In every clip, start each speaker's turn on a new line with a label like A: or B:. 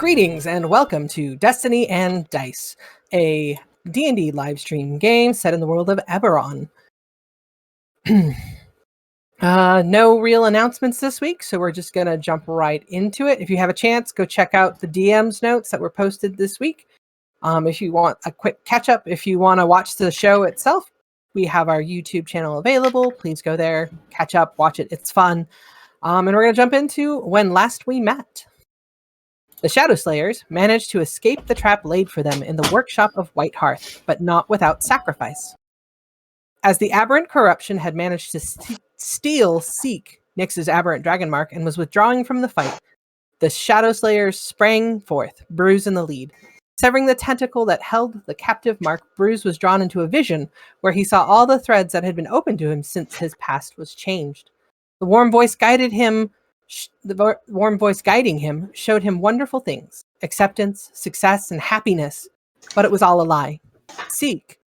A: Greetings and welcome to Destiny and Dice, a D&D live stream game set in the world of Eberron. No real announcements this week, so we're just going to jump right into it. If you have a chance, go check out the DM's notes that were posted this week. If you want a quick catch-up, if you want to watch the show itself, we have our YouTube channel available. Please go there, catch up, watch it. It's fun. And we're going to jump into When Last We Met. The Shadowslayers managed to escape the trap laid for them in the workshop of White Hearth, but not without sacrifice. As the aberrant corruption had managed to seek Nyx's aberrant dragon mark and was withdrawing from the fight, the Shadowslayers sprang forth, Bruise in the lead. Severing the tentacle that held the captive mark, Bruise was drawn into a vision where he saw all the threads that had been open to him since his past was changed. The warm voice guiding him showed him wonderful things, acceptance, success, and happiness, but it was all a lie. Seek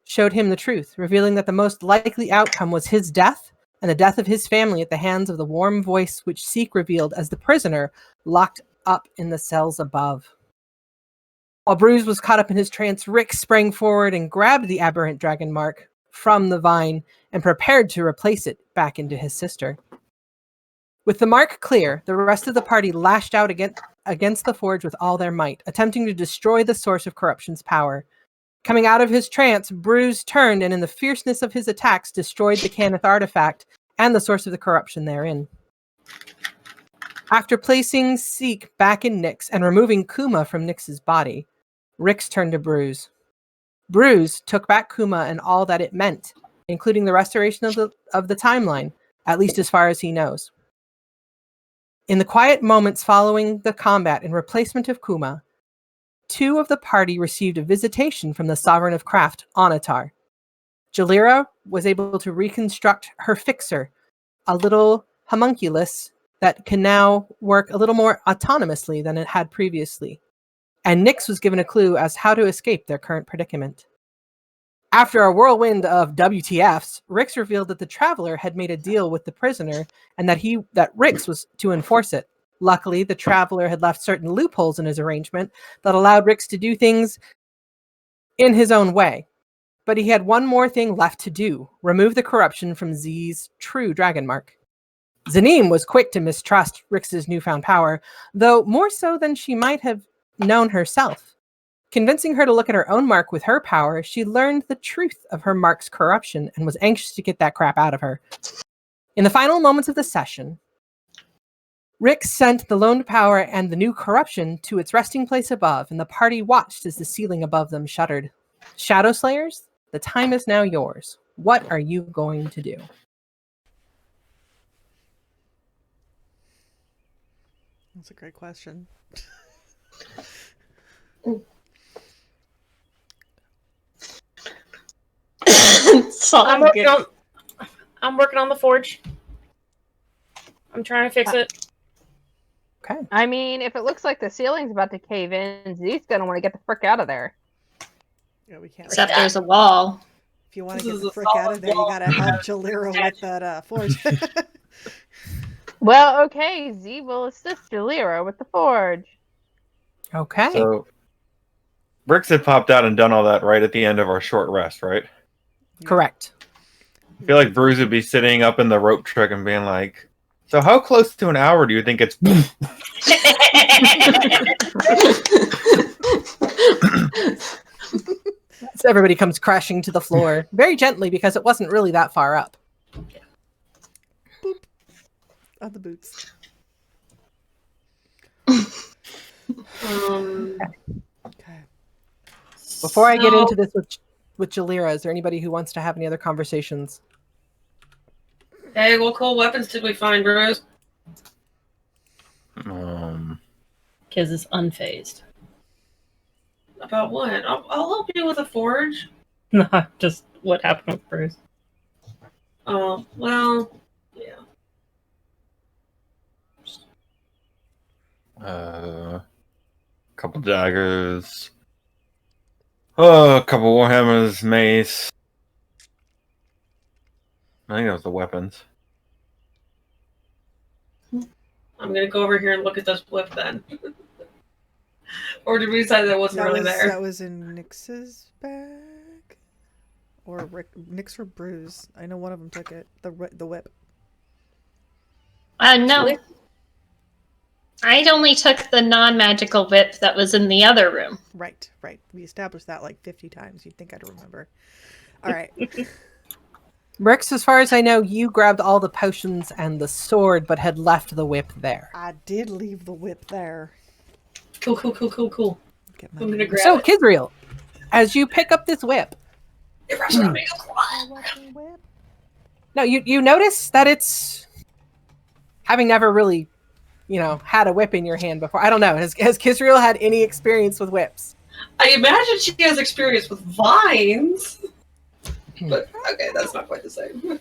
A: showed him the truth, revealing that the most likely outcome was his death and the death of his family at the hands of the warm voice, which Seek revealed as the prisoner locked up in the cells above. While Bruise was caught up in his trance, Rick sprang forward and grabbed the aberrant dragon mark from the vine and prepared to replace it back into his sister. With the mark clear, the rest of the party lashed out against the forge with all their might, attempting to destroy the source of corruption's power. Coming out of his trance, Bruise turned and in the fierceness of his attacks destroyed the Cannith artifact and the source of the corruption therein. After placing Seek back in Nyx and removing Kuma from Nyx's body, Rix turned to Bruise. Bruise took back Kuma and all that it meant, including the restoration of the timeline, at least as far as he knows. In the quiet moments following the combat in replacement of Kuma, two of the party received a visitation from the Sovereign of Craft, Onatar. Jalira was able to reconstruct her fixer, a little homunculus that can now work a little more autonomously than it had previously. And Nyx was given a clue as how to escape their current predicament. After a whirlwind of WTFs, Rix revealed that the Traveler had made a deal with the prisoner and that Rix was to enforce it. Luckily, the Traveler had left certain loopholes in his arrangement that allowed Rix to do things in his own way. But he had one more thing left to do: remove the corruption from Z's true dragon mark. Zanim was quick to mistrust Rix's newfound power, though more so than she might have known herself. Convincing her to look at her own mark with her power, she learned the truth of her mark's corruption and was anxious to get that crap out of her. In the final moments of the session, Rick sent the loaned power and the new corruption to its resting place above, and the party watched as the ceiling above them shuddered. Shadowslayers, the time is now yours. What are you going to do?
B: That's a great question.
C: I'm working on the forge. I'm trying to fix it.
A: Okay.
D: I mean, if it looks like the ceiling's about to cave in, Zeke's gonna want to get the frick out of there.
B: Yeah, we can't.
E: Except there's a wall.
B: If you want to get the frick out of there, you gotta help Jalira with that forge.
D: Well, okay, Z will assist Jalira with the forge.
A: Okay.
F: So, Bricks had popped out and done all that right at the end of our short rest, right?
A: Correct.
F: I feel like Bruce would be sitting up in the rope trick and being like, so how close to an hour do you think it's...
A: So everybody comes crashing to the floor, very gently because it wasn't really that far up.
B: Boop. On the boots. Okay.
A: Before I get into this with Jalira, is there anybody who wants to have any other conversations?
C: Hey, what cool weapons did we find, bros?
E: Because it's unfazed.
C: About what? I'll help you with a forge.
E: Not just what happened with Bruce.
C: Oh, well, yeah.
F: Couple daggers. Oh, a couple warhammers, mace. I think that was the weapons.
C: I'm gonna go over here and look at this whip then. Or did we decide that wasn't really there?
B: That was in Nyx's bag? Or Nyx or Bruce? I know one of them took it. The whip.
E: No. I'd only took the non-magical whip that was in the other room.
B: Right. We established that like 50 times. You'd think I'd remember. All right.
A: Rix, as far as I know, you grabbed all the potions and the sword, but had left the whip there.
B: I did leave the whip there.
C: Cool.
B: Get
C: I'm gonna grab
A: So,
C: it.
A: Kizriel, as you pick up this whip, no, you notice that it's, having never really, had a whip in your hand before. I don't know. Has Kizriel had any experience with whips?
C: I imagine she has experience with vines. But, okay, that's not quite the same.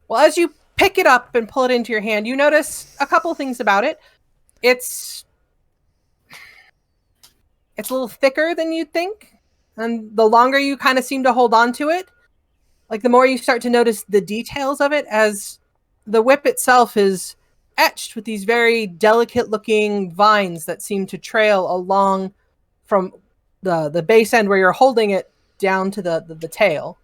A: Well, as you pick it up and pull it into your hand, you notice a couple things about it. It's a little thicker than you'd think. And the longer you kind of seem to hold on to it, like the more you start to notice the details of it, as the whip itself is etched with these very delicate looking vines that seem to trail along from the base end where you're holding it down to the tail.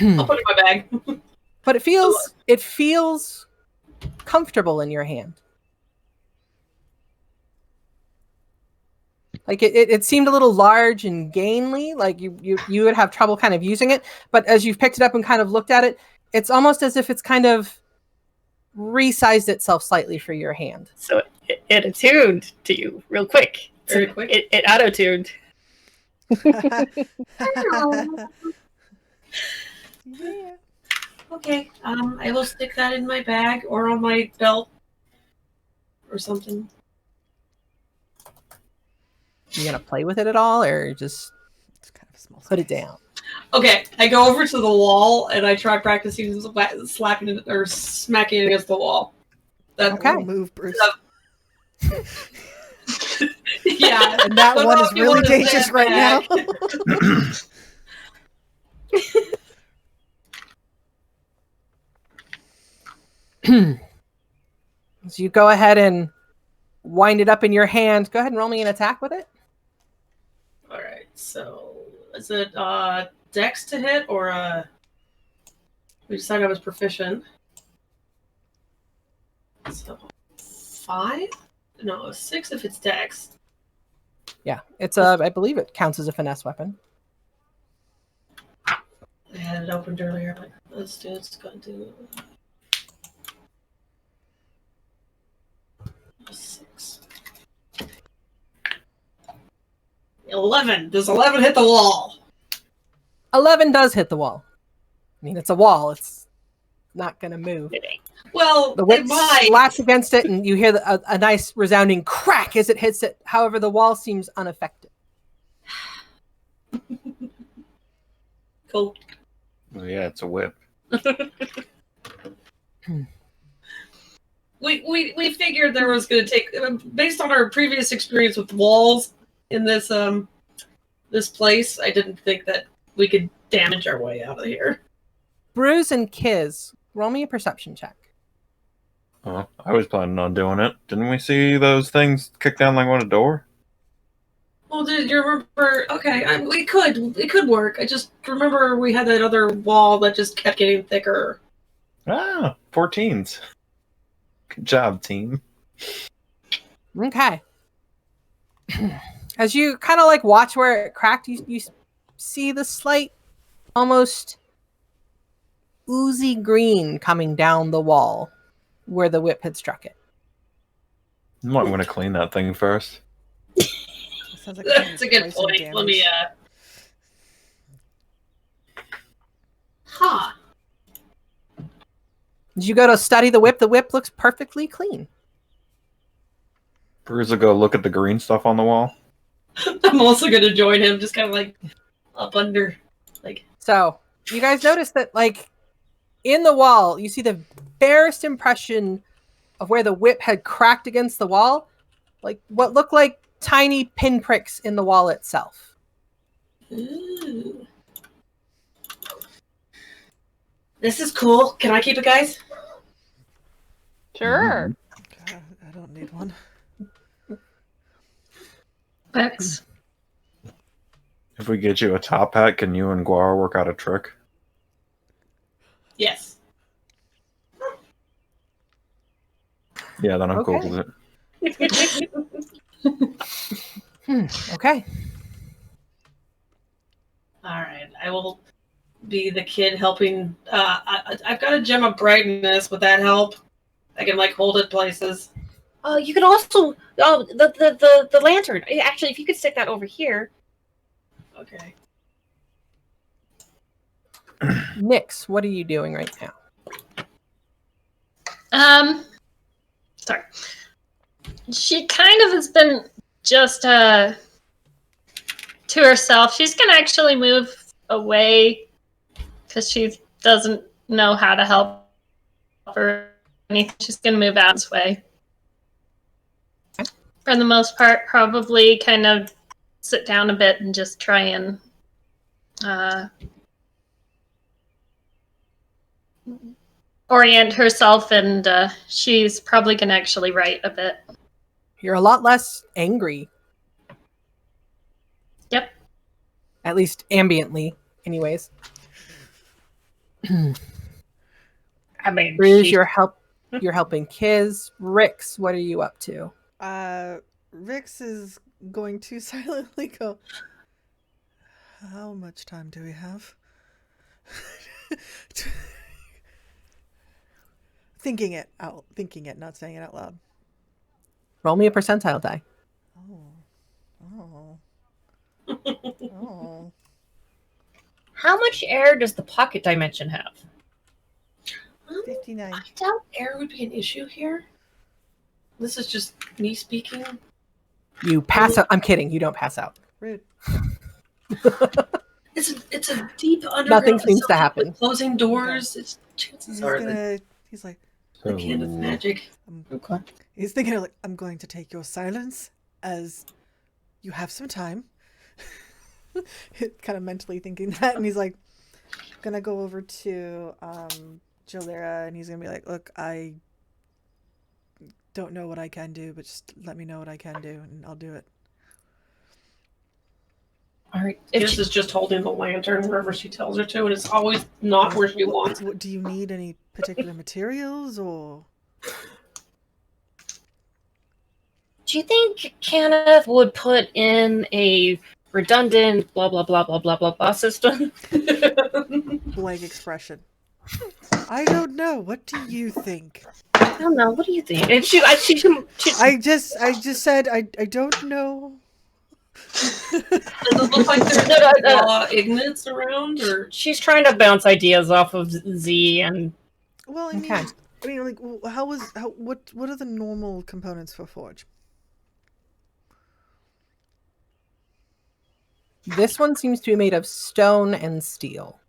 C: I'll put it in my bag.
A: But it feels comfortable in your hand. Like it seemed a little large and gainly, like you would have trouble kind of using it. But as you've picked it up and kind of looked at it, it's almost as if it's kind of resized itself slightly for your hand.
E: So it attuned to you real quick.
C: Very quick.
E: It auto-tuned.
B: Yeah.
C: Okay, I will stick that in my bag or on my belt or something.
A: You gonna play with it at all, or just
B: It's kind of a small
A: put it
B: space.
A: down?
C: Okay, I go over to the wall and I try practicing slapping it or smacking it against the wall. That,
A: Okay.
B: We'll move, Bruce.
C: Yeah,
B: And that
C: But
B: one
C: what
B: is
C: if you
B: really
C: wanna
B: dangerous
C: stand
B: right now.
C: back?
A: So you go ahead and wind it up in your hand. Go ahead and roll me an attack with it.
C: All right, so is it Dex to hit or we decided I was proficient. So 5? No, 6 if it's Dex.
A: Yeah, it's I believe it counts as a finesse weapon.
C: I had it opened earlier, but let's do it's going to 6. 11. Does 11 hit the wall?
A: 11 does hit the wall. I mean, it's a wall. It's not going to move.
C: Well,
A: The
C: it
A: whip
C: might.
A: slaps against it, and you hear a nice resounding crack as it hits it. However, the wall seems unaffected.
C: Cool.
F: Oh, yeah, it's a whip.
C: We figured there was going to take, based on our previous experience with walls in this this place. I didn't think that we could damage our way out of here.
A: Bruce and Kiz, roll me a perception check.
F: Oh, I was planning on doing it. Didn't we see those things kick down like on a door?
C: Well, did you remember? Okay, it could work. I just remember we had that other wall that just kept getting thicker.
F: Ah, 14s. Good job, team.
A: Okay. As you kind of like watch where it cracked, you see the slight, almost oozy green coming down the wall where the whip had struck it.
F: You might want to clean that thing first.
B: Sounds like
C: That's a good
B: poison
C: point.
B: damage.
C: Let me. Huh.
A: As you go to study the whip looks perfectly clean.
F: Bruce will go look at the green stuff on the wall.
C: I'm also gonna join him, just kind of like up under, like.
A: So you guys notice that, like, in the wall, you see the barest impression of where the whip had cracked against the wall, like what looked like tiny pinpricks in the wall itself.
C: Ooh. This is cool. Can I keep it, guys?
D: Sure.
B: God, I don't need one.
E: X.
F: If we get you a top hat, can you and Guar work out a trick?
C: Yes.
F: Yeah, then I'm cool
A: Okay.
F: with it.
A: Okay.
C: All right, I will be the kid helping. I've got a gem of brightness. Would that help? I can like hold it places.
G: You can also the lantern. Actually, if you could stick that over here.
C: Okay.
A: Nyx, what are you doing right now?
E: Sorry. She kind of has been just to herself. She's gonna actually move away because she doesn't know how to help or anything. She's gonna move out this way. For the most part, probably kind of sit down a bit and just try and orient herself, and she's probably gonna actually write a bit.
A: You're a lot less angry.
E: Yep.
A: At least ambiently, anyways.
G: I mean,
A: Bruce, you're helping Kiz. Rix, what are you up to?
B: Rix is going to silently go, how much time do we have? thinking it, not saying it out loud.
A: Roll me a percentile die.
B: Oh.
G: how much air does the pocket dimension have?
B: 59.
C: I doubt air would be an issue here. This is just me speaking.
A: You pass out. I'm kidding. You don't pass out.
B: Rude.
C: It's a deep underground.
A: Nothing seems to
C: facility
A: happen.
C: with closing doors. It's chances
B: He's
C: are that
B: like,
C: the hand of magic.
G: Okay.
B: he's thinking like, I'm going to take your silence as you have some time. Kind of mentally thinking that, and he's like, gonna go over to Jalera, and he's gonna be like, look, I don't know what I can do, but just let me know what I can do, and I'll do it.
G: All right.
C: This is just holding the lantern wherever she tells her to, and it's always not where she wants.
B: What do you need? Any particular materials, or
G: Do you think Kenneth would put in a redundant blah blah blah blah blah blah blah system?
B: blank expression? I don't know. What do you think?
G: I don't know. What do you think? And she
B: I just said I don't know.
C: Does it look like there's raw ignites around, or
G: she's trying to bounce ideas off of Z and.
B: Well,
A: Okay.
B: I mean, like, what are the normal components for Forge?
A: This one seems to be made of stone and steel.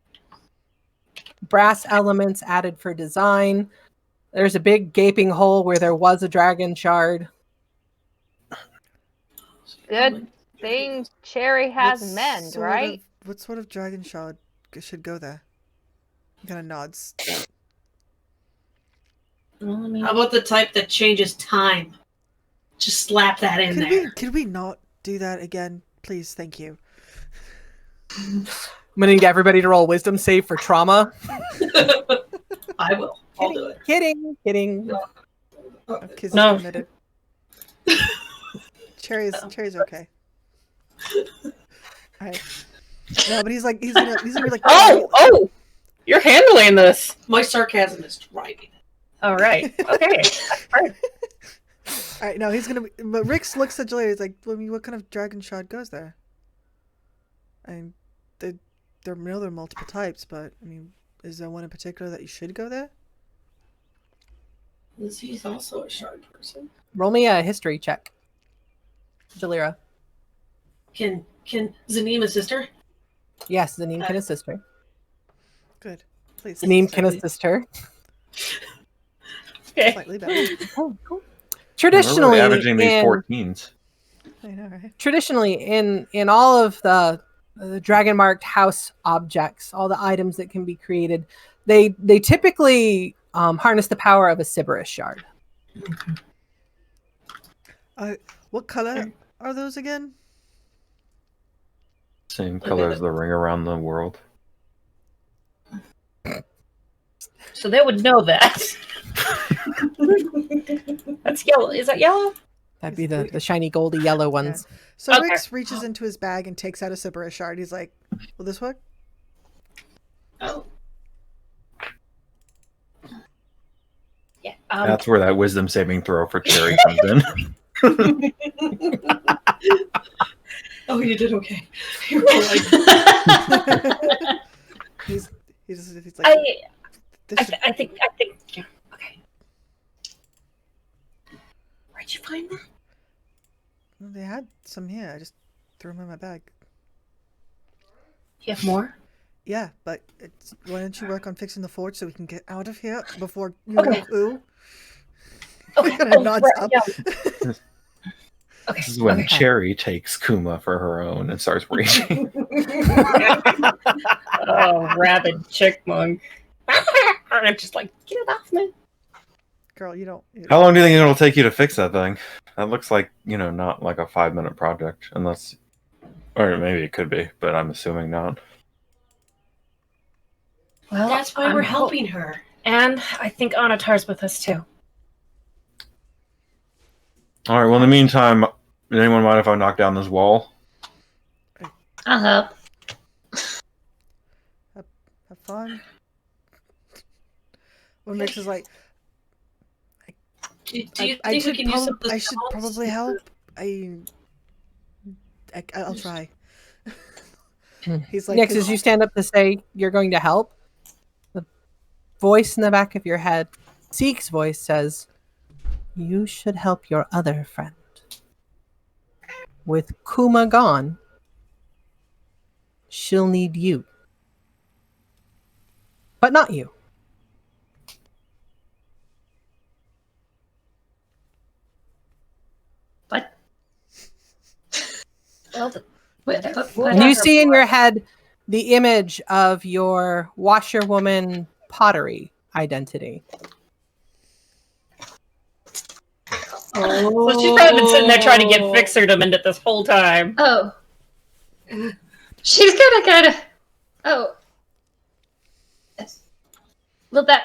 A: Brass elements added for design. There's a big gaping hole where there was a dragon shard.
D: Good thing Cherry has
B: What
D: mend,
B: sort
D: right?
B: what sort of dragon shard should go there? He kind of nods.
G: Well, I mean,
C: how about the type that changes time? Just slap that in there.
B: Could we not do that again, please? Thank you.
A: I'm going to get everybody to roll wisdom save for trauma.
C: I will. I'll do it.
A: Kidding.
B: Kids
G: No.
B: committed. Cherry's okay. Alright. No, but he's gonna be like,
G: oh, you're handling this.
C: My sarcasm is driving.
G: All right. Okay.
B: Alright, no, he's gonna be, but Rix looks at Julia, he's like, well, I mean, what kind of dragon shard goes there? And there are multiple types, but I mean, is there one in particular that you should go there?
C: He's also a shard person.
A: Roll me a history check. Jalira.
C: Can Zanim assist her?
A: Yes, Zanim can assist her.
B: Good. Please.
A: Zanim can assist her.
G: Okay.
B: Slightly better.
A: Oh, cool.
F: We're
A: Traditionally,
F: really averaging these
A: in-
F: 14s.
B: I know, right?
A: traditionally in all of the dragon marked house objects, all the items that can be created, they typically harness the power of a Sybaris shard.
B: What color are those again?
F: Same color as the ring around the world.
G: So they would know that. That's yellow. Is that yellow?
A: That'd be the shiny goldy yellow ones.
B: So
G: Okay.
B: Rix reaches into his bag and takes out a Sybera shard. He's like, will this work?
C: Oh.
G: Yeah.
F: That's where that wisdom saving throw for Cherry comes in.
C: Oh, you did okay. You were like,
B: He's like, this should-
G: I think. Yeah. Okay. Where'd you find that?
B: well, they had some here. I just threw them in my bag.
G: You have more?
B: Yeah, but why don't you work on fixing the forge so we can get out of here before you know who?
G: Okay.
B: Kind of nods
G: right,
B: up.
G: yeah. Okay.
F: This is when
G: okay.
F: Cherry takes Kuma for her own and starts raging.
G: Oh, rabid chickmunk. I'm just like, get it off me.
B: Girl, you don't.
F: How long do you think it'll take you to fix that thing? That looks like, not like a 5-minute project, unless, or maybe it could be, but I'm assuming not.
G: Well,
C: that's why we're helping her.
G: And I think Anatar's with us too.
F: All right. Well, in the meantime, does anyone mind if I knock down this wall?
E: I'll help.
B: Have fun. When Mix is like,
C: Do you
B: I
C: think we
B: should,
C: can use some of the
B: I should
C: spells?
B: probably help. I'll try. He's like,
A: Next, as you stand up to say you're going to help, the voice in the back of your head, Seek's voice, says, "You should help your other friend. With Kuma gone, she'll need you. But not you."
E: What?
G: Well,
A: And you see in your head the image of your washerwoman pottery identity.
G: So she's probably been sitting there trying to get Fixer to mend it this whole time.
E: Oh. She's gonna kind of. Oh. Will that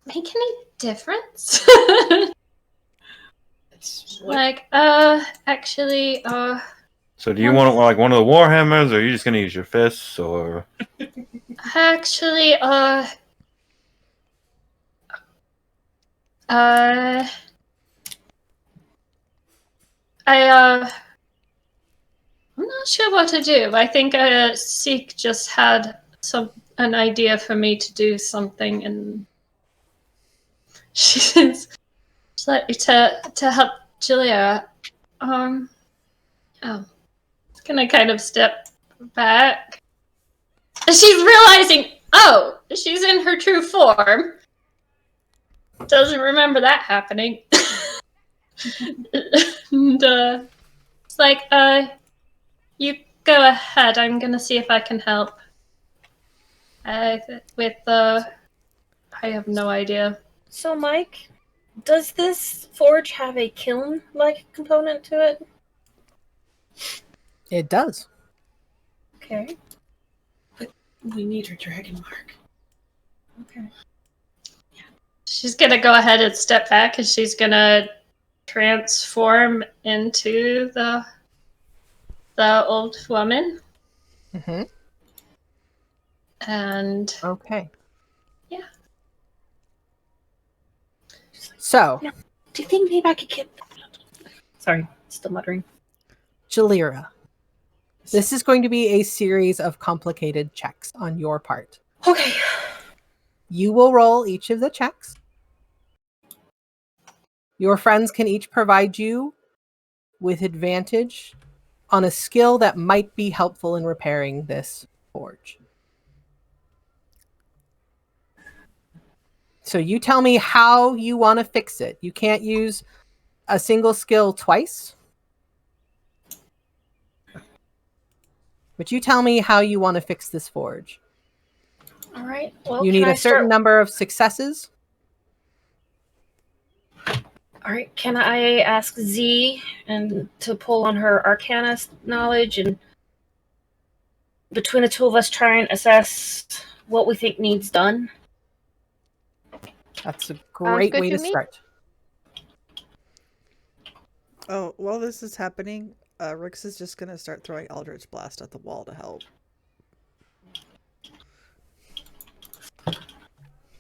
E: make any difference? Actually,
F: So do you want like one of the warhammers, or are you just gonna use your fists, or?
E: actually, I'm not sure what to do. I think Seek just had an idea for me to do something, and she's like to help Julia. Gonna kind of step back. She's realizing, oh, she's in her true form. Doesn't remember that happening. And it's like, you go ahead. I'm gonna see if I can help. I have no idea.
G: So, Mike, does this forge have a kiln-like component to it?
A: It does.
G: Okay.
C: We need her dragon mark.
G: Okay.
E: She's gonna go ahead and step back, and she's gonna transform into the old woman.
A: Mm-hmm.
E: And
A: Okay.
E: Yeah.
A: So,
G: Do you think maybe I could get... Sorry, still muttering.
A: Jalira, this is going to be a series of complicated checks on your part.
G: Okay.
A: You will roll each of the checks. Your friends can each provide you with advantage on a skill that might be helpful in repairing this forge. So you tell me how you want to fix it. You can't use a single skill twice. But you tell me how you want to fix this forge.
G: All right. Well,
A: You need a certain number of successes.
G: All right, can I ask Z and to pull on her Arcana knowledge, and between the two of us try and assess what we think needs done?
A: That's a great
D: good
A: way
D: to
A: to
D: me.
A: start.
B: Oh, while this is happening, Rix is just gonna start throwing Eldritch Blast at the wall to help.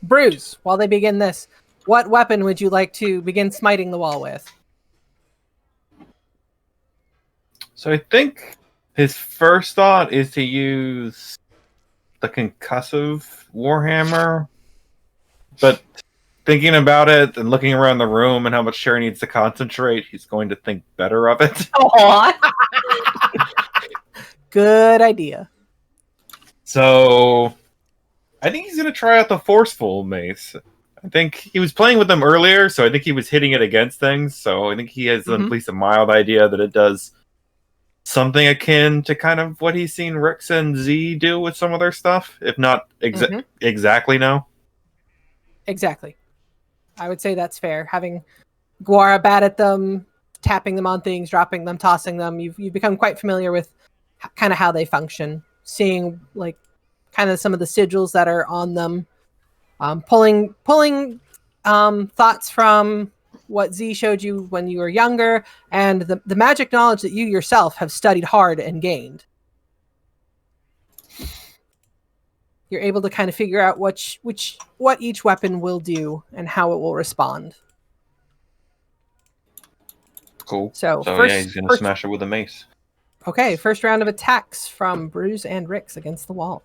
A: Bruce, while they begin this, what weapon would you like to begin smiting the wall with?
F: So I think his first thought is to use the concussive warhammer, but thinking about it and looking around the room and how much Sherry needs to concentrate, he's going to think better of it.
A: Good idea.
F: So I think he's going to try out the forceful mace. I think he was playing with them earlier, so I think he was hitting it against things. So I think he has at least a mild idea that it does something akin to kind of what he's seen Rix and Z do with some of their stuff, if not exactly now.
A: Exactly. I would say that's fair. Having Guara bat at them, tapping them on things, dropping them, tossing them, you've become quite familiar with kind of how they function. Seeing like kind of some of the sigils that are on them, pulling thoughts from what Z showed you when you were younger, and the magic knowledge that you yourself have studied hard and gained. You're able to kind of figure out what each weapon will do and how it will respond.
F: Cool.
A: So
F: yeah, he's going to smash it with a mace.
A: Okay, first round of attacks from Bruce and Rix against the wall.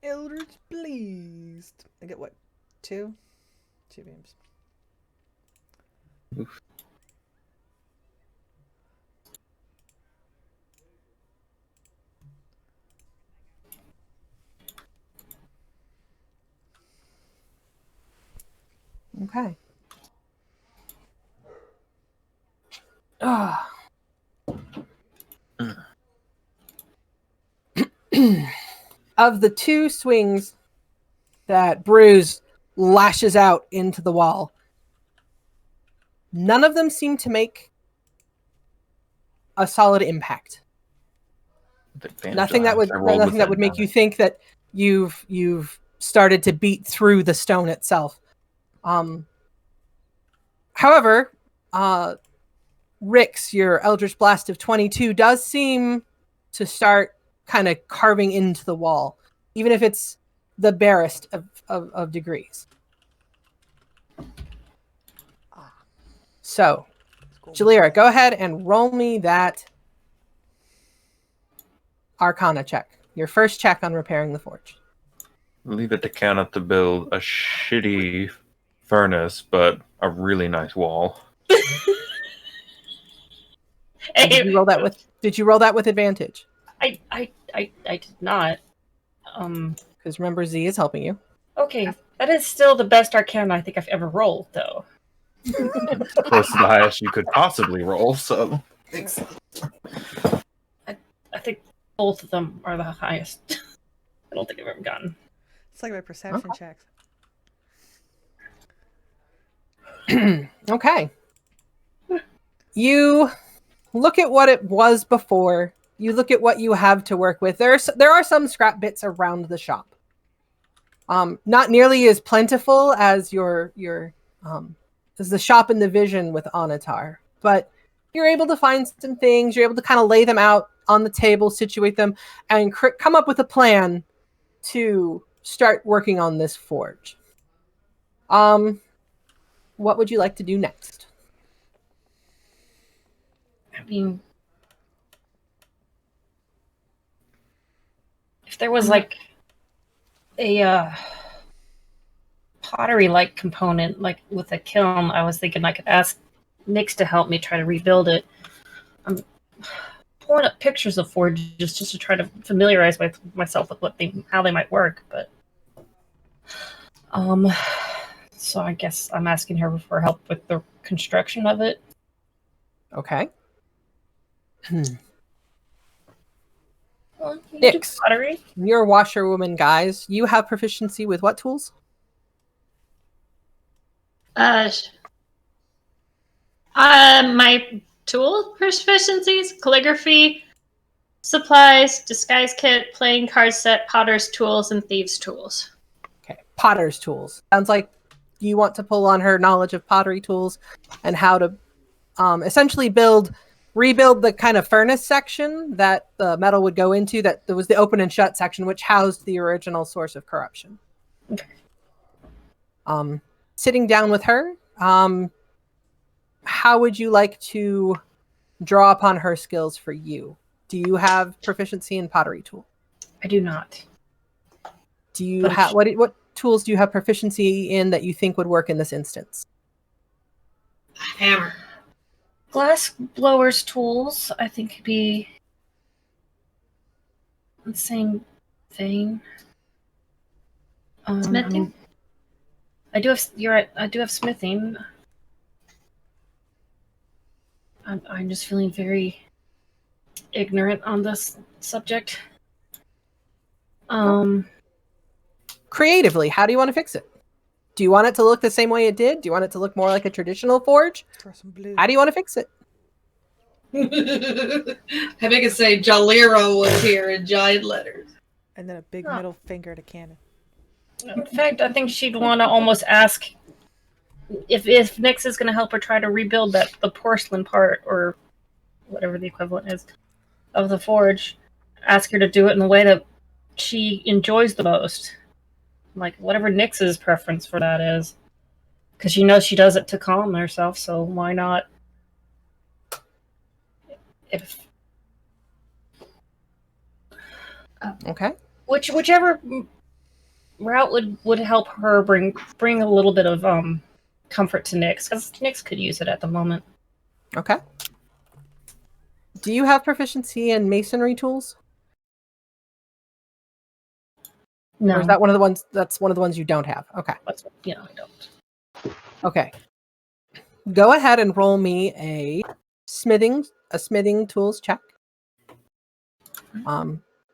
B: Eldritch Blast. I get what? 2? 2 beams.
F: Oof.
A: Okay. Of the 2 swings that Bruce lashes out into the wall, none of them seem to make a solid impact. Nothing that would make you think that you've started to beat through the stone itself. However, Rix, your Eldritch Blast of 22 does seem to start kind of carving into the wall, even if it's the barest of degrees. So, Jalira, go ahead and roll me that Arcana check. Your first check on repairing the forge.
F: Leave it to Kenneth to build a shitty furnace, but a really nice wall.
A: Did you roll that with advantage?
G: I did not.
A: Because remember, Z is helping you.
G: Okay, that is still the best Arcana I think I've ever rolled, though.
F: Close to the highest you could possibly roll, so...
G: I think both of them are the highest. I don't think I've ever gotten.
B: It's like my perception checks.
A: Okay. You look at what it was before. You look at what you have to work with. There are some scrap bits around the shop. Not nearly as plentiful as as the shop in the vision with Anatar, but you're able to find some things. You're able to kind of lay them out on the table, situate them, and come up with a plan to start working on this forge. What would you like to do next?
G: I mean, if there was like a pottery-like component, like with a kiln, I was thinking I could ask Nyx to help me try to rebuild it. I'm pulling up pictures of forges just to try to familiarize myself with how they might work, but so I guess I'm asking her for help with the construction of it.
A: Okay.
G: Well,
A: Nyx,
G: pottery.
A: you're washerwoman, guys. You have proficiency with what tools?
E: My tool proficiencies: calligraphy, supplies, disguise kit, playing card set, potter's tools, and thieves' tools.
A: Okay, potter's tools. Sounds like you want to pull on her knowledge of pottery tools and how to essentially rebuild the kind of furnace section that the metal would go into. That there was the open and shut section, which housed the original source of corruption.
G: Okay.
A: Sitting down with her, how would you like to draw upon her skills for you? Do you have proficiency in pottery tool?
G: I do not.
A: Do you have what tools do you have proficiency in that you think would work in this instance?
C: Hammer.
G: Glass blower's tools, I think, could be the same thing.
E: Smithing?
G: I do have. You're right. I do have smithing. I'm just feeling very ignorant on this subject.
A: Creatively, how do you want to fix it? Do you want it to look the same way it did? Do you want it to look more like a traditional forge?
B: Throw some blue.
A: How do you want to fix it?
C: I make it say Jalira was here in giant letters.
B: And then a big middle finger to Cannon.
G: In fact, I think she'd want to almost ask if Nyx is going to help her try to rebuild the porcelain part, or whatever the equivalent is, of the forge. Ask her to do it in the way that she enjoys the most. Like, whatever Nyx's preference for that is. Because she knows she does it to calm herself, so why not?
A: Okay.
G: Whichever route would help her bring a little bit of comfort to Nyx, because Nyx could use it at the moment.
A: Okay. Do you have proficiency in masonry tools?
G: No,
A: Or is that one of the ones that's one of the ones you don't have? Okay.
G: I don't.
A: Okay. Go ahead and roll me a smithing tools check.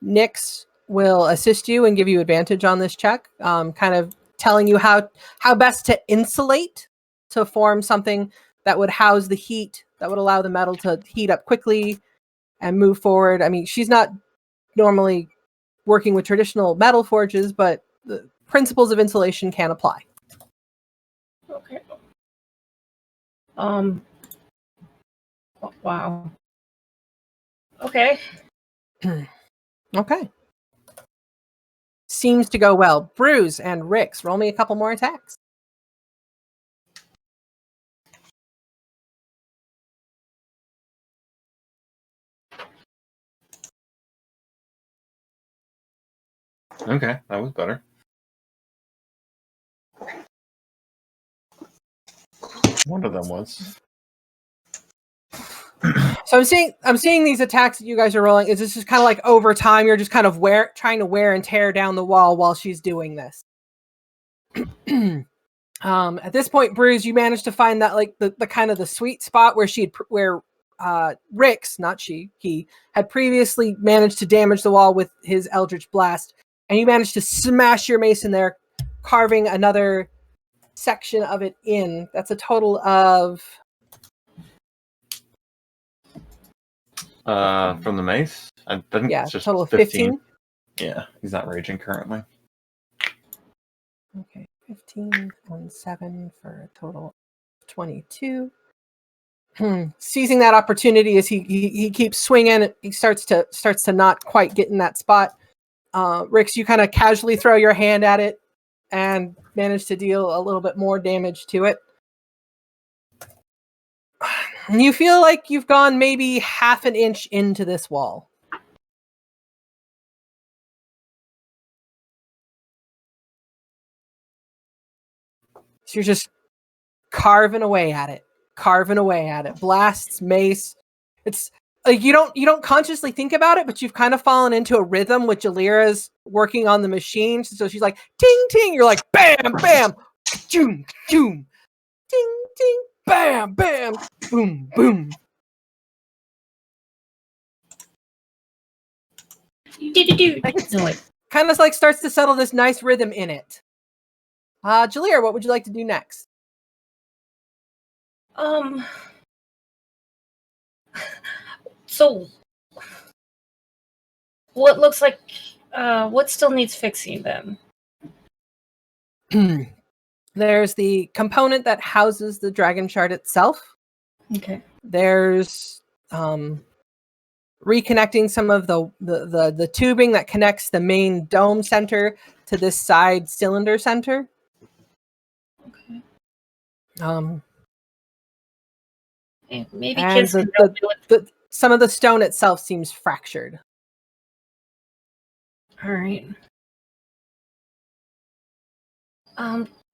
A: Nyx will assist you and give you advantage on this check, kind of telling you how best to insulate to form something that would house the heat, that would allow the metal to heat up quickly and move forward. I mean, she's not normally working with traditional metal forges, but the principles of insulation can apply.
G: Okay. Wow. Okay.
A: Okay. Seems to go well. Bruce and Rix, roll me a couple more attacks.
F: Okay, that was better. One of them was.
A: So I'm seeing these attacks that you guys are rolling. Is this just kind of like over time? You're just kind of trying to wear and tear down the wall while she's doing this. At this point, Bruce, you managed to find that like the kind of the sweet spot where Rix, not he had previously managed to damage the wall with his Eldritch Blast, and you managed to smash your mace in there, carving another section of it in. That's a total of
F: from the mace? I think it's just
A: total of 15.
F: Yeah, he's not raging currently.
A: Okay, 15 and 7 for a total of 22. Seizing that opportunity as he keeps swinging, he starts to not quite get in that spot. Rix, you kind of casually throw your hand at it and manage to deal a little bit more damage to it. And you feel like you've gone maybe half an inch into this wall. So you're just carving away at it. Blasts, mace. It's like you don't consciously think about it, but you've kind of fallen into a rhythm with Jalira's working on the machine. So she's like, ting, ting. You're like, bam, bam, joom, joom, ting, ting, bam, bam, boom, boom. Kind of like starts to settle this nice rhythm in it. Jalira, what would you like to do next?
G: So, what looks like, what still needs fixing then?
A: There's the component that houses the dragon shard itself.
G: Okay.
A: There's reconnecting some of the tubing that connects the main dome center to this side cylinder center.
G: Okay. Maybe
A: And
G: kids can help me with.
A: some of the stone itself seems fractured.
G: All right.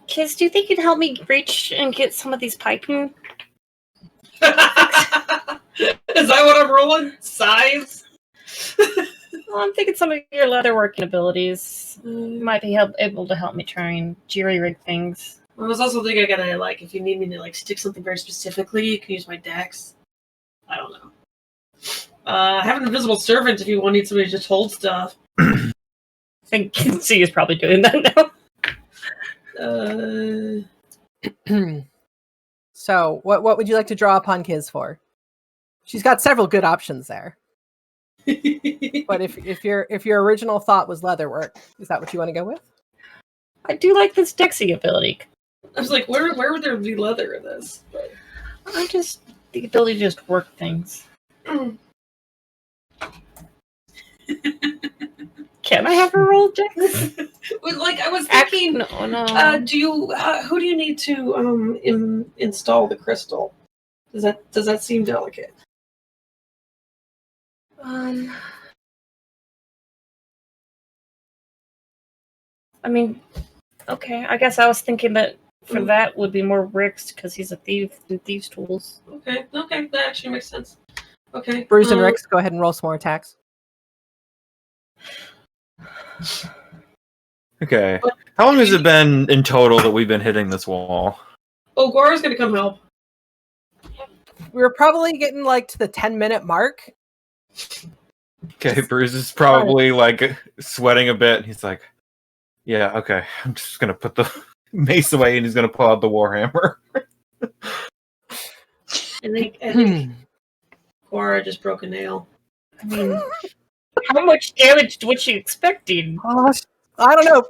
G: Kids, do you think you can help me reach and get some of these piping?
C: Is that what I'm rolling? Size?
G: Well, I'm thinking some of your leatherworking abilities might be able to help me try and jerry-rig things.
C: I was also thinking I gotta, like, if you need me to, like, stick something very specifically, you can use my dex. I don't know. I have an invisible servant if you need somebody to just hold stuff.
G: I think C is probably doing that now.
A: So, what would you like to draw upon Kiz for? She's got several good options there. But if your original thought was leatherwork, is that what you want to go with?
G: I do like this dexy ability.
C: I was like, where would there be leather in this? But...
G: the ability to just work things. Can I have a roll, Dex?
C: Like, I was thinking,
G: no.
C: who do you need to install the crystal? Does that seem delicate?
G: I mean, okay. I guess I was thinking that for that would be more Rick's because he's a thief and thieves' tools.
C: Okay, that actually makes sense. Okay.
A: Bruce and Rix, go ahead and roll some more attacks.
F: Okay. How long has it been in total that we've been hitting this wall?
C: Oh, Gora's gonna come help.
A: We're probably getting like to the 10-minute mark.
F: Okay, Bruce is probably like sweating a bit. He's like, yeah, okay. I'm just gonna put the mace away and he's gonna pull out the warhammer.
C: I think Gora just broke a nail.
G: I mean, how much damage was she expecting?
A: I don't know.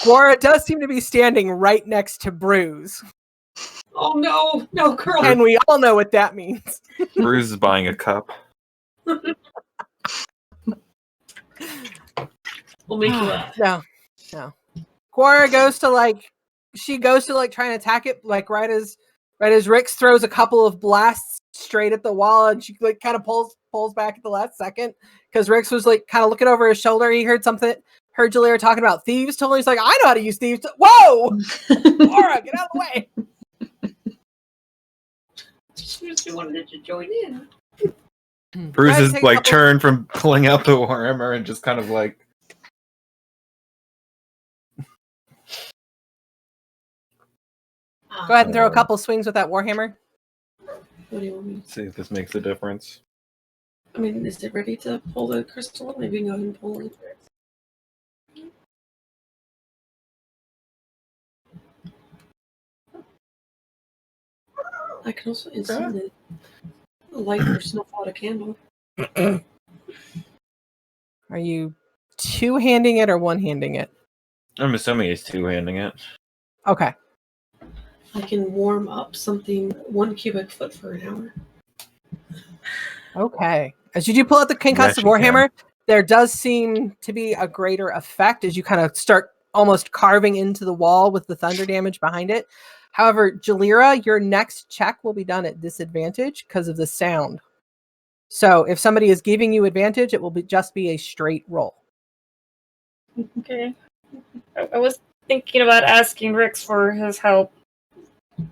A: Gora does seem to be standing right next to Bruce.
C: Oh no, girl.
A: And we all know what that means.
F: Bruce is buying a cup.
C: We'll make you laugh.
A: No. Gora goes to try and attack it, like right as Rix throws a couple of blasts straight at the wall, and she like kind of pulls back at the last second because Rix was like kind of looking over his shoulder. He heard Jalira talking about thieves. Totally, he's like, I know how to use thieves. Whoa, Gora, get out of the way.
C: She wanted to join in.
F: Bruce is like turned from pulling out the warhammer and just kind of like.
A: Go ahead and throw a couple swings with that warhammer.
C: What do you want me to
F: See if this makes a difference.
C: I mean, is it ready to pull the crystal? Maybe we can go ahead and pull it. I can also insert it. A light or snuff out a candle.
A: Are you two-handing it or one-handing it?
F: I'm assuming he's two-handing it.
A: Okay.
C: I can warm up something 1 cubic foot for an hour.
A: Okay. As you do pull out the concussive warhammer, there does seem to be a greater effect as you kind of start almost carving into the wall with the thunder damage behind it. However, Jalira, your next check will be done at disadvantage because of the sound. So if somebody is giving you advantage, it will just be a straight roll.
G: Okay. I was thinking about asking Rix for his help.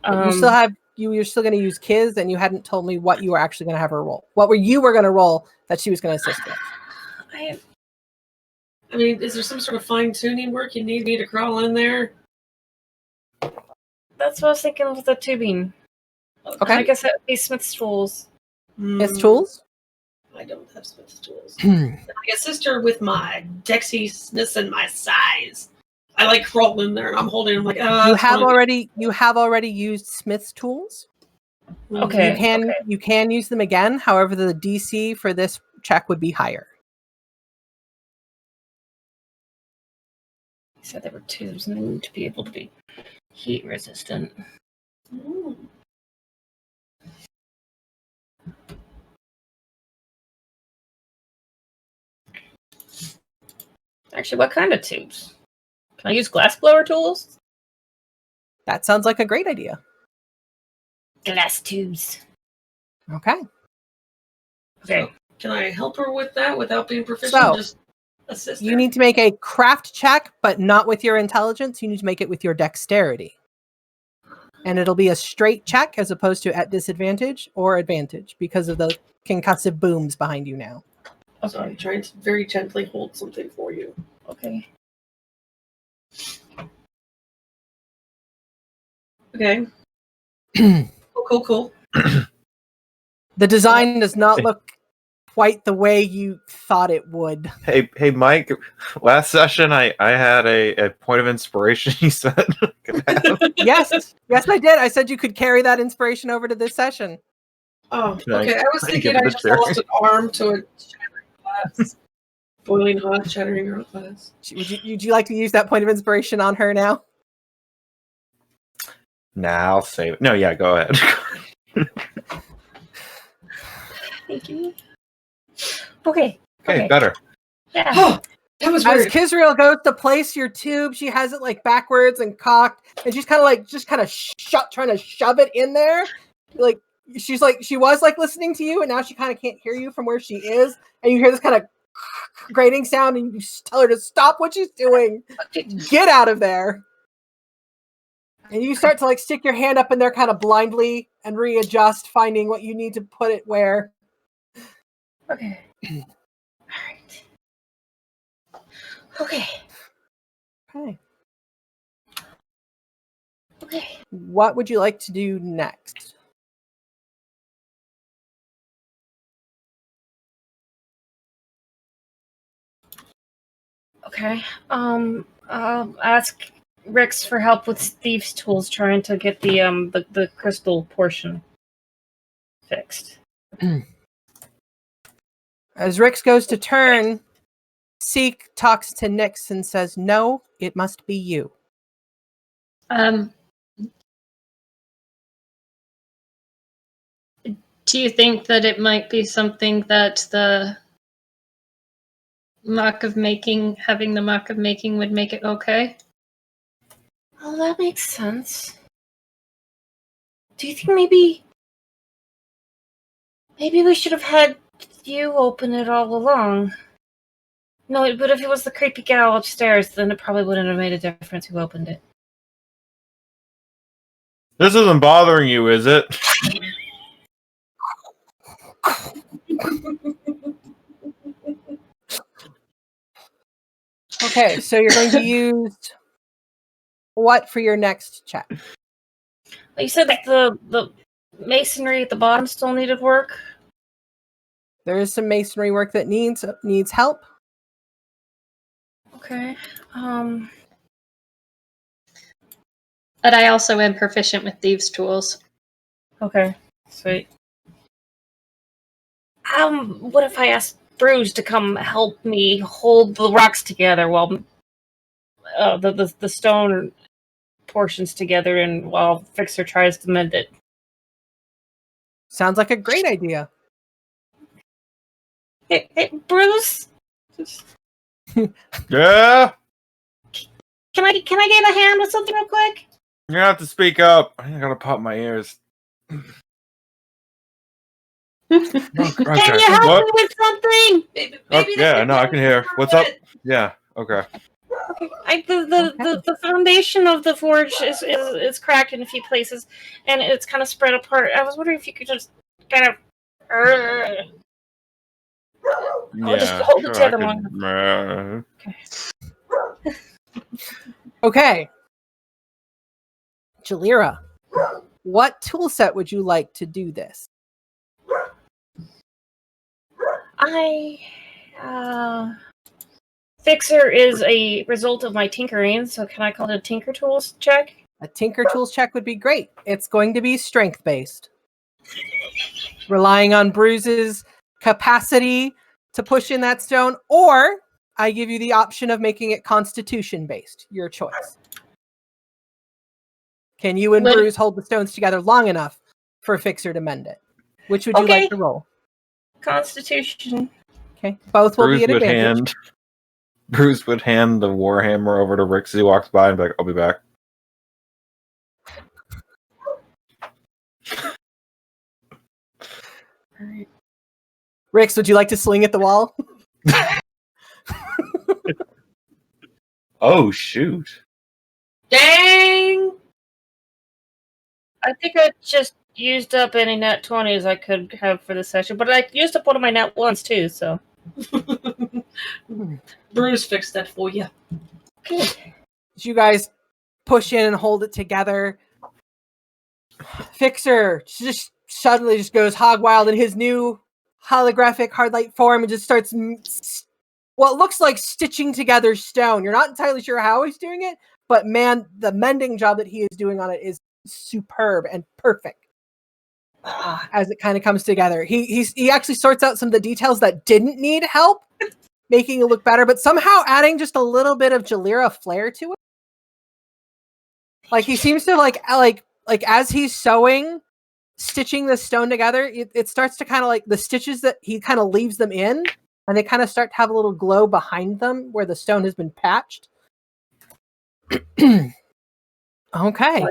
A: You're still going to use Kiz, and you hadn't told me what you were actually going to have her roll. What you were going to roll that she was going to assist with?
C: I mean, is there some sort of fine-tuning work you need me to crawl in there?
G: That's what I was thinking with the tubing.
A: Okay.
G: I guess that would be Smith's tools.
A: Smith's tools?
C: I don't have Smith's tools. I assist her with my dexiness and my size. I like crawl in there and I'm holding. I'm like,
A: You have already used Smith's tools.
G: Okay.
A: You can use them again. However, the DC for this check would be higher.
G: You said there were tubes and they need to be able to be heat resistant.
C: Ooh.
G: Actually, what kind of tubes? Can I use glass blower tools?
A: That sounds like a great idea.
G: Glass tubes.
A: Okay.
G: Okay.
C: Can I help her with that without being proficient?
A: So,
C: just assist her?
A: You need to make a craft check, but not with your intelligence. You need to make it with your dexterity. And it'll be a straight check as opposed to at disadvantage or advantage because of the concussive booms behind you now.
C: So I'm trying to very gently hold something for you.
G: Okay.
C: Okay. Cool.
A: The design does not look quite the way you thought it would.
F: Hey, Mike. Last session, I had a point of inspiration. You said.
A: Yes, I did. I said you could carry that inspiration over to this session.
C: Oh,
F: Can I-
C: okay. I was
F: can I
C: thinking
F: give
C: I
F: it a
C: just
F: try?
C: lost an arm to a shattering glass. Boiling hot, shattering her glass.
A: Would you like to use that point of inspiration on her now?
F: Nah, I'll save it. No, yeah, go ahead.
G: Thank you. Okay.
F: Okay, better.
G: Yeah.
C: Oh, that was
A: As
C: weird.
A: Kisriel goes to place your tube, she has it like backwards and cocked, and she's kind of trying to shove it in there. Like she was listening to you, and now she kind of can't hear you from where she is, and you hear this kind of grating sound, and you tell her to stop what she's doing. Get out of there. And you start to stick your hand up in there kind of blindly and readjust, finding what you need to put it where.
G: Okay. Alright. Okay. Okay.
A: What would you like to do next?
G: Okay. I'll ask Rix for help with Steve's tools trying to get the crystal portion fixed.
A: As Rix goes to turn, Seek talks to Nyx and says, "No, it must be you."
E: Do you think that it might be something that the mock of making, having the mock of making would make it okay?
G: Oh, that makes sense. Do you think maybe we should have had you open it all along? No, but if it was the creepy gal upstairs, then it probably wouldn't have made a difference who opened it.
F: This isn't bothering you, is it?
A: Okay, so you're going to use what for your next check?
G: You said that the masonry at the bottom still needed work?
A: There is some masonry work that needs help.
G: Okay.
E: But I also am proficient with thieves' tools.
G: Okay. Sweet. What if I asked Bruce to come help me hold the rocks together while the stone portions together, and while Fixer tries to mend it?
A: Sounds like a great idea.
G: Hey, Bruce.
F: Yeah?
G: Can I get a hand with something real quick?
F: You have to speak up. I gotta pop my ears.
G: Can you help me with something?
F: Yeah, no, I can hear. What's up? Yeah, okay.
G: Okay. The foundation of the forge is cracked in a few places, and it's kind of spread apart. I was wondering if you could just kind of. I'll just hold it together long.
A: Okay. Jalira, what tool set would you like to do this?
G: I Fixer is a result of my tinkering, so can I call it a Tinker Tools check?
A: A Tinker Tools check would be great. It's going to be strength-based. Relying on Bruce's capacity to push in that stone, or I give you the option of making it constitution-based. Your choice. Can you and Bruce hold the stones together long enough for Fixer to mend it? Which would you like to roll?
G: Constitution.
A: Okay, both will be at advantage.
F: Bruce would hand the warhammer over to Rick as he walks by and be like, "I'll be back."
G: All right.
A: Rix, would you like to swing at the wall?
F: Oh shoot!
C: Dang!
G: I think I just used up any nat 20s I could have for this session, but I used up one of my nat 1s too, so.
C: Bruce fixed that for you.
G: Good.
A: You guys push in and hold it together. Fixer just suddenly just goes hog wild in his new holographic hard light form and just starts what looks like stitching together stone. You're not entirely sure how he's doing it, but man, the mending job that he is doing on it is superb and perfect. As it kind of comes together, he actually sorts out some of the details that didn't need help, making it look better, but somehow adding just a little bit of Jalira flair to it. Like he seems to like as he's sewing, stitching the stone together, it starts to kind of like the stitches that he kind of leaves them in, and they kind of start to have a little glow behind them where the stone has been patched. Okay.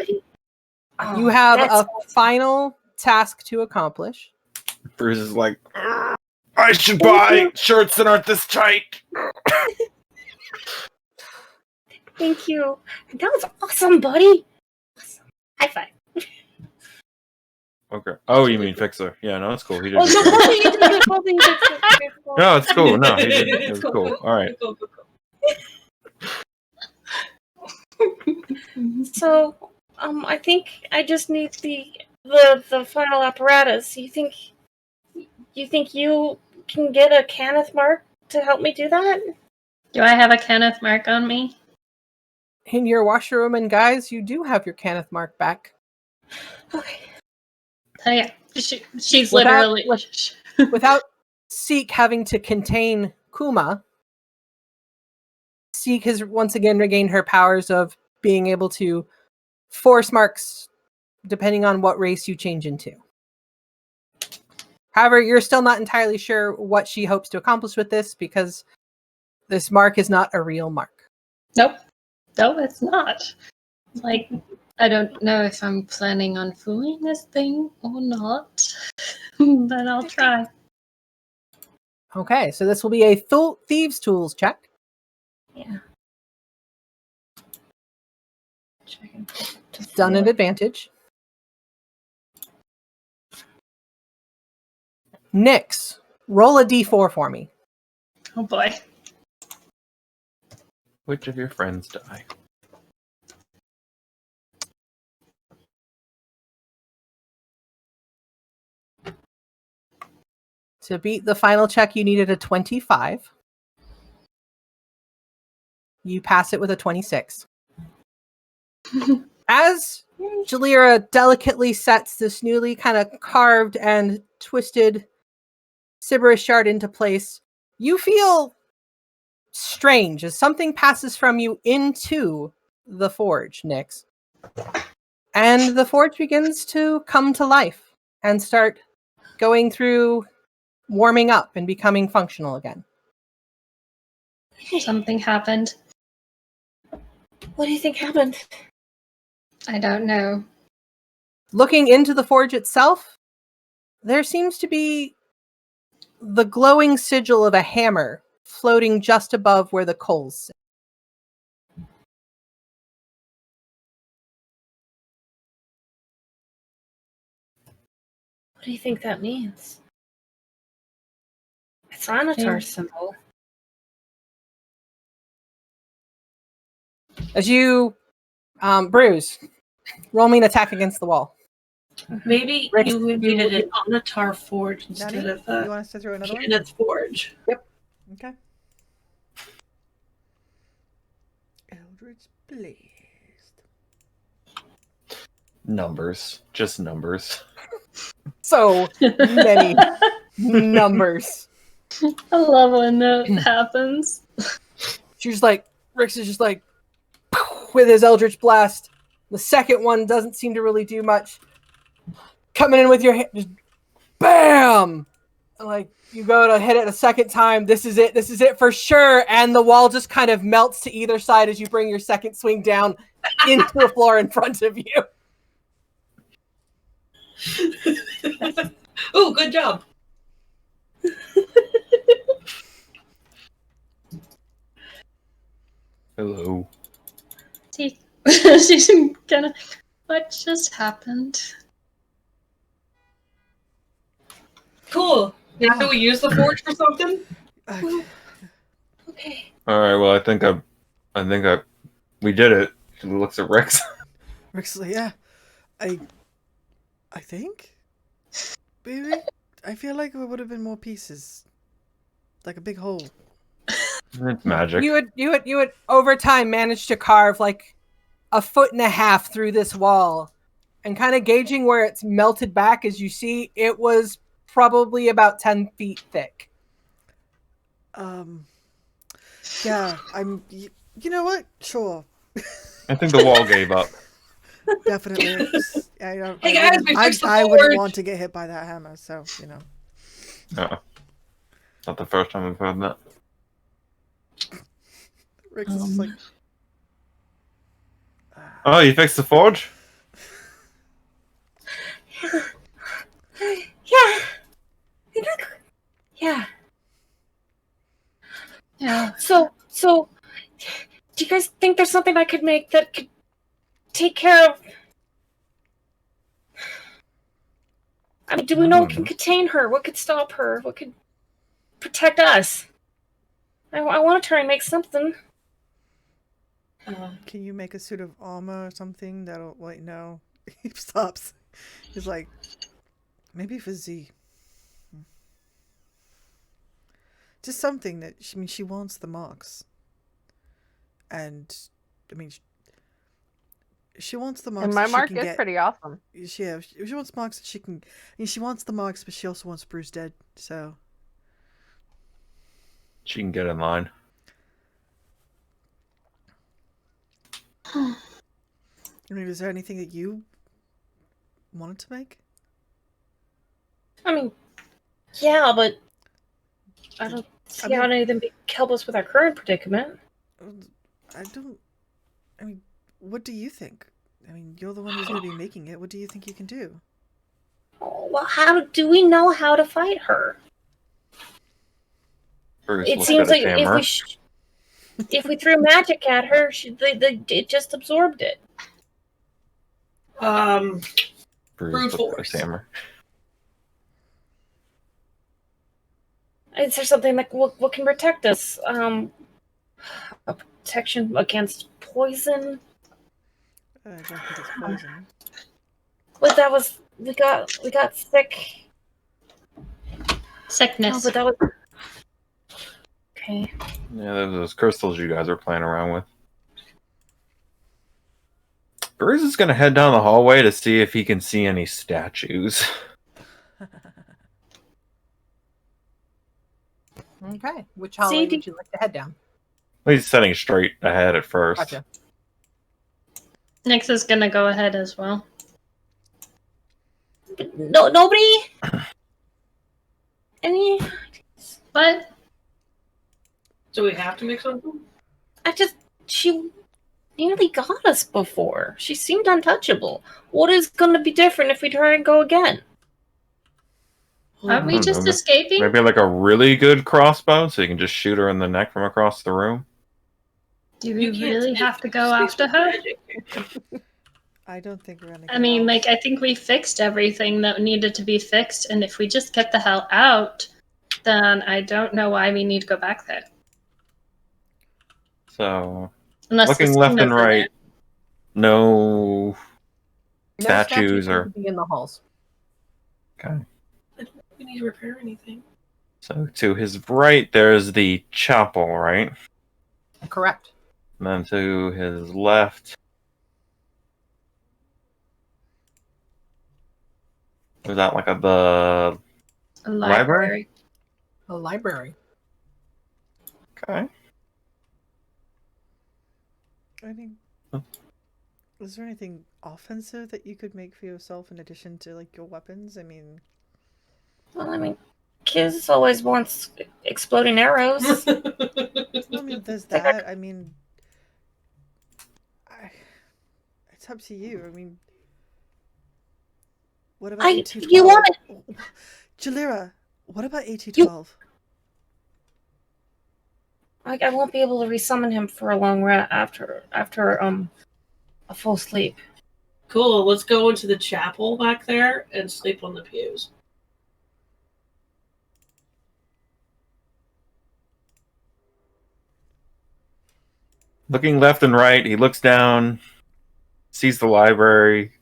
A: You have a final task to accomplish.
F: Bruce is like, "I should buy shirts that aren't this tight."
G: Thank you. That was awesome, buddy. Awesome. High five.
F: Okay. Oh, you mean Fixer? Yeah, no, that's cool. He did.
G: Oh,
F: No, it's cool. No, he did. It was cool. All right.
C: Cool.
G: So, I think I just need the final apparatus. You think you can get a Kenneth mark to help me do that?
E: Do I have a Kenneth mark on me?
A: In your washerwoman guys, you do have your Kenneth mark back.
G: Okay.
E: Oh yeah, she's
A: Without-
E: literally.
A: Without Seek having to contain Kuma, Seek has once again regained her powers of being able to force marks depending on what race you change into. However, you're still not entirely sure what she hopes to accomplish with this because this mark is not a real mark.
E: Nope. No, it's not. Like, I don't know if I'm planning on fooling this thing or not, but I'll try.
A: Okay, so this will be a Thieves' Tools check.
E: Yeah.
A: Done at advantage. Nyx, roll a d4 for me.
E: Oh boy.
F: Which of your friends die?
A: To beat the final check, you needed a 25. You pass it with a 26. As Jalira delicately sets this newly kind of carved and twisted Sybaris shard into place, you feel strange as something passes from you into the forge, Nyx. And the forge begins to come to life and start going through warming up and becoming functional again.
E: Something happened.
G: What do you think happened?
E: I don't know.
A: Looking into the forge itself, there seems to be the glowing sigil of a hammer floating just above where the coals sit.
G: What do you think that means? It's Anatar symbol.
A: As you, Bruce, roll me an attack against the wall.
C: Maybe
A: Rick,
C: you needed an Onatar forge instead
B: Nani,
C: of
B: you want us to throw another one?
C: Kenneth's forge.
B: Okay. Eldritch Blast.
F: Numbers. Just numbers.
A: So many numbers.
E: I love when that happens.
A: She's like, Rix is just like, with his Eldritch Blast. The second one doesn't seem to really do much. Coming in with your hand, just BAM! And like, you go to hit it a second time. This is it for sure. And the wall just kind of melts to either side as you bring your second swing down into the floor in front of you.
C: Oh, good job.
F: Hello.
E: She's gonna. What just happened?
C: Cool. Yeah, can we use the forge for something?
E: Okay.
F: All right. Well, I think we did it. She looks at Rex.
B: Rick's like, yeah, I think, maybe. I feel like there would have been more pieces, like a big hole.
F: It's magic.
A: You would over time manage to carve like 1.5 feet through this wall, and kind of gauging where it's melted back as you see, it was probably about 10 feet thick.
B: Yeah, you know what? Sure.
F: I think the wall gave up.
B: Definitely.
C: Hey guys, we fixed the
B: I wouldn't
C: forge.
B: want to get hit by that hammer, so, you know.
F: No. Not the first time I've heard that.
B: Rick's just like...
F: Oh, you fixed the forge?
G: Yeah. Yeah.
E: Yeah.
G: So, do you guys think there's something I could make that could take care of? I mean, do we know what can contain her? What could stop her? What could protect us? I want to try and make something.
B: Can you make a suit of armor or something that'll... Wait, no. He stops. He's like, maybe for Z. Just something that... she wants the marks. And, she wants the marks
D: And my
B: that she
D: mark
B: can
D: is
B: get...
D: pretty awesome.
B: Yeah, she wants marks that she can... she wants the marks, but she also wants Bruce dead, so...
F: She can get in line.
B: Is there anything that you wanted to make?
G: I mean, yeah, but I don't see how any of them help us with our current predicament.
B: What do you think? You're the one who's going to be making it. What do you think you can do?
G: Oh, well, how do we know how to fight her?
F: Bruce
G: It
F: looked
G: seems
F: at
G: like
F: his hammer.
G: if we threw magic at her, it just absorbed it.
F: Bruce looked at his hammer.
G: Is there something like what can protect us? A protection against poison?
B: I don't think it's poison.
G: But that was we got sick.
E: Sickness.
G: Oh, but that was okay.
F: Yeah, those crystals you guys are playing around with. Bruce is going to head down the hallway to see if he can see any statues.
A: Okay. Which hallway
G: See,
A: would you like to head down?
F: He's setting straight ahead at first.
A: Gotcha.
E: Nyx is gonna go ahead as well.
G: No, nobody. Any?
E: But
C: Do we have to make something?
G: She nearly got us before. She seemed untouchable. What is going to be different if we try and go again?
E: aren't we
F: I don't
E: just
F: know,
E: escaping?
F: Maybe like a really good crossbow, so you can just shoot her in the neck from across the room.
E: Do we
C: You can't
E: really
C: take
E: have to go
C: space
E: after
C: with
E: her?
C: magic.
B: I don't think we're gonna.
E: I mean, like, I think we fixed everything that needed to be fixed, and if we just get the hell out, then I don't know why we need to go back there.
F: So,
E: Unless
F: looking
E: the
F: left
E: steam
F: and
E: is in
F: right,
E: it.
F: no
A: No
F: statues
A: need
F: or...
A: to be in the halls.
F: Okay.
C: We need to repair anything.
F: So, to his right, there's the chapel, right?
A: Correct.
F: And then to his left. Was that like the
E: A
F: library?
A: A library.
F: Okay.
B: I mean, is there anything offensive that you could make for yourself in addition to like your weapons? I mean,
G: Well, I mean, Kiz always wants exploding arrows.
B: well, I mean, there's that. I mean, it's up to you. I mean, what about A212?
G: You want it?
B: Jalira, what about A212?
G: I won't be able to resummon him for a long rest after a full sleep.
C: Cool. Let's go into the chapel back there and sleep on the pews.
F: Looking left and right, he looks down, sees the library,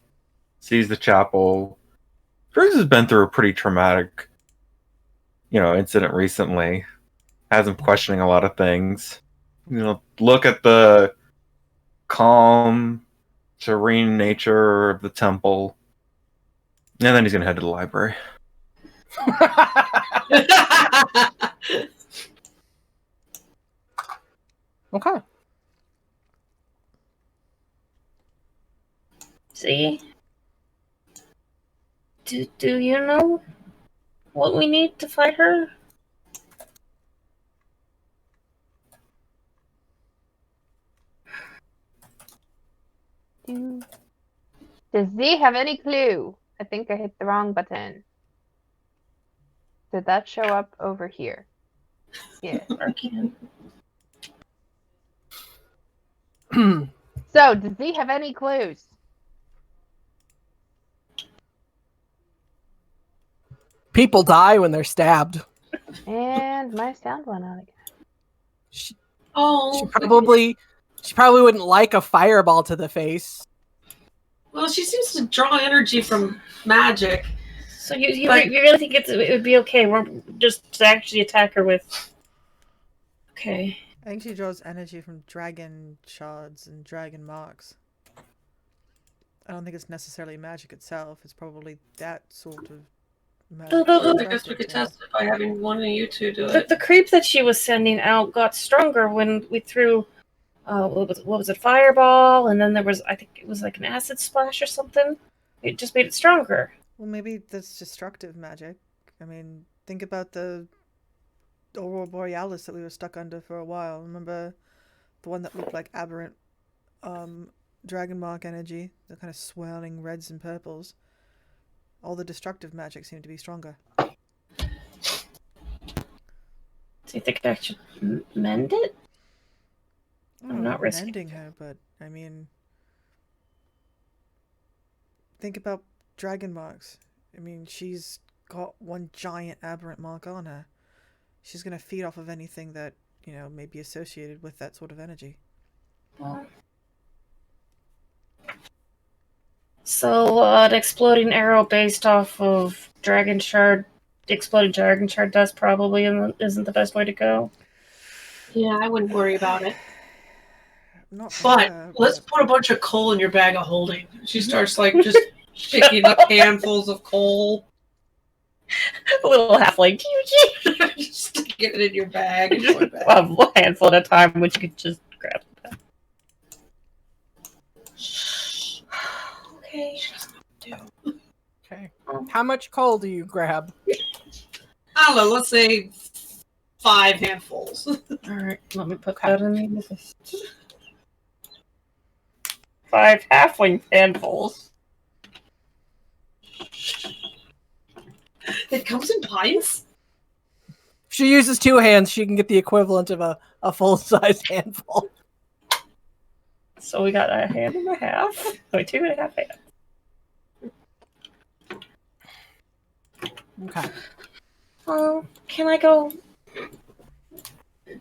F: sees the chapel. Driggs has been through a pretty traumatic, incident recently. Has him questioning a lot of things. Look at the calm, serene nature of the temple. And then he's going to head to the library.
A: Okay.
G: See? Do you know what we need to fight her?
D: Does Z have any clue? I think I hit the wrong button. Did that show up over here? Yeah. So, does Z have any clues?
A: People die when they're stabbed.
D: And my sound went out again.
A: She
C: Oh.
A: probably wouldn't like a fireball to the face.
C: Well, she seems to draw energy from magic.
G: So you really think it would be okay? We're just to actually attack her with. Okay.
B: I think she draws energy from dragon shards and dragon marks. I don't think it's necessarily magic itself. It's probably that sort of magic.
C: I guess we could test it by having one of you two do it.
G: The creep that she was sending out got stronger when we threw. What was it? Fireball, and then there was, I think it was like an acid splash or something. It just made it stronger.
B: Well, maybe that's destructive magic. I mean, think about the Aurora Borealis that we were stuck under for a while. Remember the one that looked like aberrant dragon mark energy? The kind of swirling reds and purples. All the destructive magic seemed to be stronger.
G: Do you think I should mend it? I'm not risking
B: mending her, but I mean, think about dragon marks. I mean, she's got one giant aberrant mark on her. She's gonna feed off of anything that may be associated with that sort of energy.
G: Well, so an exploding arrow based off of exploded dragon shard dust probably isn't the best way to go.
C: Yeah, I wouldn't worry about it.
B: But
C: let's put a bunch of coal in your bag of holding. She starts just picking up handfuls of coal.
G: A little halfling.
C: Just stick it in your bag.
G: A handful at a time, which you could just grab. Okay.
A: Okay. How much coal do you grab?
C: I don't know, let's say 5 handfuls.
G: Alright, let me put that in the list. 5 halfling handfuls.
C: It comes in pints?
A: If she uses 2 hands, she can get the equivalent of a full-size handful.
G: So we got a hand and a half. So 2 and a half hands.
A: Okay.
G: Can I go?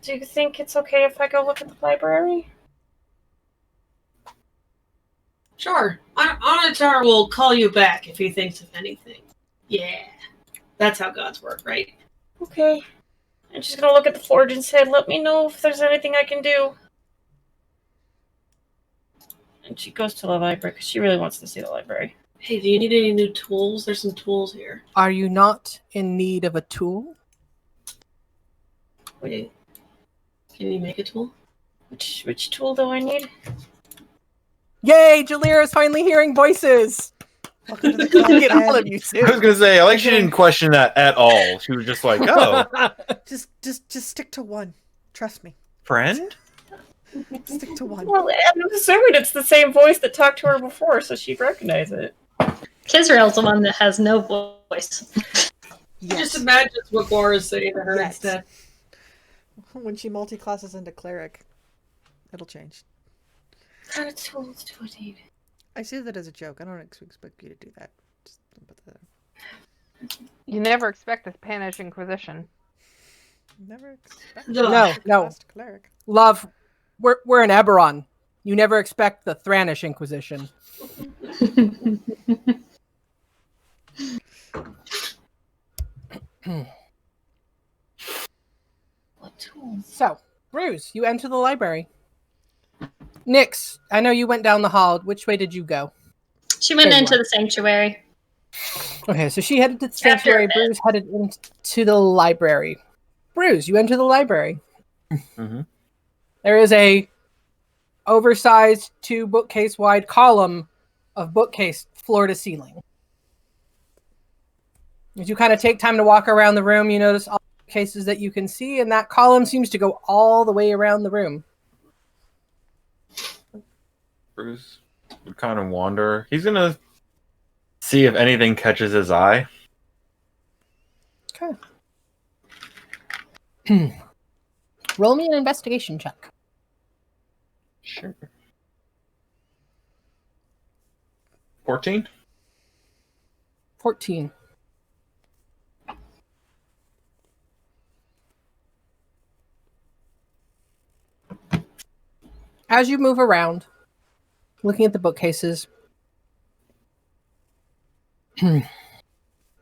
G: Do you think it's okay if I go look at the library?
C: Sure. Anatar will call you back if he thinks of anything. Yeah. That's how gods work, right?
G: Okay. I'm just gonna look at the forge and say, let me know if there's anything I can do. And she goes to the library because she really wants to see the library.
C: Hey, do you need any new tools? There's some tools here.
A: Are you not in need of a tool?
C: Wait, can you make a tool?
G: Which tool do I need?
A: Yay! Jalira is finally hearing voices.
B: Welcome to the club,
A: Get all
B: friend.
A: of you
F: I was
A: soon.
F: gonna say, I like she didn't question that at all. She was just like, "Oh,
B: Just stick to one. Trust me.
F: friend."
B: Stick to one.
G: Well, I'm assuming it's the same voice that talked to her before, so she'd recognize it.
E: Kisrael's the one that has no voice.
C: Just imagine what Laura's saying to her
B: Yes.
C: instead.
B: When she multi-classes into cleric, it'll change.
G: What kind of tools do I need?
B: I say that as a joke. I don't expect you to do that. Just put that.
D: You never expect the Spanish Inquisition.
B: Never expect.
C: No,
B: to
A: no.
B: cast cleric.
A: Love, we're in Eberron. You never expect the Thranish Inquisition.
G: What tools?
A: So, Bruce, you enter the library. Nix, I know you went down the hall. Which way did you go?
E: She went
A: There you
E: into
A: are.
E: the sanctuary.
A: Okay, so she headed to the
E: After
A: sanctuary.
E: a bit.
A: Bruce headed into the library. Bruce, you enter the library.
F: Mhm.
A: There is a oversized 2 bookcase wide column of bookcase floor to ceiling. As you kind of take time to walk around the room, you notice all the cases that you can see, and that column seems to go all the way around the room.
F: Bruce would kind of wander. He's gonna see if anything catches his eye.
A: Okay. Roll me an investigation check.
F: Sure. 14?
A: 14. As you move around, looking at the bookcases,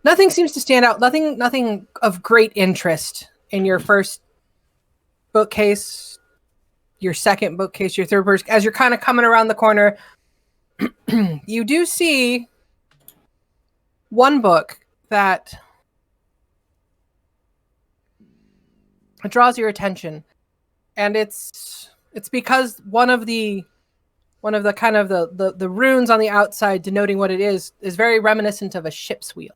A: nothing seems to stand out. Nothing of great interest in your first bookcase, your second bookcase, your third bookcase. As you're kind of coming around the corner, you do see one book that draws your attention, and it's because one of the kind of the runes on the outside denoting what it is very reminiscent of a ship's wheel.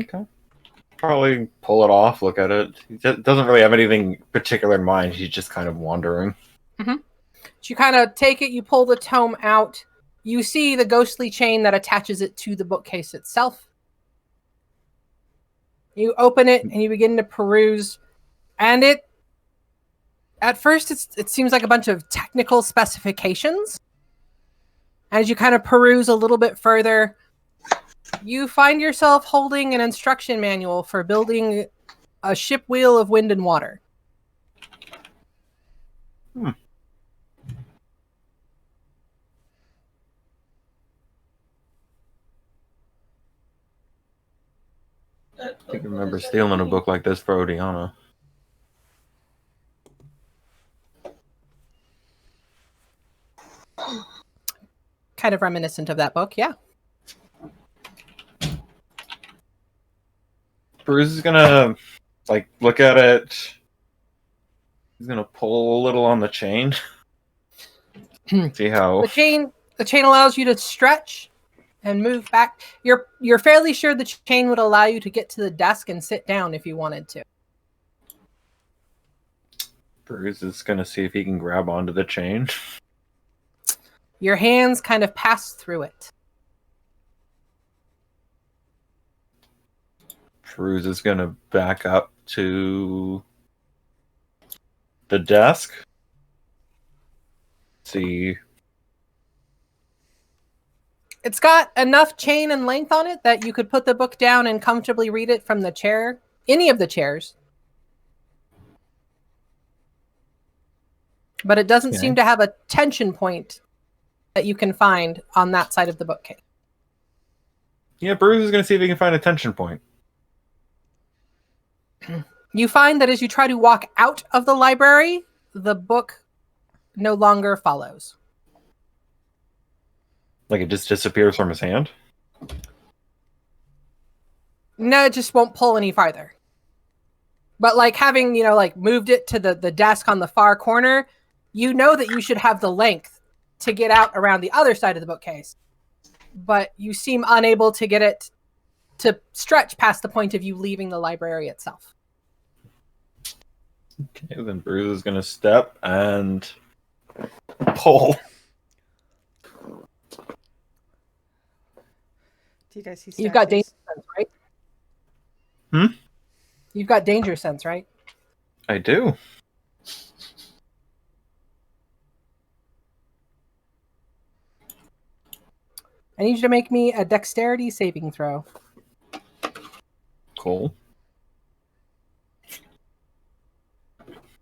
F: Okay. Probably pull it off, look at it. He doesn't really have anything particular in mind. He's just kind of wandering.
A: So you kind of take it, you pull the tome out, you see the ghostly chain that attaches it to the bookcase itself. You open it and you begin to peruse, and at first it seems like a bunch of technical specifications. As you kind of peruse a little bit further, you find yourself holding an instruction manual for building a ship wheel of wind and water.
F: I think I remember stealing a book like this for Odiana.
A: Kind of reminiscent of that book, yeah.
F: Bruce is gonna look at it. He's gonna pull a little on the chain. See how
A: The chain allows you to stretch and move back. You're fairly sure the chain would allow you to get to the desk and sit down if you wanted to.
F: Bruce is gonna see if he can grab onto the chain.
A: Your hands kind of pass through it.
F: Bruce is gonna back up to the desk. See.
A: It's got enough chain and length on it that you could put the book down and comfortably read it from the chair, any of the chairs. But it doesn't seem to have a tension point that you can find on that side of the bookcase.
F: Yeah, Bruce is gonna see if he can find a tension point.
A: You find that as you try to walk out of the library, the book no longer follows.
F: Like it just disappears from his hand?
A: No, it just won't pull any farther. But like having, like moved it to the desk on the far corner, you know that you should have the length to get out around the other side of the bookcase. But you seem unable to get it to stretch past the point of you leaving the library itself.
F: Okay, then Bruce is gonna step and pull.
B: Do you guys see
A: You've got danger
B: statues?
A: sense, right?
F: Hmm?
A: You've got danger sense, right?
F: I do.
A: I need you to make me a dexterity saving throw.
F: Cool.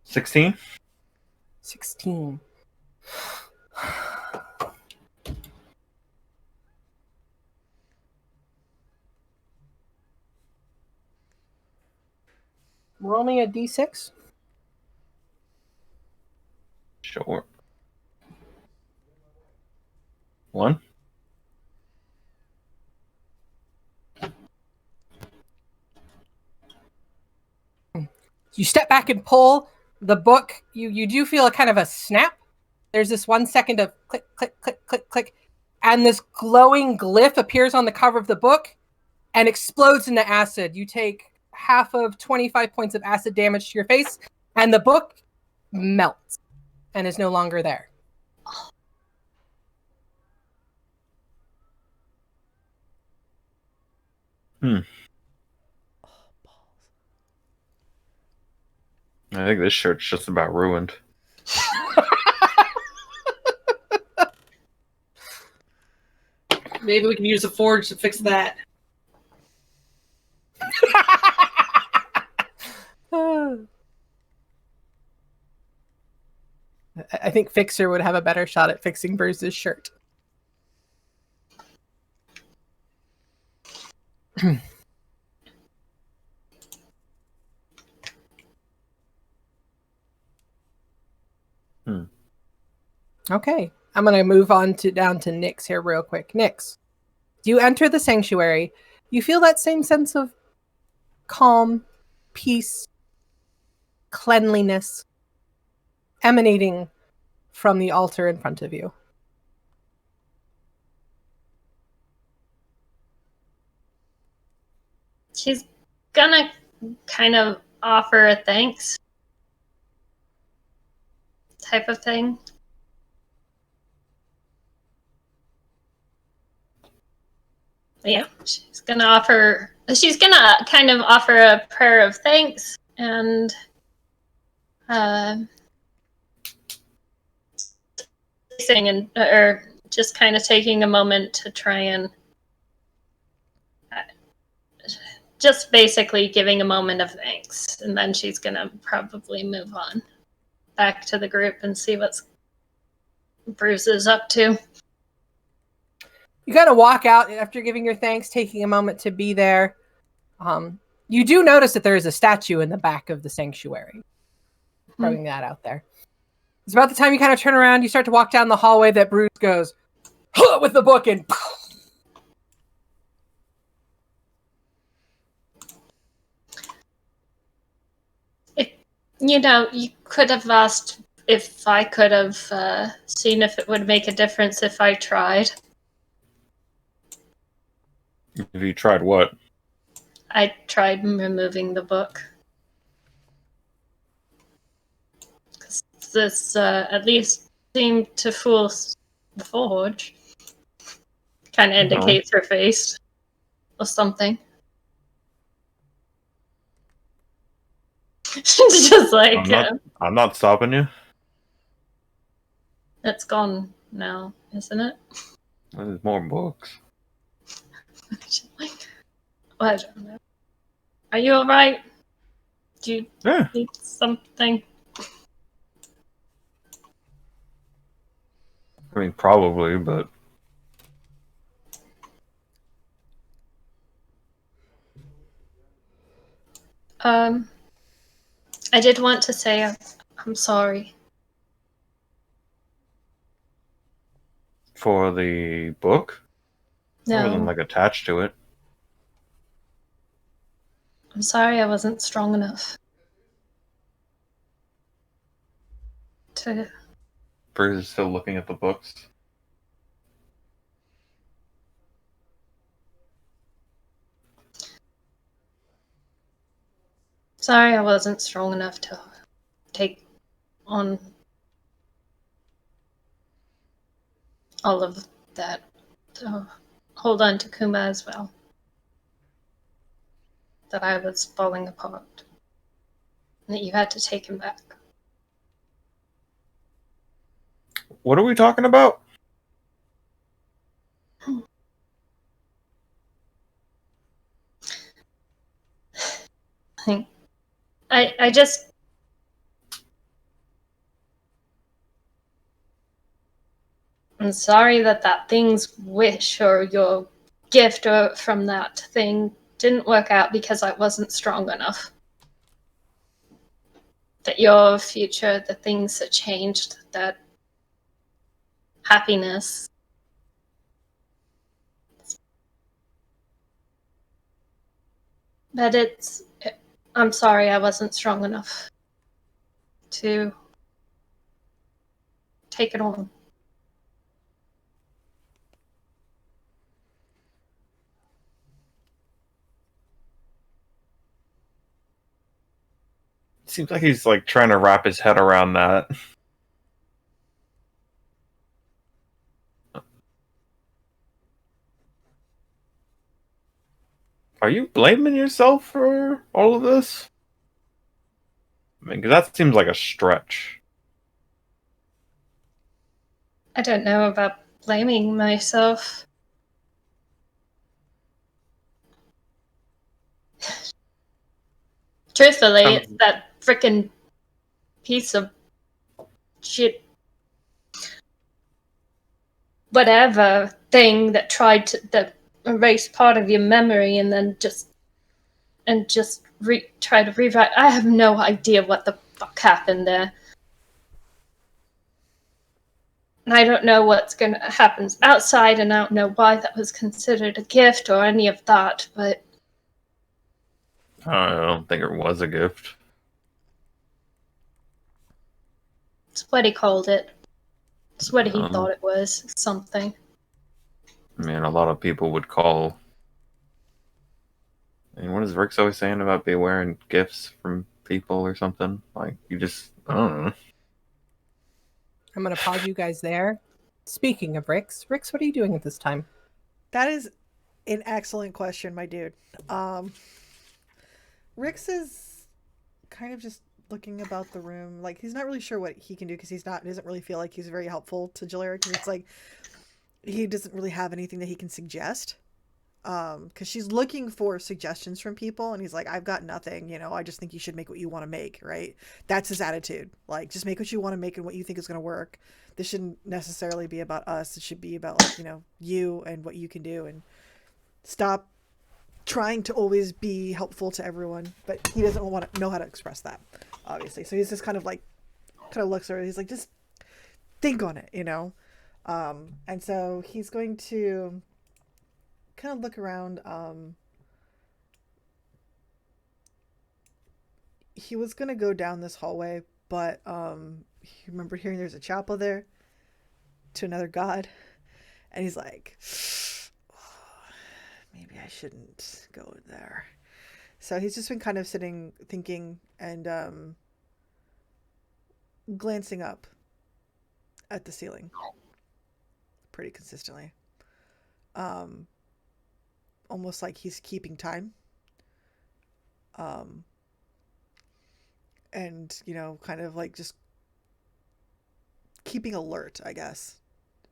F: 16?
A: 16. Roll me a d6.
F: Sure. 1.
A: You step back and pull the book. You do feel a kind of a snap. There's this 1 second of click, click, click, click, click. And this glowing glyph appears on the cover of the book and explodes into acid. You take half of 25 points of acid damage to your face, and the book melts and is no longer there.
F: I think this shirt's just about ruined.
C: Maybe we can use a forge to fix that.
A: I think Fixer would have a better shot at fixing Bruce's shirt. Okay, I'm going to move on down to Nyx here real quick. Nyx, you enter the sanctuary. You feel that same sense of calm, peace, cleanliness emanating from the altar in front of you.
E: She's gonna kind of offer a thanks type of thing. Yeah, she's gonna kind of offer a prayer of thanks and or just kind of taking a moment to try and just basically giving a moment of thanks, and then she's gonna probably move on back to the group and see what Bruce is up to.
A: You got to walk out after giving your thanks, taking a moment to be there. You do notice that there is a statue in the back of the sanctuary. Throwing that out there. It's about the time you kind of turn around, you start to walk down the hallway that Bruce goes with the book and
E: You could have asked if I could have seen if it would make a difference if I tried.
F: If you tried what?
E: I tried removing the book. Because this at least seemed to fool the forge. Kind of indicates her face or something. It's just like
F: I'm not stopping you.
E: it's gone now, isn't it?
F: There's more books.
E: I don't know. Are you alright? Do you need something?
F: I mean, probably, but
E: I did want to say I'm sorry
F: For the book? I wasn't,
E: No,
F: like, attached to it.
E: I'm sorry I wasn't strong enough to.
F: Bruce is still looking at the books.
E: Sorry I wasn't strong enough to take on all of that. To hold on to Kuma as well. That I was falling apart. And that you had to take him back.
F: What are we talking about?
E: I just. I'm sorry that thing's wish or your gift or from that thing didn't work out because I wasn't strong enough. That your future, the things that changed, that happiness. But I'm sorry I wasn't strong enough to take it on.
F: Seems like he's, like, trying to wrap his head around that. Are you blaming yourself for all of this? I mean, 'cause that seems like a stretch.
E: I don't know about blaming myself. Truthfully, it's that frickin' piece of shit, whatever thing that tried to erase part of your memory and then just try to rewrite. I have no idea what the fuck happened there. And I don't know what's gonna happen outside, and I don't know why that was considered a gift or any of that, but
F: I don't think it was a gift.
E: it's what he called it. It's what he thought it was. Something.
F: I mean, a lot of people would call. I mean, what is Rick's always saying about bewaring gifts from people or something? Like, you just, I don't know.
A: I'm going to pause you guys there. Speaking of Rix, what are you doing at this time?
B: That is an excellent question, my dude. Rix is kind of just looking about the room. Like, he's not really sure what he can do because he doesn't really feel like he's very helpful to Jalera, because it's like he doesn't really have anything that he can suggest. Because she's looking for suggestions from people, and he's like, I've got nothing, I just think you should make what you want to make, right? That's his attitude. Like, just make what you want to make and what you think is going to work. This shouldn't necessarily be about us. It should be about, like, you and what you can do, and stop trying to always be helpful to everyone. But he doesn't want to know how to express that, obviously. So he's just kind of looks at her. He's like, just think on it, and so he's going to kind of look around. He was gonna go down this hallway, but he remembered hearing there's a chapel there to another god, and he's like, oh, maybe I shouldn't go there. So he's just been kind of sitting, thinking, and glancing up at the ceiling pretty consistently. Almost like he's keeping time. And, kind of like just keeping alert, I guess.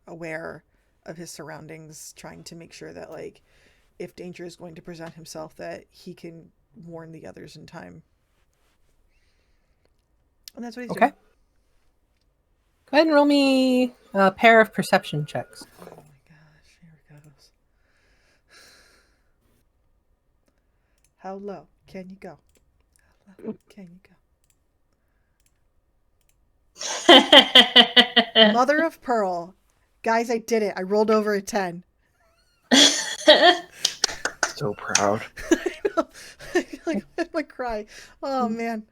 B: Aware of his surroundings, trying to make sure that, like, if danger is going to present himself, that he can warn the others in time. And that's what he's doing.
A: Go ahead and roll me a pair of perception checks.
B: Oh my gosh, here it goes. How low can you go? How low can you go? Mother of Pearl Guys, I did it. I rolled over a 10.
F: So proud.
B: I know. Like, I might cry. Oh, man.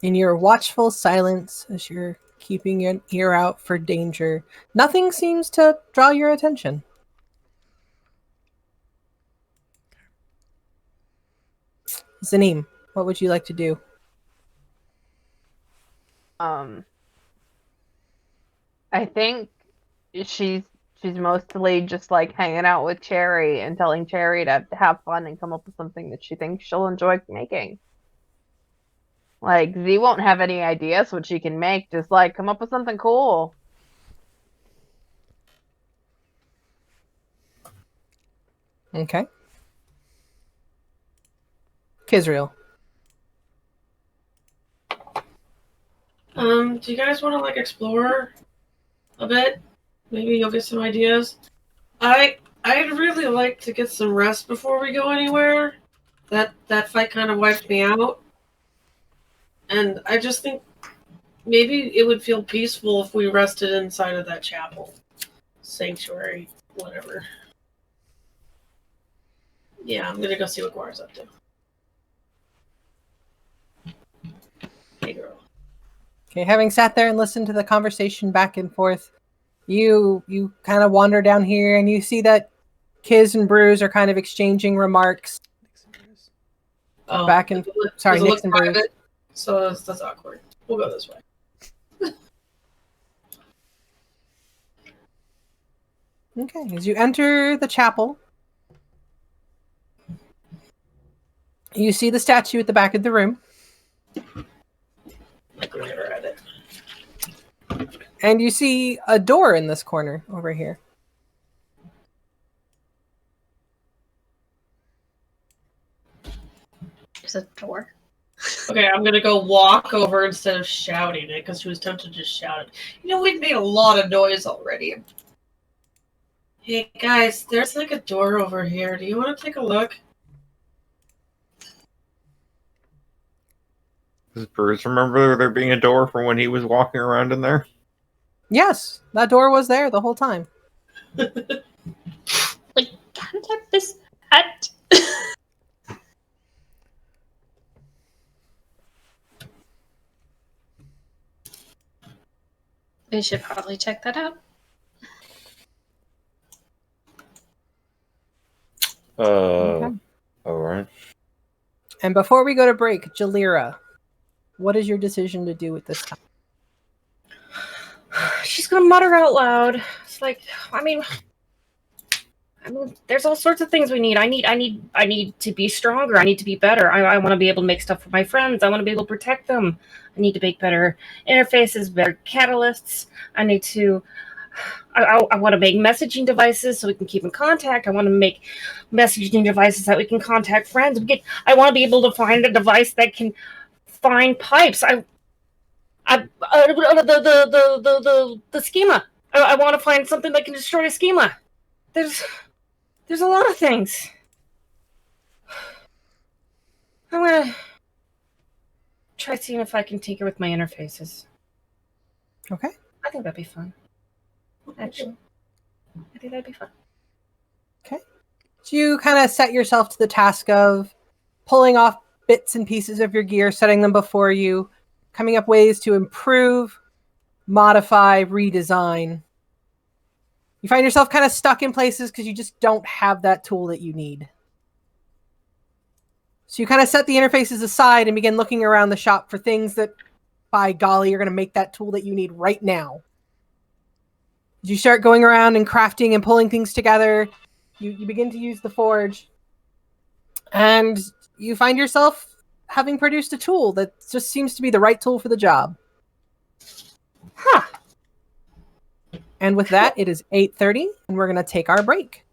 A: In your watchful silence, as you're keeping an ear out for danger, nothing seems to draw your attention. Zanim, what would you like to do?
D: I think she's mostly just like hanging out with Cherry and telling Cherry to have fun and come up with something that she thinks she'll enjoy making. Like, Z won't have any ideas what she can make, just like come up with something cool.
A: Okay. Kizriel.
C: Do you guys want to like explore a bit? Maybe you'll get some ideas. I'd really like to get some rest before we go anywhere. That fight kind of wiped me out. And I just think maybe it would feel peaceful if we rested inside of that chapel. Sanctuary, whatever. Yeah, I'm gonna go see what Guar's up to. Hey, girl.
A: Okay, having sat there and listened to the conversation back and forth, you kind of wander down here and you see that Kiz and Bruce are kind of exchanging remarks.
C: Oh,
A: Back and sorry,
C: does it
A: Nix
C: look
A: and Bruce.
C: private? So that's awkward. We'll go this way.
A: Okay, as you enter the chapel, you see the statue at the back of the room.
C: Like we never had it.
A: And you see a door in this corner over here.
E: There's a door.
C: Okay, I'm gonna go walk over instead of shouting it because she was tempted to just shout it. You know, we've made a lot of noise already. Hey guys, there's like a door over here. Do you want to take a look?
F: Does Bruce remember there being a door from when he was walking around in there?
A: Yes, that door was there the whole time.
E: Like, contact this at. We should probably check that out.
A: Okay.
F: Alright.
A: And before we go to break, Jalira, what is your decision to do at this time?
G: She's gonna mutter out loud. It's like, I mean, there's all sorts of things we need. I need to be stronger. I need to be better. I want to be able to make stuff for my friends. I want to be able to protect them. I need to make better interfaces, better catalysts. I need to. I want to make messaging devices so we can keep in contact. I want to make messaging devices that we can contact friends. I want to be able to find a device that can find pipes. The schema. I want to find something that can destroy a schema. There's a lot of things. I'm gonna try seeing if I can tinker with my interfaces.
A: Okay.
G: I think that'd be fun. Actually, I think that'd be fun.
A: Okay. So you kind of set yourself to the task of pulling off bits and pieces of your gear, setting them before you, coming up ways to improve, modify, redesign. You find yourself kind of stuck in places because you just don't have that tool that you need. So you kind of set the interfaces aside and begin looking around the shop for things that, by golly, are going to make that tool that you need right now. You start going around and crafting and pulling things together. You begin to use the forge. And you find yourself having produced a tool that just seems to be the right tool for the job.
G: Huh.
A: And with that, it is 8:30, and we're going to take our break.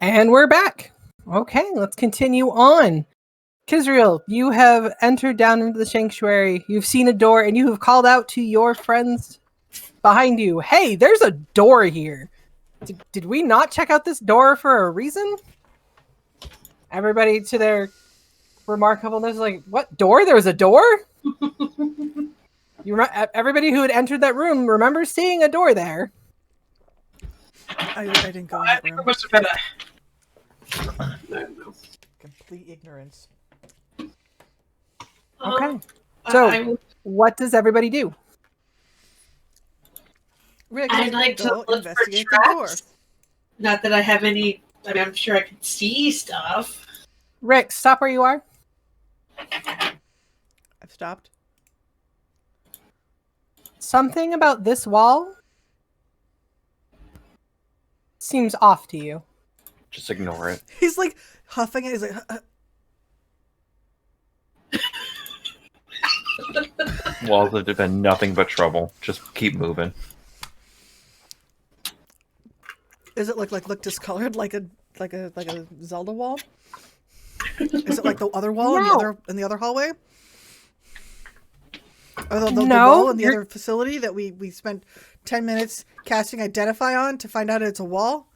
A: And we're back. Okay, let's continue on. Kizriel, you have entered down into the sanctuary. You've seen a door, and you have called out to your friends behind you. Hey, there's a door here. Did we not check out this door for a reason? Everybody to their remarkableness, like, what door? There was a door? Everybody who had entered that room remembers seeing a door there.
B: I didn't go in
C: I
B: that
C: think
B: room.
C: it must have been I don't know.
B: Complete ignorance.
A: Okay. So, what does everybody do?
B: Rick,
C: I'd like to
B: go
C: look for
B: investigate the door.
C: traps. Not that I have any. I mean, I'm sure I can see stuff.
A: Rick, stop where you are.
B: I've stopped.
A: Something about this wall seems off to you.
F: Just ignore it.
B: He's like huffing it. He's like,
F: Walls have been nothing but trouble. Just keep moving.
B: Is it look discolored like a Zelda wall? Is it like the other wall in the other hallway? Or the wall in the other facility that we spent 10 minutes casting Identify on to find out it's a wall?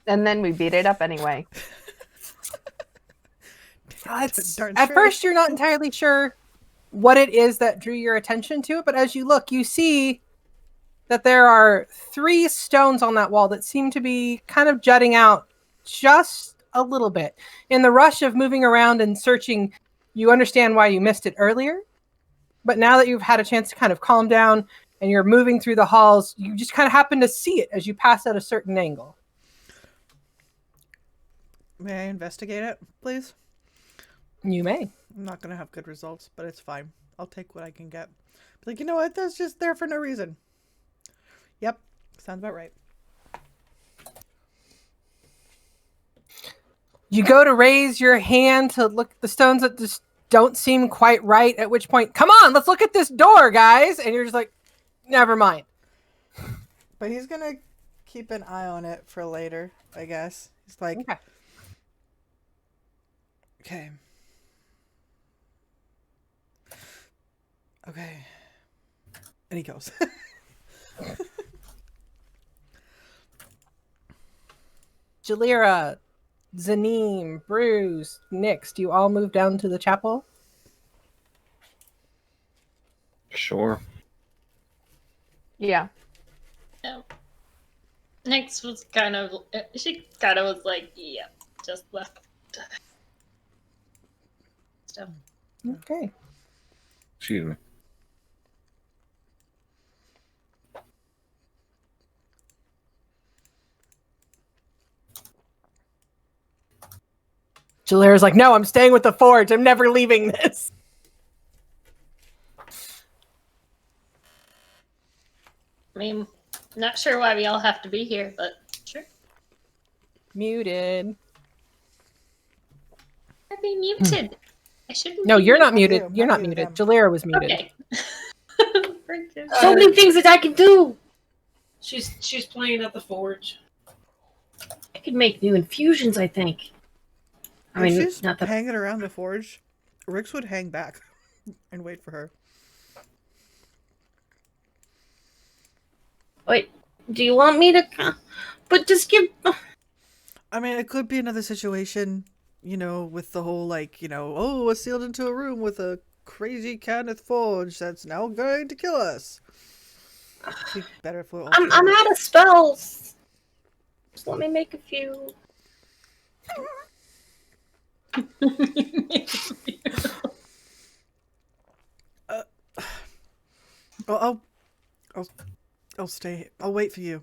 D: And then we beat it up anyway.
A: At first, you're not entirely sure what it is that drew your attention to it, but as you look, you see that there are 3 stones on that wall that seem to be kind of jutting out just a little bit. In the rush of moving around and searching, you understand why you missed it earlier. But now that you've had a chance to kind of calm down and you're moving through the halls, you just kind of happen to see it as you pass at a certain angle.
B: May I investigate it, please?
A: You may.
B: I'm not going to have good results, but it's fine. I'll take what I can get. Be like, you know what? That's just there for no reason. Yep. Sounds about right.
A: You go to raise your hand to look at the stones that just don't seem quite right, at which point, come on, let's look at this door, guys. And you're just like, never mind.
B: But he's going to keep an eye on it for later, I guess. He's like, okay. Okay. And he goes.
A: Jalira, Zanim, Bruce, Nyx, do you all move down to the chapel?
F: Sure.
D: Yeah.
E: Yeah. Nyx was kind of. She kind of was like, yeah, just left. Stuff.
A: Okay.
F: Excuse me.
A: Jalira's like, no, I'm staying with the Forge. I'm never leaving this.
E: I mean, not sure why we all have to be here, but sure.
A: Muted.
E: I'd be muted. I shouldn't.
A: No,
E: be
A: you're not
B: muted.
A: muted. You're not
B: Not
A: muted.
B: muted.
A: Jalira was muted.
E: Okay.
G: So many things that I can do.
C: She's playing at the forge.
G: I could make new infusions, I think. I mean,
B: she's
G: not the
B: hanging around the forge. Rix would hang back and wait for her.
G: Wait, do you want me to? But just give.
B: I mean, it could be another situation, you know, with the whole, like, you know, oh, we're sealed into a room with a crazy Kenneth Forge that's now going to kill us. It'd be better if we're all
G: I'm
B: together.
G: out of spells. Just let me make a few.
B: I'll stay. I'll wait for you.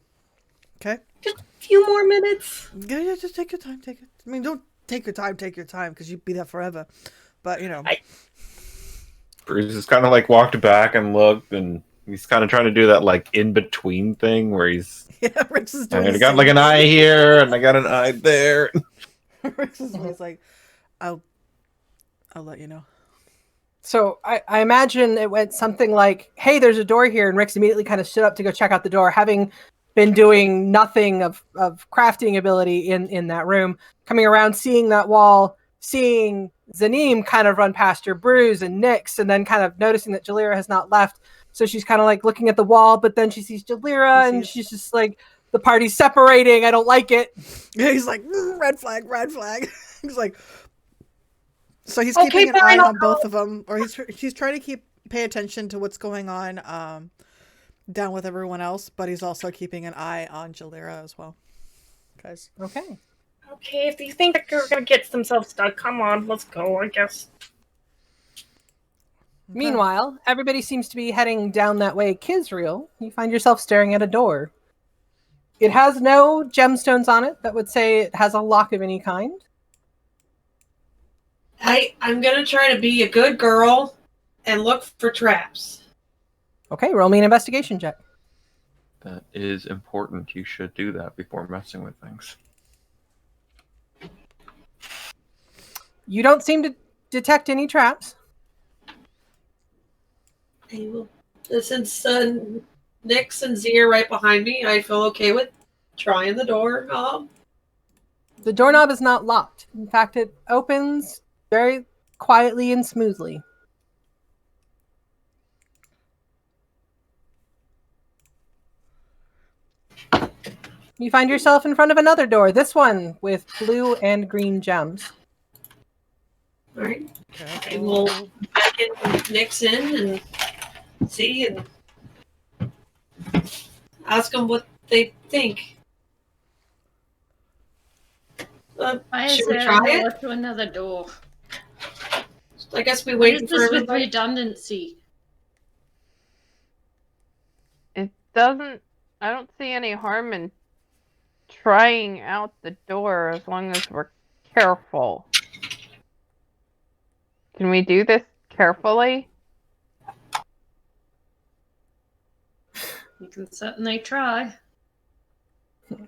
B: Okay?
G: Just a few more minutes.
B: Yeah, just take your time. Take it. I mean, don't take your time, because you'd be there forever. But, you know.
F: Bruce has kind of like walked back and looked, and he's kind of trying to do that like in between thing where he's.
B: Yeah, Rix is doing
F: I got like an eye here, and I got an eye there.
B: Rix is always like, I'll let you know.
A: So I imagine it went something like, hey, there's a door here. And Rix immediately kind of stood up to go check out the door, having been doing nothing of crafting ability in that room, coming around, seeing that wall, seeing Zanim kind of run past her, Bruise and Nyx, and then kind of noticing that Jalira has not left. So she's kind of like looking at the wall, but then she sees Jalira and she's just like, the party's separating. I don't like it.
B: Yeah, he's like, red flag, red flag. He's like, so he's keeping an eye on both of them, or he's trying to keep pay attention to what's going on down with everyone else, but he's also keeping an eye on Jalera as well. Guys.
A: Okay.
G: Okay, if you think they're gonna get themselves stuck, come on, let's go, I guess.
A: Meanwhile, everybody seems to be heading down that way. Kizriel, you find yourself staring at a door. It has no gemstones on it that would say it has a lock of any kind.
C: I'm gonna try to be a good girl and look for traps.
A: Okay, roll me an investigation check.
F: That is important. You should do that before messing with things.
A: You don't seem to detect any traps.
C: Since Nyx and Z are right behind me, I feel okay with trying the door knob.
A: The doorknob is not locked. In fact, it opens very quietly and smoothly. You find yourself in front of another door, this one with blue and green gems.
C: Alright. I will back in Nyx in and see and ask them what they think.
E: Why is
C: Should we
E: there
C: try
E: a door
C: it?
E: to another door?
C: I guess we
E: What
C: wait
E: is
C: for
E: this with
C: everybody.
E: redundancy?
D: It doesn't. I don't see any harm in trying out the door as long as we're careful. Can we do this carefully?
E: You can certainly try.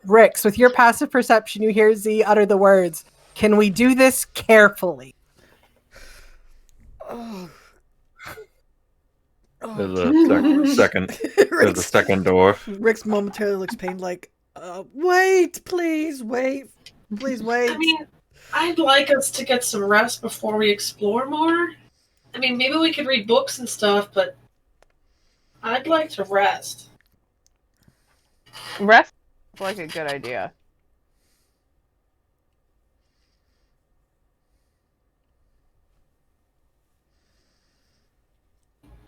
A: Rix, with your passive perception, you hear Z utter the words, "Can we do this carefully?"
B: Oh.
F: There's a second. There's a second door.
B: Rick's momentarily looks pained, like, wait, please wait. Please wait.
C: I mean, I'd like us to get some rest before we explore more. I mean, maybe we could read books and stuff, but I'd like to rest.
D: Rest is like a good idea.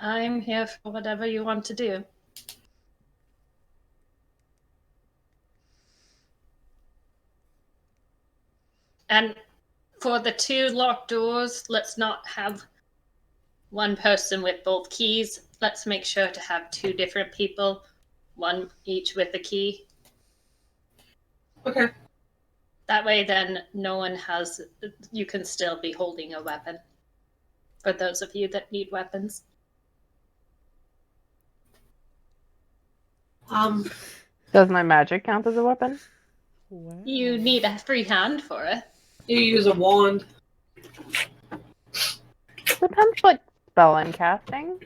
E: I'm here for whatever you want to do. And for the two locked doors, let's not have one person with both keys. Let's make sure to have two different people, one each with a key.
C: Okay.
E: That way, then no one has. You can still be holding a weapon. For those of you that need weapons.
D: Does my magic count as a weapon?
B: Wow.
E: You need a free hand for it.
C: You use a wand.
D: Depends what spell I'm casting.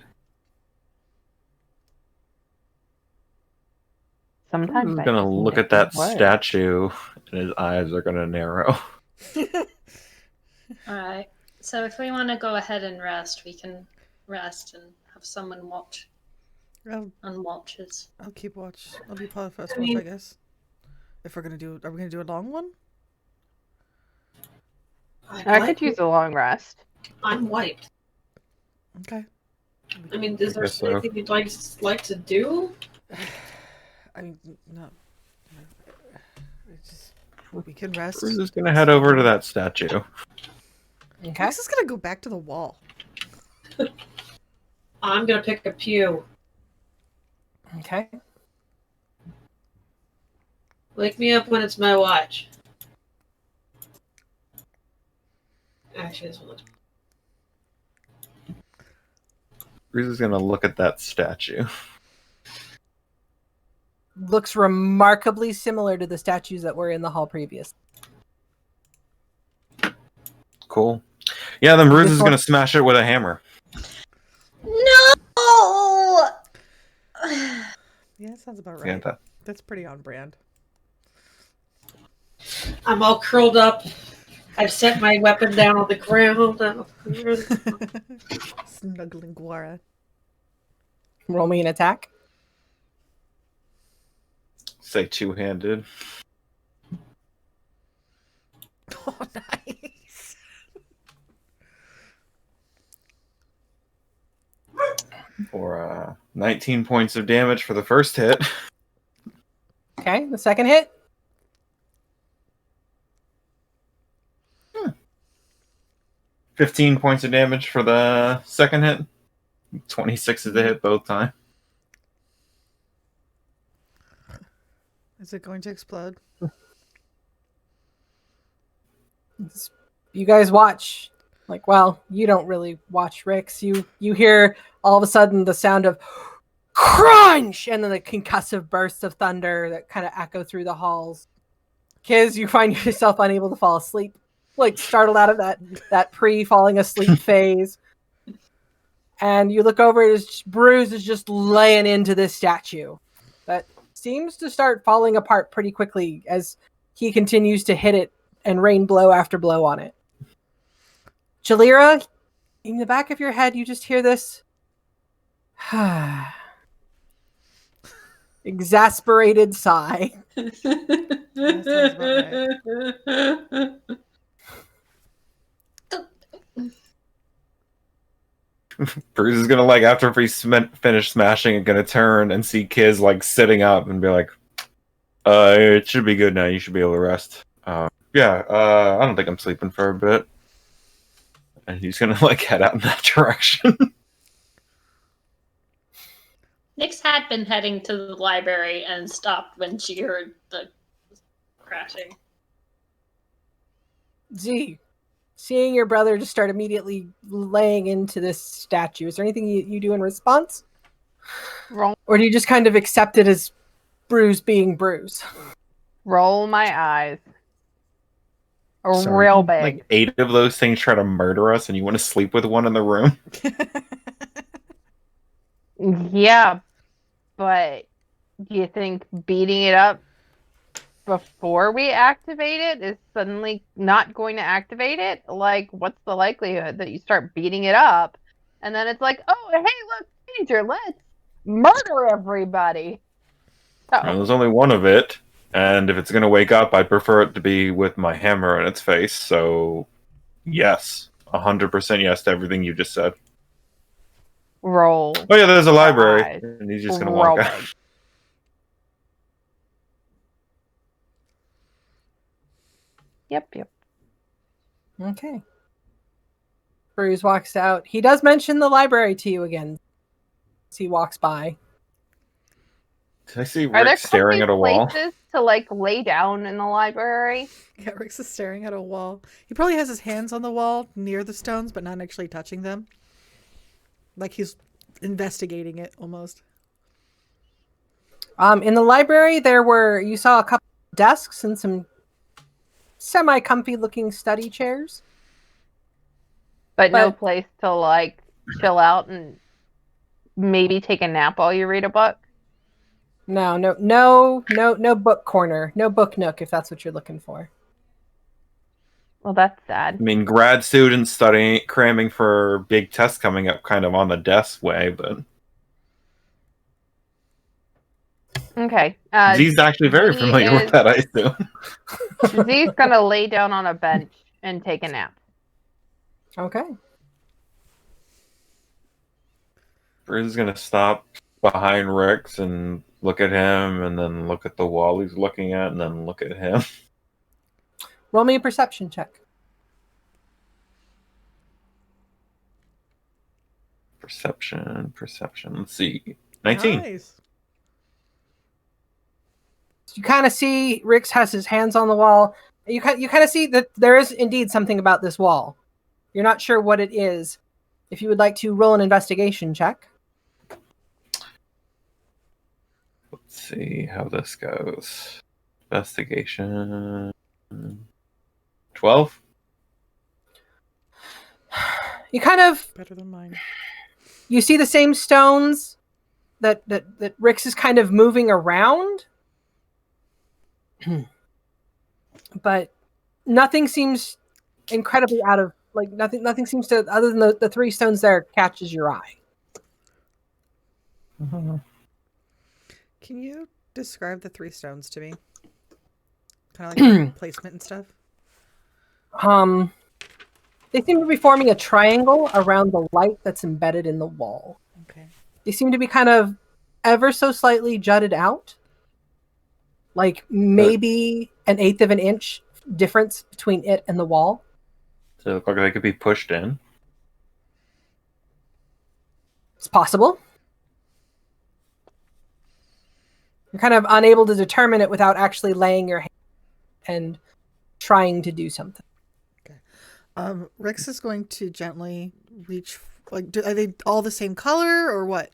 D: Sometimes
F: He's
D: I
F: gonna
D: just
F: look
D: need
F: at that
D: wood.
F: statue, and his eyes are gonna narrow.
E: Alright. So if we want to go ahead and rest, we can rest and have someone watch on watches.
B: I'll keep watch. I'll be part of the first
C: I
B: watch,
C: mean-
B: I guess. If we're gonna do, are we gonna do a long one?
D: I could use a long rest.
C: I'm wiped.
B: Okay.
C: I mean, is there
F: Guess so.
C: anything you'd like to do?
B: I mean, no. We can rest.
F: We're just gonna head over to that statue.
A: Okay.
B: Max is gonna go back to the wall.
C: I'm gonna pick a pew.
A: Okay.
C: Wake me up when it's my watch. Actually, this one looks.
F: We're just gonna look at that statue.
A: Looks remarkably similar to the statues that were in the hall previous.
F: Cool. Yeah, then Bruce
A: This
F: is
A: one-
F: gonna smash it with a hammer.
E: No!
B: Yeah, that sounds about
F: Yeah,
B: right. That's pretty on brand.
C: I'm all curled up. I've set my weapon down on the ground.
B: Snuggling Guara.
A: Roll me an attack.
F: say two-handed.
B: Oh, nice.
F: For 19 points of damage for the first hit.
A: Okay, the second hit.
F: 15 points of damage for the second hit. 26 is the hit both times.
B: Is it going to explode?
A: You guys watch. Like, well, you don't really watch, Rix. You hear all of a sudden the sound of crunch and then the concussive bursts of thunder that kind of echo through the halls. Kiz, you find yourself unable to fall asleep, like startled out of that pre-falling asleep phase. And you look over, Bruce is just laying into this statue that seems to start falling apart pretty quickly as he continues to hit it and rain blow after blow on it. Jalira, in the back of your head, you just hear this exasperated sigh.
B: That sounds about right.
F: Bruce is gonna, like, after we finish smashing, gonna turn and see Kiz, like, sitting up and be like, it should be good now. You should be able to rest. I don't think I'm sleeping for a bit. And he's gonna, like, head out in that direction.
E: Nyx had been heading to the library and stopped when she heard the crashing.
A: Z, seeing your brother just start immediately laying into this statue, is there anything you do in response?
D: Roll,
A: Or do you just kind of accept it as Bruce being Bruce?
D: roll my eyes.
F: Sorry,
D: Real big.
F: Like 8 of those things try to murder us, and you want to sleep with one in the room.
D: Yeah, but do you think beating it up before we activate it is suddenly not going to activate it? Like, what's the likelihood that you start beating it up and then it's like, oh, hey, look, Danger, let's murder everybody.
F: Well, there's only one of it, and if it's going to wake up, I'd prefer it to be with my hammer in its face. So, yes, 100% yes to everything you just said.
D: Roll.
F: Oh yeah, there's a library,
D: eyes.
F: and he's just going to
D: Roll
F: walk out.
D: big. Yep.
A: Okay. Bruce walks out. He does mention the library to you again as he walks by.
F: Did I see
D: Are there
F: Rick staring at a wall?
D: places to like lay down in the library?
B: Yeah, Rix is staring at a wall. He probably has his hands on the wall near the stones, but not actually touching them. Like he's investigating it almost.
A: In the library, you saw a couple of desks and some semi-comfy looking study chairs.
D: But no place to like chill out and maybe take a nap while you read a book?
A: No book corner. No book nook, if that's what you're looking for.
D: Well, that's sad.
F: I mean, grad students studying, cramming for big tests coming up kind of on the desk way, but...
D: Okay.
F: Z's actually very familiar with that, I assume.
D: Z's gonna lay down on a bench and take a nap.
A: Okay.
F: Bruce is going to stop behind Rex and look at him, and then look at the wall he's looking at, and then look at him.
A: Roll me a perception check.
F: Perception. Let's see. 19.
B: Nice.
A: You kind of see Rix has his hands on the wall. You kind of see that there is indeed something about this wall. You're not sure what it is. If you would like to roll an investigation check.
F: Let's see how this goes. Investigation. 12?
A: You kind of...
B: Better than mine.
A: You see the same stones that Rix is kind of moving around. But nothing seems incredibly out of... Like, nothing seems to... Other than the 3 stones there catches your eye.
F: Mm-hmm.
B: Can you describe the 3 stones to me? Kind of like placement and stuff.
A: They seem to be forming a triangle around the light that's embedded in the wall.
B: Okay.
A: They seem to be kind of ever so slightly jutted out. Like maybe an eighth of an inch difference between it and the wall.
F: Does it look like they could be pushed in?
A: It's possible. You're kind of unable to determine it without actually laying your hand and trying to do something.
B: Rex is going to gently reach. Like, are they all the same color or what?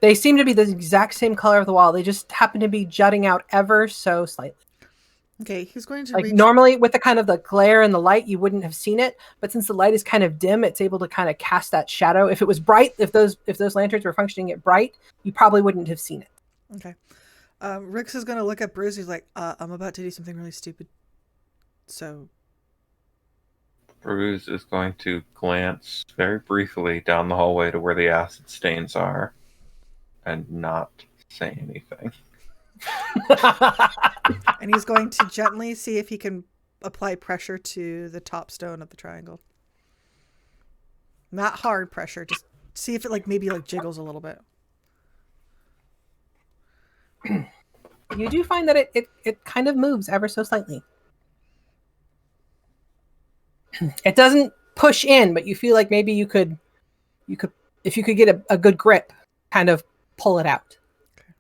A: They seem to be the exact same color of the wall. They just happen to be jutting out ever so slightly.
B: Okay, he's going to
A: Like
B: reach.
A: normally with the kind of the glare and the light, you wouldn't have seen it. But since the light is kind of dim, it's able to kind of cast that shadow. If it was bright, if those lanterns were functioning at bright, you probably wouldn't have seen it.
B: Okay. Rex is going to look at Bruce. He's like, I'm about to do something really stupid. So.
F: Bruce is going to glance very briefly down the hallway to where the acid stains are and not say anything.
B: And he's going to gently see if he can apply pressure to the top stone of the triangle. Not hard pressure, just see if it maybe jiggles a little bit.
A: You do find that it kind of moves ever so slightly. It doesn't push in, but you feel like maybe you could if you could get a good grip, kind of pull it out.
B: Okay.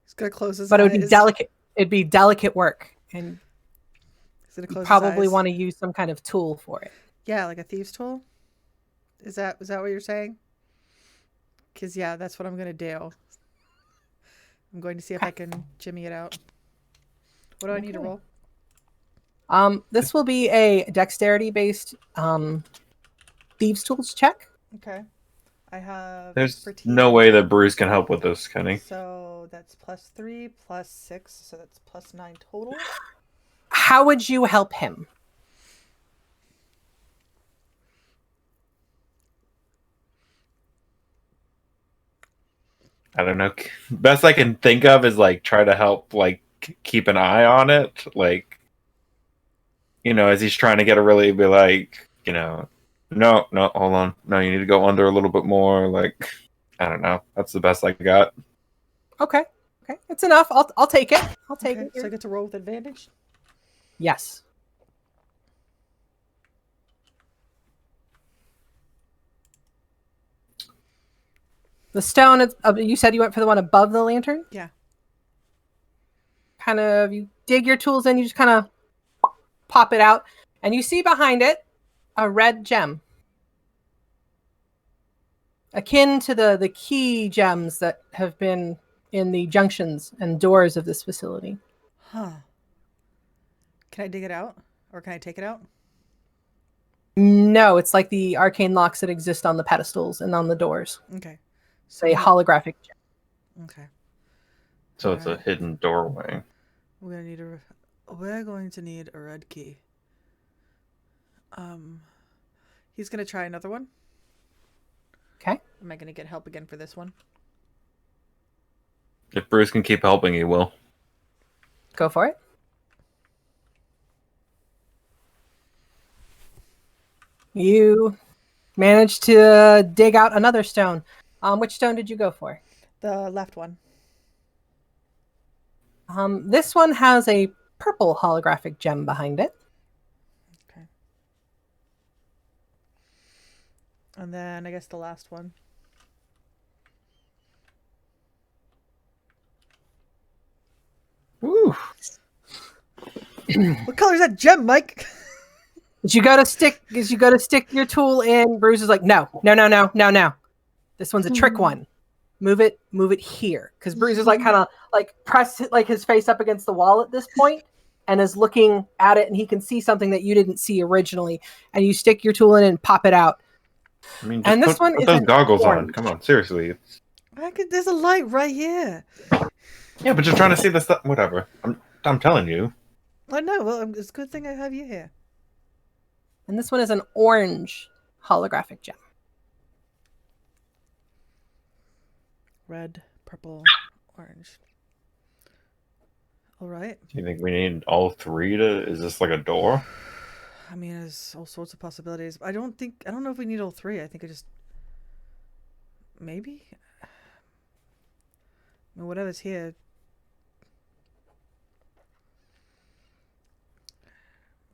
B: He's gonna close his eyes.
A: But it would be delicate. It'd be delicate work, and
B: He's gonna
A: you
B: close
A: probably
B: his eyes.
A: want to use some kind of tool for it.
B: Yeah, like a thieves' tool. Is that what you're saying? Because yeah, that's what I'm gonna do. I'm going to see if I can jimmy it out. What do I need to roll?
A: This will be a dexterity-based thieves' tools check.
B: Okay. I have
F: There's
B: expertise.
F: no way that Bruce can help with this, can he?
B: So that's +3, +6, so that's +9 total.
A: How would you help him?
F: I don't know. Best I can think of is try to help keep an eye on it. As he's trying to get a really be no, hold on. No, you need to go under a little bit more. I don't know. That's the best I got.
A: Okay, it's enough. I'll take it. I'll take
B: Okay,
A: it.
B: so I get to roll with advantage?
A: Yes. The stone, you said you went for the one above the lantern?
B: Yeah.
A: Kind of, you dig your tools in, you just kind of pop it out, and you see behind it a red gem. Akin to the key gems that have been in the junctions and doors of this facility.
B: Huh. Can I dig it out? Or can I take it out?
A: No, it's like the arcane locks that exist on the pedestals and on the doors.
B: Okay.
A: It's a holographic gem.
B: Okay.
F: So it's a hidden doorway.
B: We're going to need a red key. He's gonna try another one.
A: Okay.
B: Am I gonna get help again for this one?
F: If Bruce can keep helping, he will.
A: Go for it. You managed to dig out another stone. Which stone did you go for?
B: The left one.
A: This one has a purple holographic gem behind it.
B: Okay. And then I guess the last one.
F: Woo!
B: What color is that gem, Mike?
A: As you go to stick your tool in, Bruce is like, no. This one's a trick one. Move it here. Because Bruce is kind of press his face up against the wall at this point and is looking at it, and he can see something that you didn't see originally. And you stick your tool in and pop it out.
F: I mean,
A: And this one
F: put
A: is
F: those
A: an
F: goggles on.
A: orange.
F: Come on, seriously.
B: There's a light right here.
F: Yeah, but you're trying to see the stuff. Whatever. I'm telling you.
B: I know. Well, it's a good thing I have you here.
A: And this one is an orange holographic gem.
B: Red, purple, orange. All right.
F: Do you think we need all three to? Is this like a door?
B: I mean, there's all sorts of possibilities. I don't know if we need all three. I think maybe? I mean, whatever's here.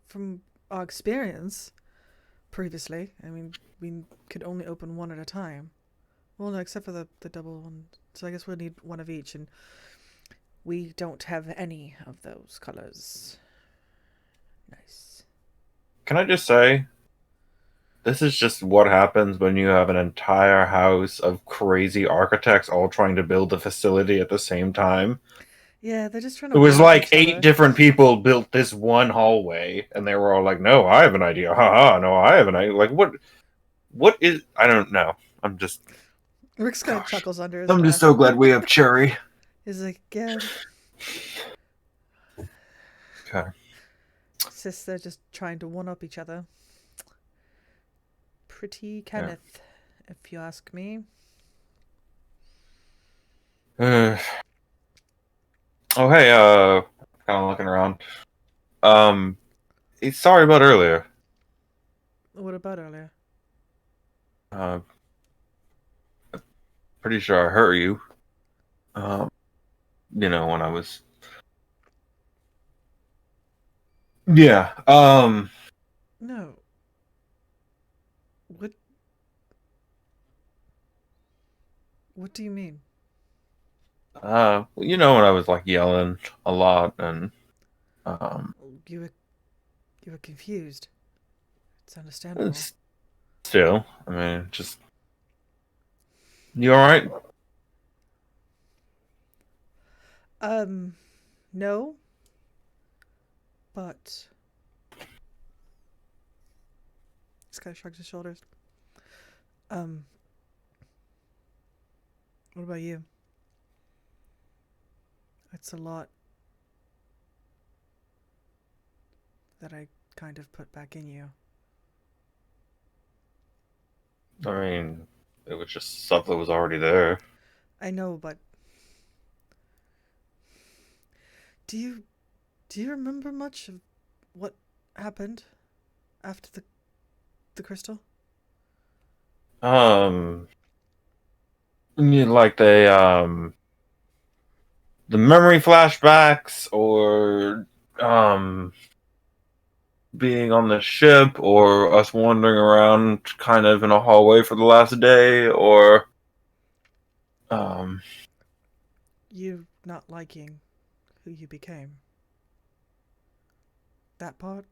B: From our experience previously, I mean, we could only open one at a time. Well, no, except for the double one. So I guess we'll need one of each, and we don't have any of those colors. Nice.
F: Can I just say, this is just what happens when you have an entire house of crazy architects all trying to build a facility at the same time.
B: Yeah, they're just trying to.
F: It was
B: one-up
F: like
B: each
F: 8
B: other.
F: different people built this one hallway, and they were all like, "No, I have an idea." Haha, no, I have an idea. Like, what is? I don't know. I'm just.
B: Rick's kind of
F: Gosh.
B: chuckles under his
F: I'm
B: breath.
F: just so glad we have Cherry.
B: He's like, yeah.
F: Okay.
B: It's just they're just trying to one up each other. Pretty Kenneth, if you ask me.
F: Oh hey, kind of looking around. Sorry about earlier.
B: What about earlier?
F: Pretty sure I hurt you. You know, when I was. Yeah.
B: No. What do you mean?
F: You know, when I was like yelling a lot and.
B: You were confused. It's understandable.
F: Still, I mean, just. You alright?
B: No. But this guy shrugs his shoulders. What about you? It's a lot that I kind of put back in you.
F: I mean, it was just stuff that was already there.
B: I know, but do you remember much of what happened after the crystal?
F: Like the memory flashbacks, or being on the ship, or us wandering around kind of in a hallway for the last day, or
B: You not liking who you became. That part?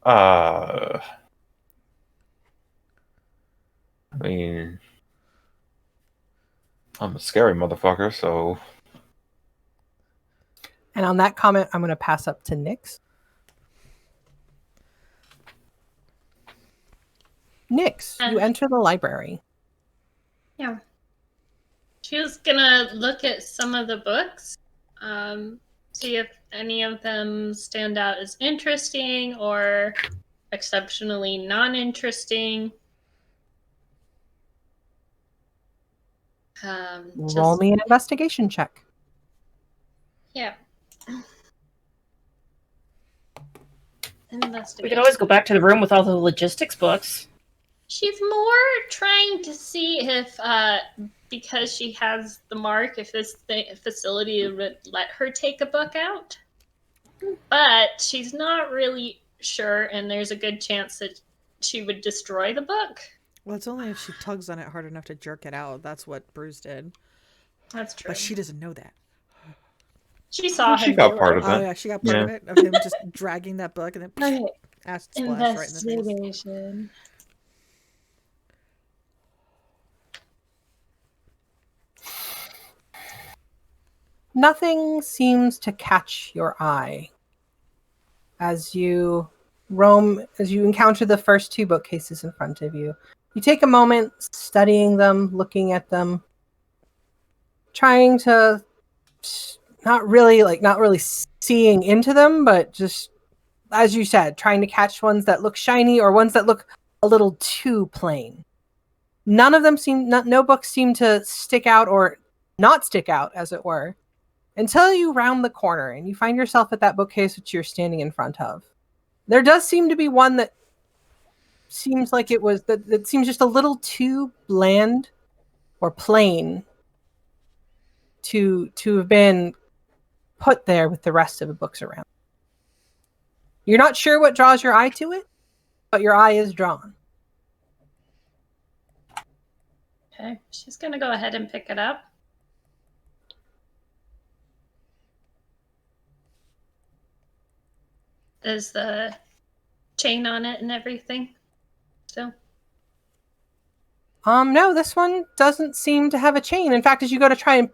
F: I mean, I'm a scary motherfucker, so.
A: And on that comment, I'm going to pass up to Nyx. Nyx, you enter the library.
E: Yeah. She was gonna look at some of the books, see if any of them stand out as interesting or exceptionally non-interesting.
A: Roll me an investigation check.
E: Yeah.
G: We could always go back to the room with all the logistics books.
E: She's more trying to see if, because she has the mark, if this facility would let her take a book out. But she's not really sure, and there's a good chance that she would destroy the book.
B: Well, it's only if she tugs on it hard enough to jerk it out. That's what Bruce did.
E: That's true.
B: But she doesn't know that.
E: She saw him.
F: She got part of it.
B: Oh yeah, she got part of it. Of him just dragging that book and then
E: Okay.
B: acid splash right in the face.
E: Investigation.
A: Nothing seems to catch your eye as you encounter the first two bookcases in front of you. You take a moment studying them, looking at them, trying to not really seeing into them, but just, as you said, trying to catch ones that look shiny or ones that look a little too plain. No books seem to stick out or not stick out, as it were. until you round the corner and you find yourself at that bookcase which you're standing in front of. There does seem to be one that seems like that seems just a little too bland or plain to have been put there with the rest of the books around. You're not sure what draws your eye to it, but your eye is drawn.
E: Okay, she's gonna go ahead and pick it up. Is the chain on it and everything still?
A: No, this one doesn't seem to have a chain. In fact, as you go to try and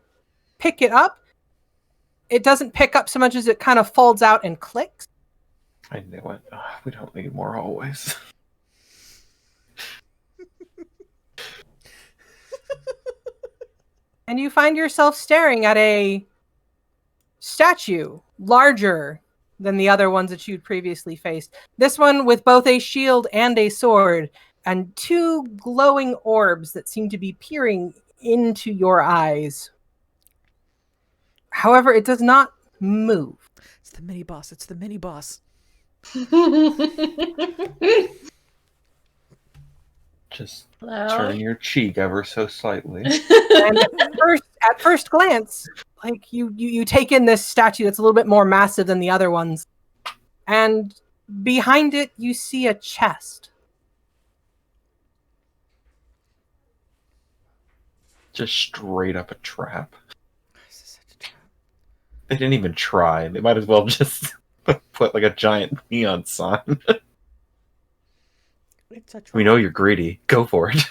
A: pick it up, it doesn't pick up so much as it kind of folds out and clicks.
F: I knew it. We don't need more hallways.
A: And you find yourself staring at a statue larger than the other ones that you'd previously faced. This one with both a shield and a sword, and two glowing orbs that seem to be peering into your eyes. However, it does not move.
B: It's the mini boss. It's the mini boss.
F: Just
E: Hello?
F: turn your cheek ever so slightly.
A: And at first glance, like you take in this statue that's a little bit more massive than the other ones. And behind it, you see a chest.
F: Just straight up a trap.
B: This is such a trap.
F: They didn't even try. They might as well just put like a giant neon sign.
B: It's a trap.
F: We know you're greedy. Go for it.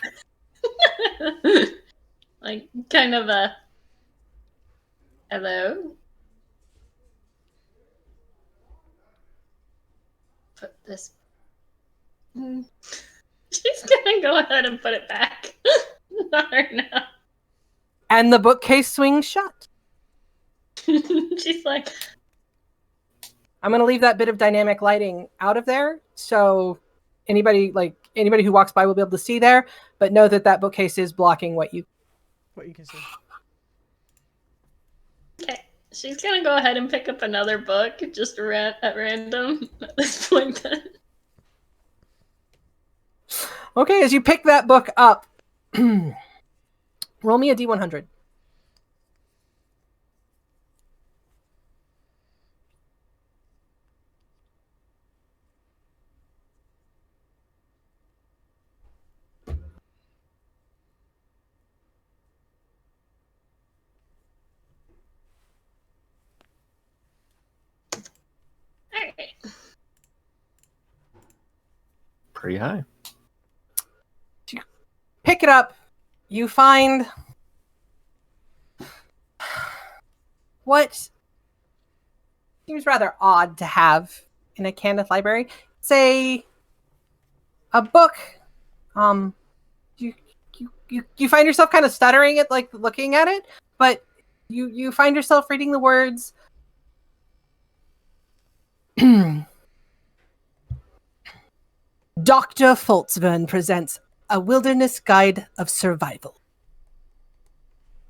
E: Like, kind of a... Hello? Put this... She's gonna go ahead and put it back. Not her now.
A: And the bookcase swings shut.
E: She's like...
A: I'm going to leave that bit of dynamic lighting out of there, so anybody who walks by will be able to see there, but know that bookcase is blocking what you
B: can see.
E: Okay, she's gonna go ahead and pick up another book, just at random at this point then.
A: Okay, as you pick that book up, roll me a D100.
E: Alright.
F: Pretty high.
A: Pick it up. You find what seems rather odd to have in a Candace library. It's a book. You find yourself kind of stuttering at like looking at it, but you find yourself reading the words. Dr. Foltzvern presents A Wilderness Guide of Survival.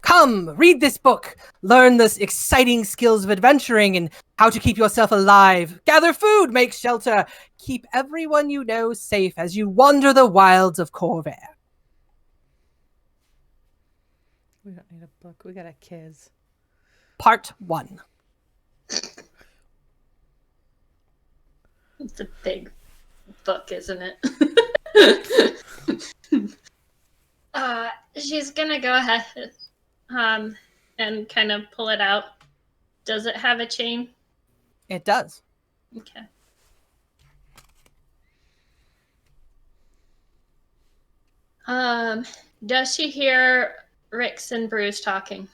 A: Come, read this book. Learn the exciting skills of adventuring and how to keep yourself alive. Gather food, make shelter. Keep everyone you know safe as you wander the wilds of Corvair.
B: We don't need a book. We got a kids.
A: Part 1.
E: It's a big book, isn't it? She's gonna go ahead and kind of pull it out. Does it have a chain?
A: It does.
E: Okay. Does she hear Rix and Bruce talking?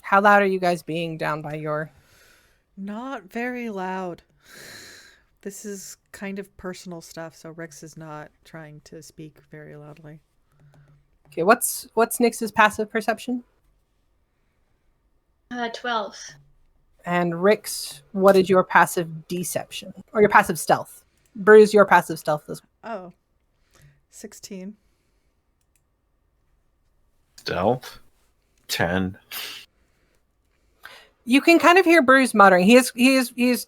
A: How loud are you guys being down by your...
B: Not very loud. This is kind of personal stuff, so Rix is not trying to speak very loudly.
A: Okay, what's Nyx's passive perception?
E: 12.
A: And Rix, what is your passive deception? Or your passive stealth? Bruce, your passive stealth as well.
B: Oh. 16.
F: Stealth. 10.
A: You can kind of hear Bruce muttering. He's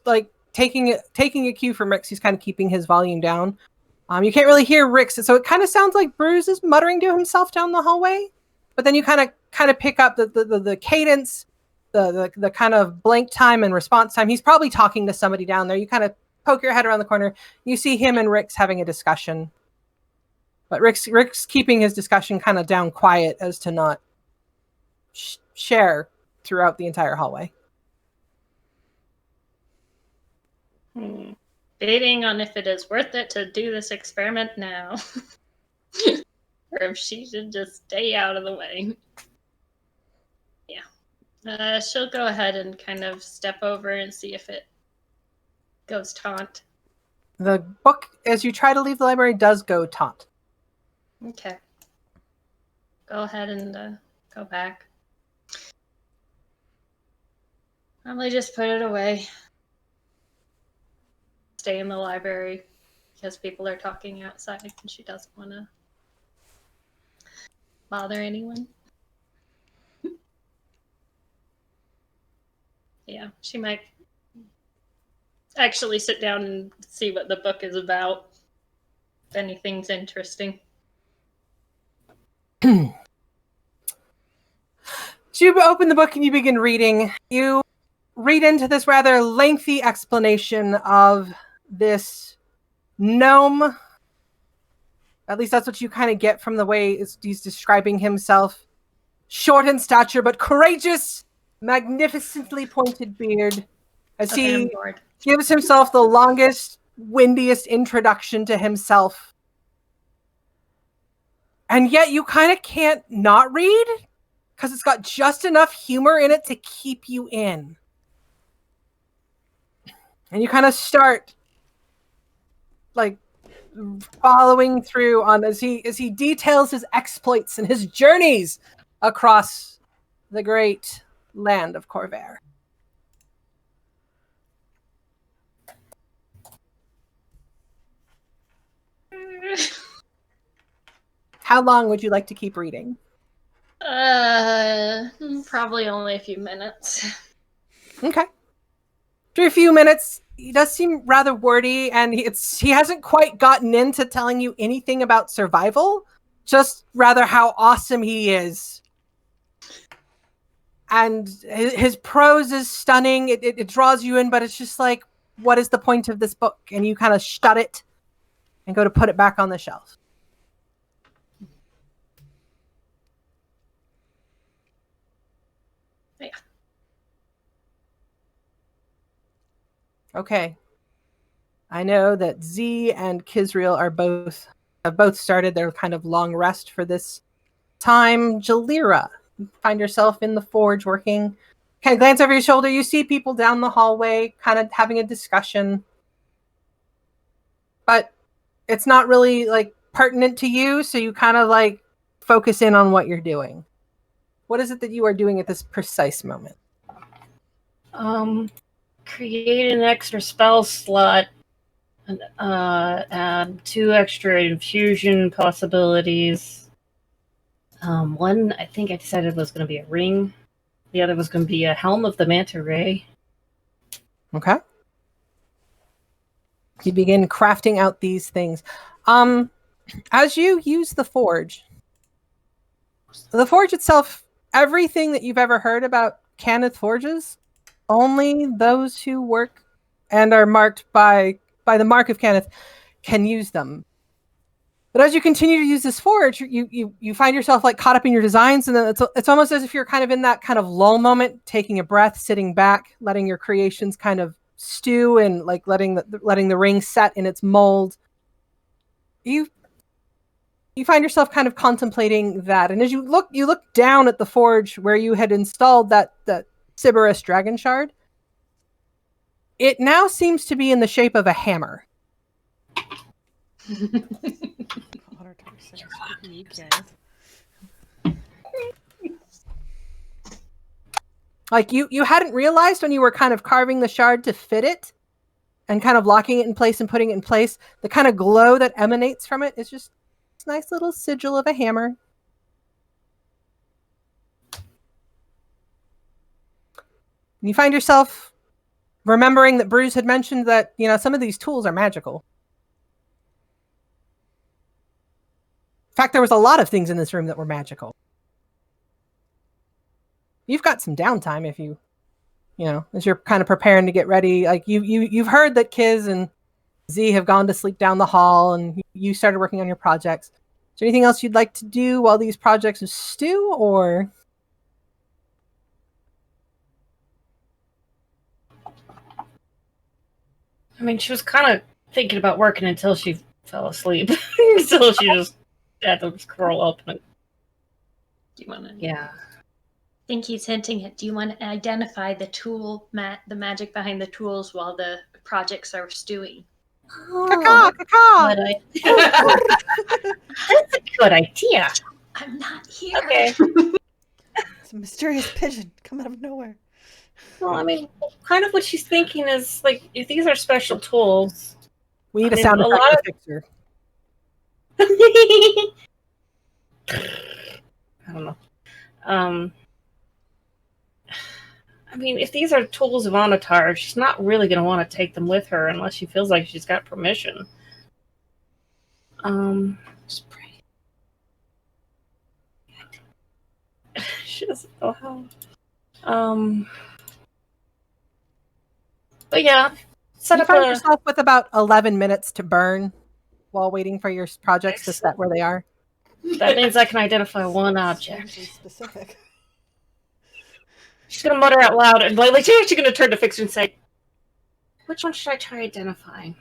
A: like taking a cue from Rix. He's kind of keeping his volume down. You can't really hear Rix, so it kind of sounds like Bruce is muttering to himself down the hallway. But then you kind of pick up the cadence, the kind of blank time and response time. He's probably talking to somebody down there. You kind of poke your head around the corner. You see him and Rix having a discussion. But Rick's keeping his discussion kind of down quiet as to not share throughout the entire hallway.
E: Debating on if it is worth it to do this experiment now. Or if she should just stay out of the way. Yeah. She'll go ahead and kind of step over and see if it goes taunt.
A: The book, as you try to leave the library, does go taunt.
E: Okay. Go ahead and go back. Probably just put it away. Stay in the library because people are talking outside and she doesn't want to bother anyone. Yeah, she might actually sit down and see what the book is about. If anything's interesting.
A: So you open the book and you begin reading. You read into this rather lengthy explanation of this gnome. At least that's what you kind of get from the way he's describing himself. Short in stature, but courageous, magnificently pointed beard. As he gives himself the longest, windiest introduction to himself. And yet you kind of can't not read, because it's got just enough humor in it to keep you in. And you kind of start like following through on as he details his exploits and his journeys across the great land of Corvair. How long would you like to keep reading?
E: Probably only a few minutes.
A: Okay. After a few minutes, he does seem rather wordy, and he hasn't quite gotten into telling you anything about survival, just rather how awesome he is. And his prose is stunning. It draws you in, but it's just like, what is the point of this book? And you kind of shut it and go to put it back on the shelf.
E: Yeah.
A: Okay. I know that Z and Kizriel have both started their kind of long rest for this time. Jalira, you find yourself in the forge working. Kind of glance over your shoulder. You see people down the hallway kind of having a discussion. But it's not really like pertinent to you, so you kind of like focus in on what you're doing. What is it that you are doing at this precise moment?
G: Create an extra spell slot and add 2 extra infusion possibilities. One I think I decided was going to be a ring. The other was going to be a helm of the manta ray.
A: Okay. You begin crafting out these things. As you use the forge itself, everything that you've ever heard about Cannith forges, only those who work and are marked by the mark of Cannith can use them. But as you continue to use this forge, you find yourself like caught up in your designs, and then it's almost as if you're kind of in that kind of lull moment, taking a breath, sitting back, letting your creations kind of stew, and like letting the ring set in its mold. You find yourself kind of contemplating that, and as you look down at the forge where you had installed that Sybaris dragon shard. It now seems to be in the shape of a hammer. Like you hadn't realized when you were kind of carving the shard to fit it and kind of locking it in place and putting it in place, the kind of glow that emanates from it is just this nice little sigil of a hammer. And you find yourself remembering that Bruce had mentioned that, some of these tools are magical. In fact, there was a lot of things in this room that were magical. You've got some downtime if you as you're kind of preparing to get ready. Like you've heard that Kiz and Z have gone to sleep down the hall, and you started working on your projects. Is there anything else you'd like to do while these projects stew, or?
G: I mean, she was kind of thinking about working until she fell asleep. So she just had to curl up. And...
E: Do you want to?
G: Yeah.
E: I think he's hinting at, do you want to identify the tool, the magic behind the tools while the projects are stewing?
A: Caca, caca.
G: That's a good idea.
E: I'm not here.
G: Okay.
B: It's a mysterious pigeon come out of nowhere.
G: Well, I mean, kind of what she's thinking is, like, if these are special tools...
A: We need a sound effect for Fixer.
G: I don't know. I mean, if these are tools of Onatar, she's not really going to want to take them with her unless she feels like she's got permission. Just pray. She doesn't know how. But yeah,
A: You find yourself with about 11 minutes to burn while waiting for your projects to set where they are.
G: That means I can identify one object.
B: Specific.
G: She's gonna mutter out loud, and like she's actually gonna turn to Fixer and say, "Which one should I try identifying?"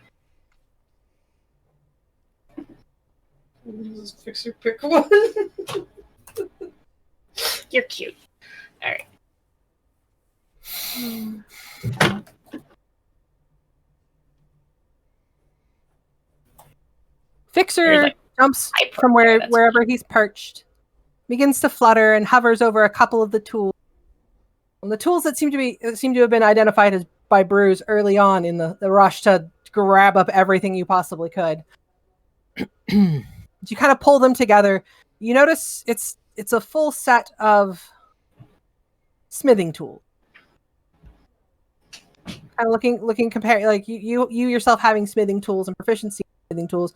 C: Fixer, pick one.
G: You're cute. All right.
A: Fixer jumps from wherever he's perched, begins to flutter, and hovers over a couple of the tools. And the tools that seem to have been identified by Bruce early on in the rush to grab up everything you possibly could. You kind of pull them together. You notice it's a full set of smithing tools. Kind of looking compare, like you yourself having smithing tools and proficiency in smithing tools.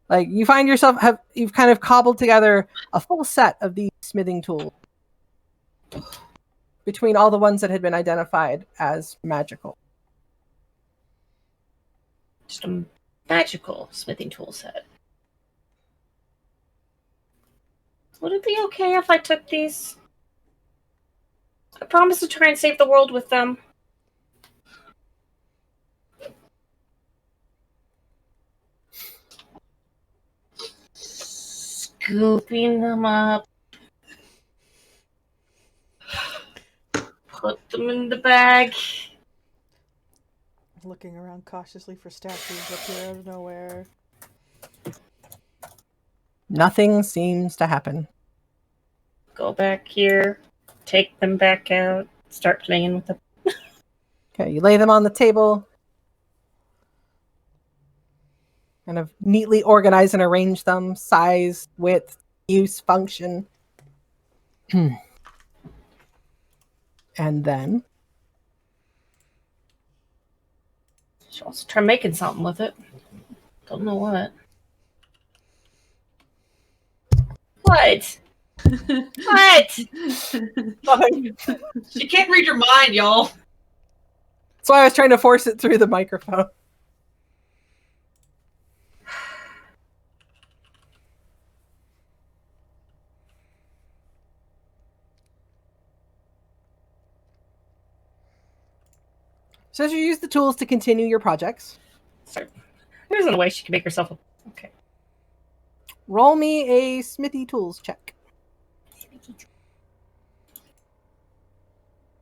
A: Like you find yourself you've kind of cobbled together a full set of these smithing tools between all the ones that had been identified as magical.
G: Just a magical smithing tool set. Would it be okay if I took these? I promise to try and save the world with them. Scooping them up. Put them in the bag.
B: Looking around cautiously for statues up here out of nowhere.
A: Nothing seems to happen.
G: Go back here. Take them back out. Start playing with them.
A: Okay, you lay them on the table. Kind of neatly organize and arrange them. Size, width, use, function. And then...
G: She wants to try making something with it. Don't know what. What? What?
C: She can't read your mind, y'all.
A: That's why I was trying to force it through the microphone. So as you use the tools to continue your projects.
G: Sorry. There isn't a way she can make herself a... Okay.
A: Roll me a Smithy Tools check.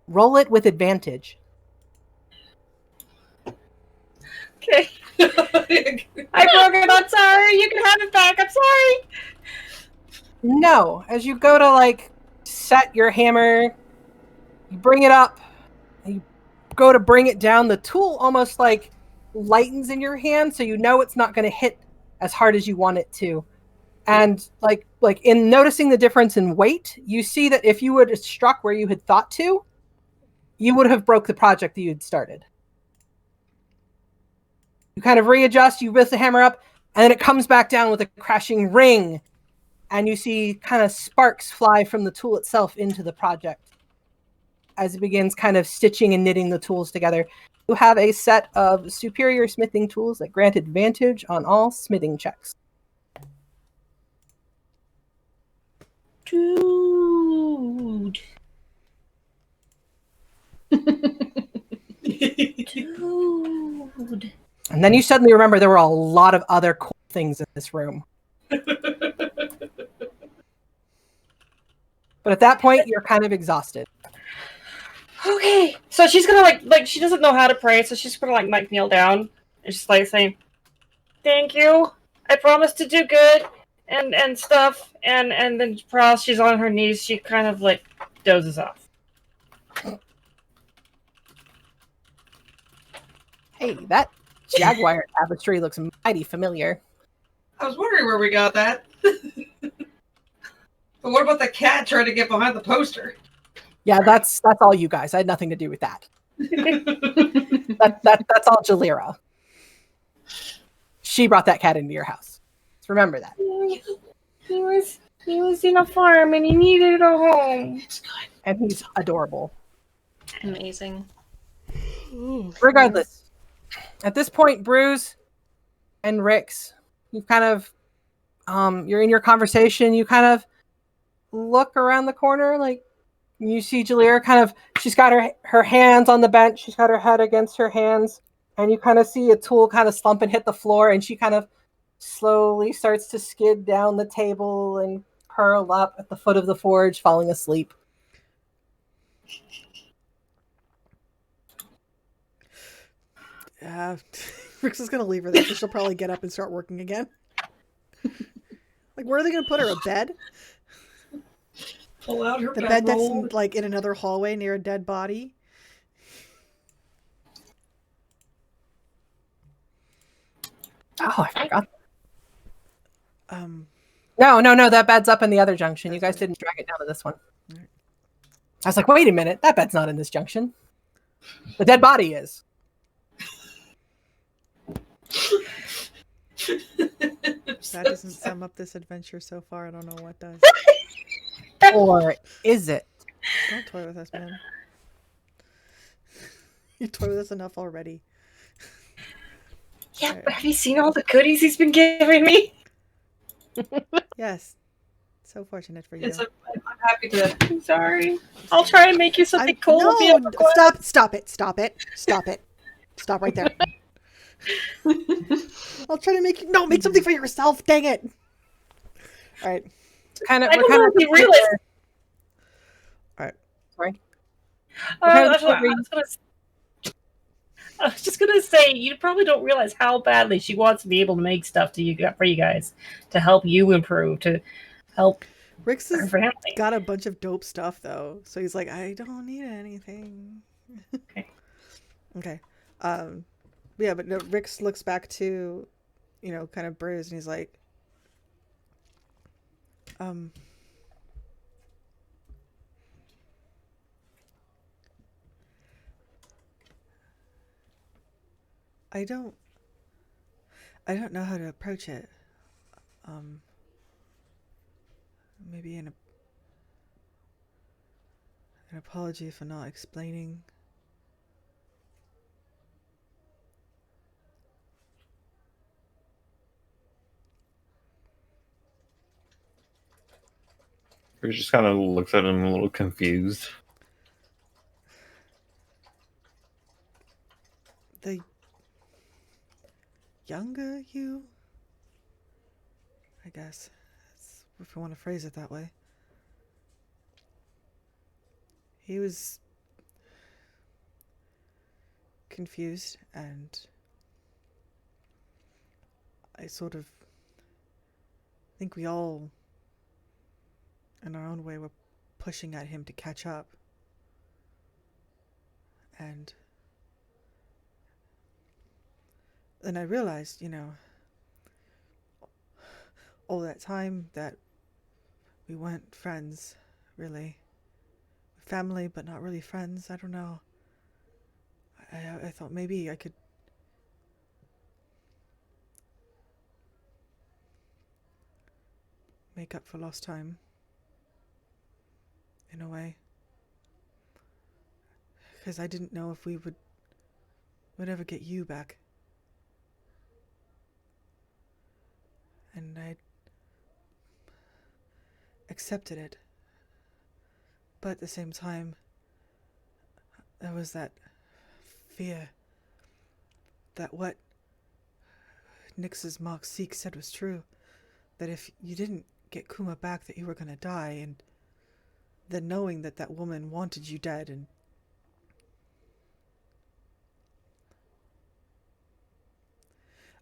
A: Roll it with advantage.
G: Okay. I broke it. I'm sorry. You can have it back. I'm sorry.
A: No. As you go to, set your hammer, you bring it up, and you go to bring it down, the tool almost, lightens in your hand, so you know it's not going to hit as hard as you want it to. And, like in noticing the difference in weight, you see that if you would have struck where you had thought to, you would have broke the project that you'd started. You kind of readjust, you lift the hammer up, and then it comes back down with a crashing ring. And you see kind of sparks fly from the tool itself into the project as it begins kind of stitching and knitting the tools together. You have a set of superior smithing tools that grant advantage on all smithing checks.
G: Dude. Dude.
A: And then you suddenly remember there were a lot of other cool things in this room. But at that point, you're kind of exhausted.
G: Okay, so she's gonna like she doesn't know how to pray, so she's gonna like kneel down and just like saying, "Thank you. I promise to do good and stuff." And then while she's on her knees, she kind of like dozes off.
A: Hey, that jaguar tapestry looks mighty familiar.
C: I was wondering where we got that. But what about the cat trying to get behind the poster?
A: Yeah, that's all you guys. I had nothing to do with that. That's all Jalira. She brought that cat into your house. Just remember that.
G: He was in a farm and he needed a home.
C: It's good.
A: And he's adorable.
E: Amazing.
A: Regardless, at this point, Bruce and Rix, you've kind of, you're in your conversation. You kind of look around the corner, like you see Jalira kind of, she's got her hands on the bench. She's got her head against her hands. And you kind of see a tool kind of slump and hit the floor. And she kind of slowly starts to skid down the table and curl up at the foot of the forge, falling asleep.
B: Yeah, Rix is gonna leave her there, so she'll probably get up and start working again. Like, where are they gonna put her? A bed?
C: Pull out her
B: The bed that's
C: bedroll.
B: like in another hallway near a dead body?
A: Oh, I forgot.
B: Um,
A: No, that bed's up in the other junction. You guys didn't drag it down to this one.
B: Right.
A: I was like, wait a minute, that bed's not in this junction. The dead body is.
B: if that doesn't sum up this adventure so far, I don't know what does.
A: Or is it?
B: Don't toy with us, man. You toy with us enough already.
G: Yeah, but have you seen all the goodies he's been giving me?
B: Yes. So fortunate for you.
C: I'm happy to.
G: I'm sorry. I'll try and make you something cool.
B: No,
G: if you ever want.
B: stop it. Stop right there. I'll try to make something for yourself, dang it. All right.
A: Kind of.
G: I don't know if you realize.
B: All right.
A: Sorry.
G: I was just gonna say, you probably don't realize how badly she wants to be able to make stuff for you guys to help you improve, to help
B: Rix
G: her
B: has
G: family.
B: got a bunch of dope stuff though, so he's like, I don't need anything.
G: Okay.
B: Okay. Yeah, but no, Rix looks back to, kind of bruised, and he's like, I don't know how to approach it. Maybe an apology for not explaining.
F: He just kind of looks at him a little confused.
B: The younger you, I guess, if you want to phrase it that way. He was confused, and I sort of think we all, in our own way, were pushing at him to catch up. And then I realized, all that time that we weren't friends, really. Family, but not really friends. I don't know. I thought maybe I could make up for lost time. In a way. Because I didn't know if we would ever get you back. And I accepted it. But at the same time, there was that fear that what Nyx's Mark Seek said was true. That if you didn't get Kuma back, that you were going to die. And then knowing that that woman wanted you dead. And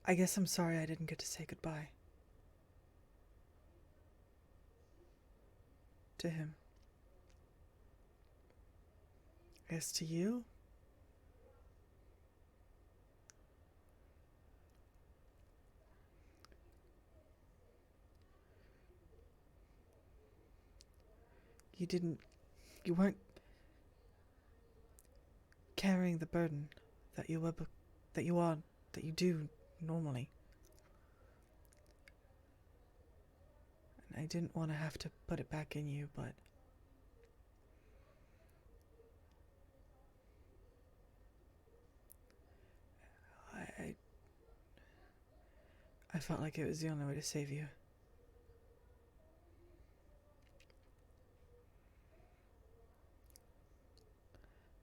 B: I guess I'm sorry I didn't get to say goodbye to him. I guess to you? You weren't carrying the burden that you do normally. And I didn't want to have to put it back in you, but I felt like it was the only way to save you.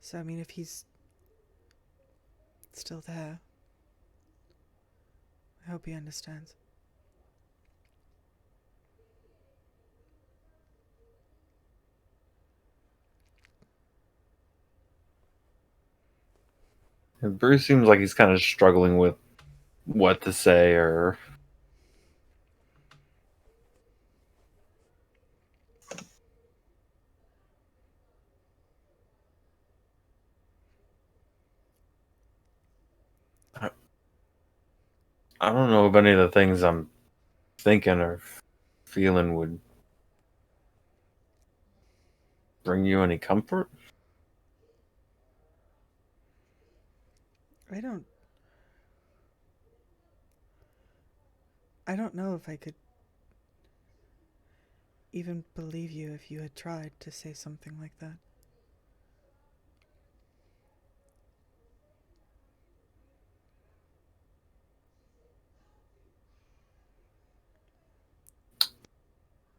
B: So, I mean, if he's still there, I hope he understands.
F: Bruce seems like he's kind of struggling with what to say, or I don't know if any of the things I'm thinking or feeling would bring you any comfort.
B: I don't know if I could even believe you if you had tried to say something like that.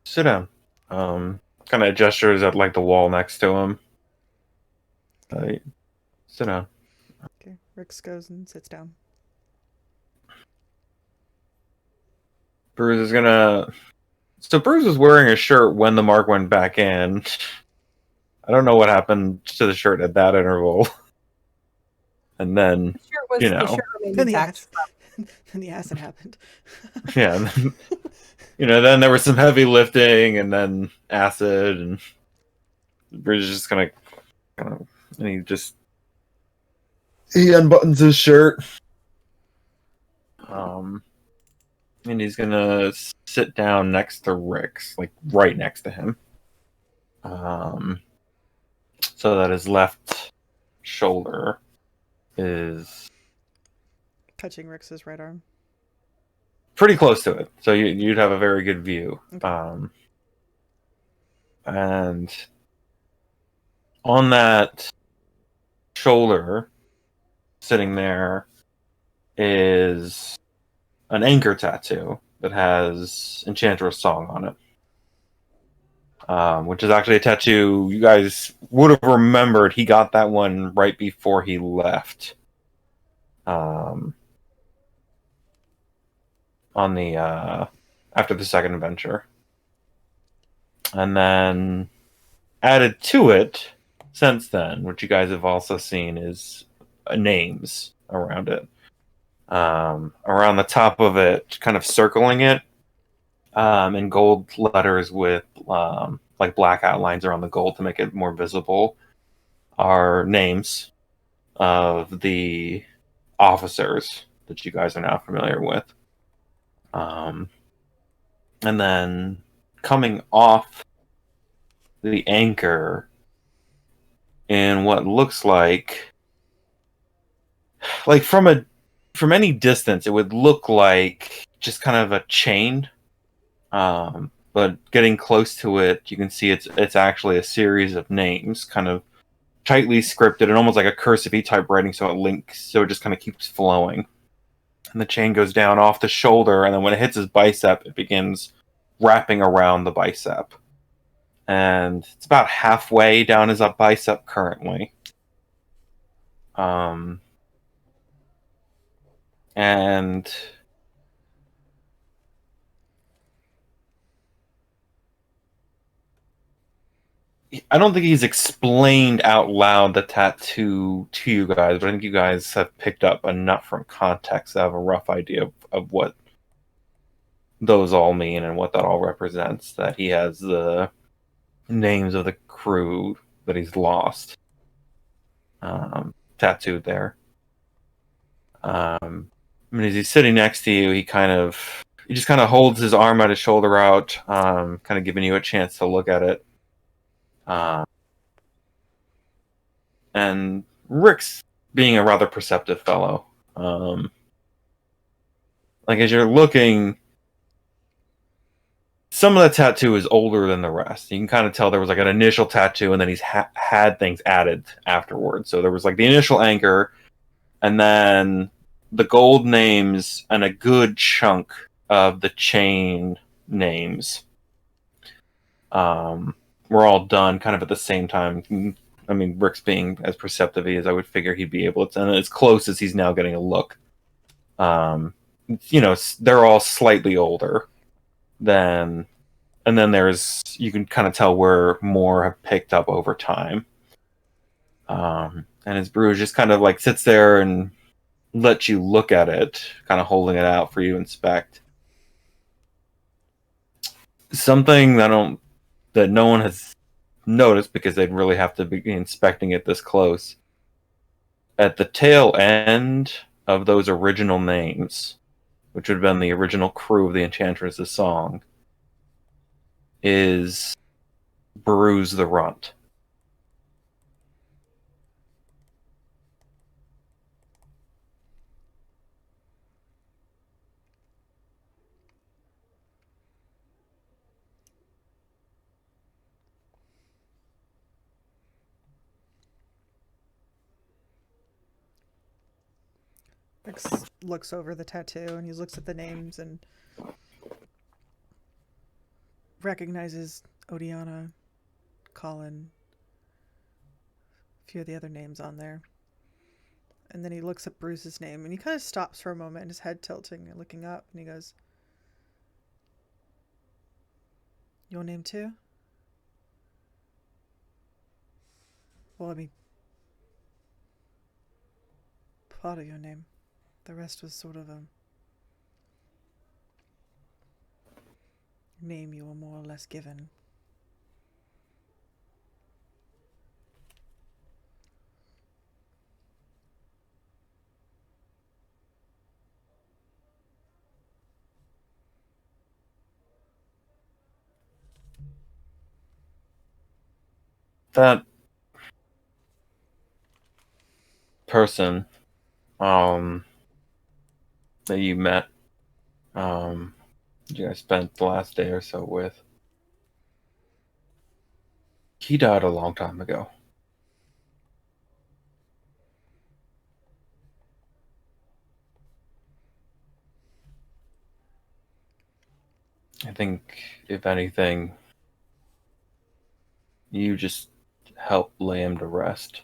F: Sit down. Kind of gestures at like the wall next to him. Sit down.
B: Okay, Rix goes and sits down.
F: Bruce is gonna. So Bruce was wearing a shirt when the mark went back in. I don't know what happened to the shirt at that interval. And then,
A: The shirt remained
B: Then the
A: intact.
B: then the acid happened.
F: yeah, and then, then there was some heavy lifting, and then acid, and Bruce is just kind of, and he unbuttons his shirt. And he's gonna sit down next to Rix, like right next to him. So that his left shoulder is
B: Touching Rix's right arm.
F: pretty close to it, so you'd have a very good view.
B: Okay.
F: And on that shoulder, sitting there, is an anchor tattoo that has Enchantress Song on it. Which is actually a tattoo you guys would have remembered. He got that one right before he left. On the after the second adventure. And then added to it since then, which you guys have also seen, is names around it. Around the top of it, kind of circling it, in gold letters with like black outlines around the gold to make it more visible, are names of the officers that you guys are now familiar with. And then coming off the anchor in what looks like like from any distance, it would look like just kind of a chain. But getting close to it, you can see it's actually a series of names, kind of tightly scripted and almost like a cursive type writing, so it just kind of keeps flowing. And the chain goes down off the shoulder, and then when it hits his bicep, it begins wrapping around the bicep. And it's about halfway down his bicep currently. And I don't think he's explained out loud the tattoo to you guys, but I think you guys have picked up enough from context to have a rough idea of what those all mean and what that all represents. That he has the names of the crew that he's lost tattooed there. I mean, as he's sitting next to you, he just kind of holds his arm out, his shoulder out, kind of giving you a chance to look at it. And Rick's being a rather perceptive fellow. Like, as you're looking, some of the tattoo is older than the rest. You can kind of tell there was like an initial tattoo, and then he's had things added afterwards. So there was like the initial anchor, and then the gold names and a good chunk of the chain names were all done kind of at the same time. I mean, Rick's being as perceptive as I would figure he'd be able to, and as close as he's now getting a look. They're all slightly older than, and then you can kind of tell where more have picked up over time. And his Bruise just kind of like sits there and lets you look at it, kind of holding it out for you to inspect. Something that no one has noticed, because they'd really have to be inspecting it this close. At the tail end of those original names, which would have been the original crew of the Enchantress's song, is Bruise the Runt.
B: Rex looks over the tattoo and he looks at the names and recognizes Odiana, Colin, a few of the other names on there. And then he looks at Bruce's name and he kind of stops for a moment, his head tilting and looking up, and he goes, "Your name too?" "Well, I mean, part of your name. The rest was sort of a name you were more or less given."
F: That person that you met, you guys spent the last day or so with, he died a long time ago. I think, if anything, you just help lay him to rest.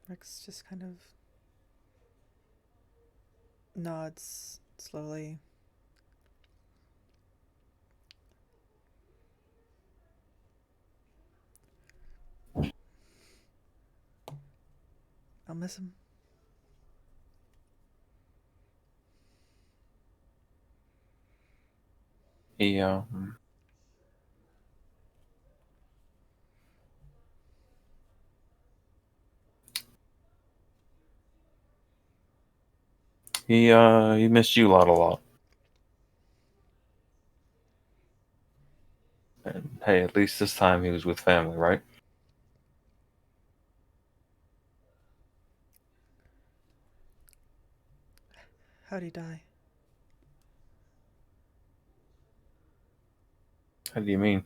B: Rex just kind of nods slowly. I'll miss him.
F: He missed you a lot. And hey, at least this time he was with family, right?
B: How'd he die?
F: How do you mean?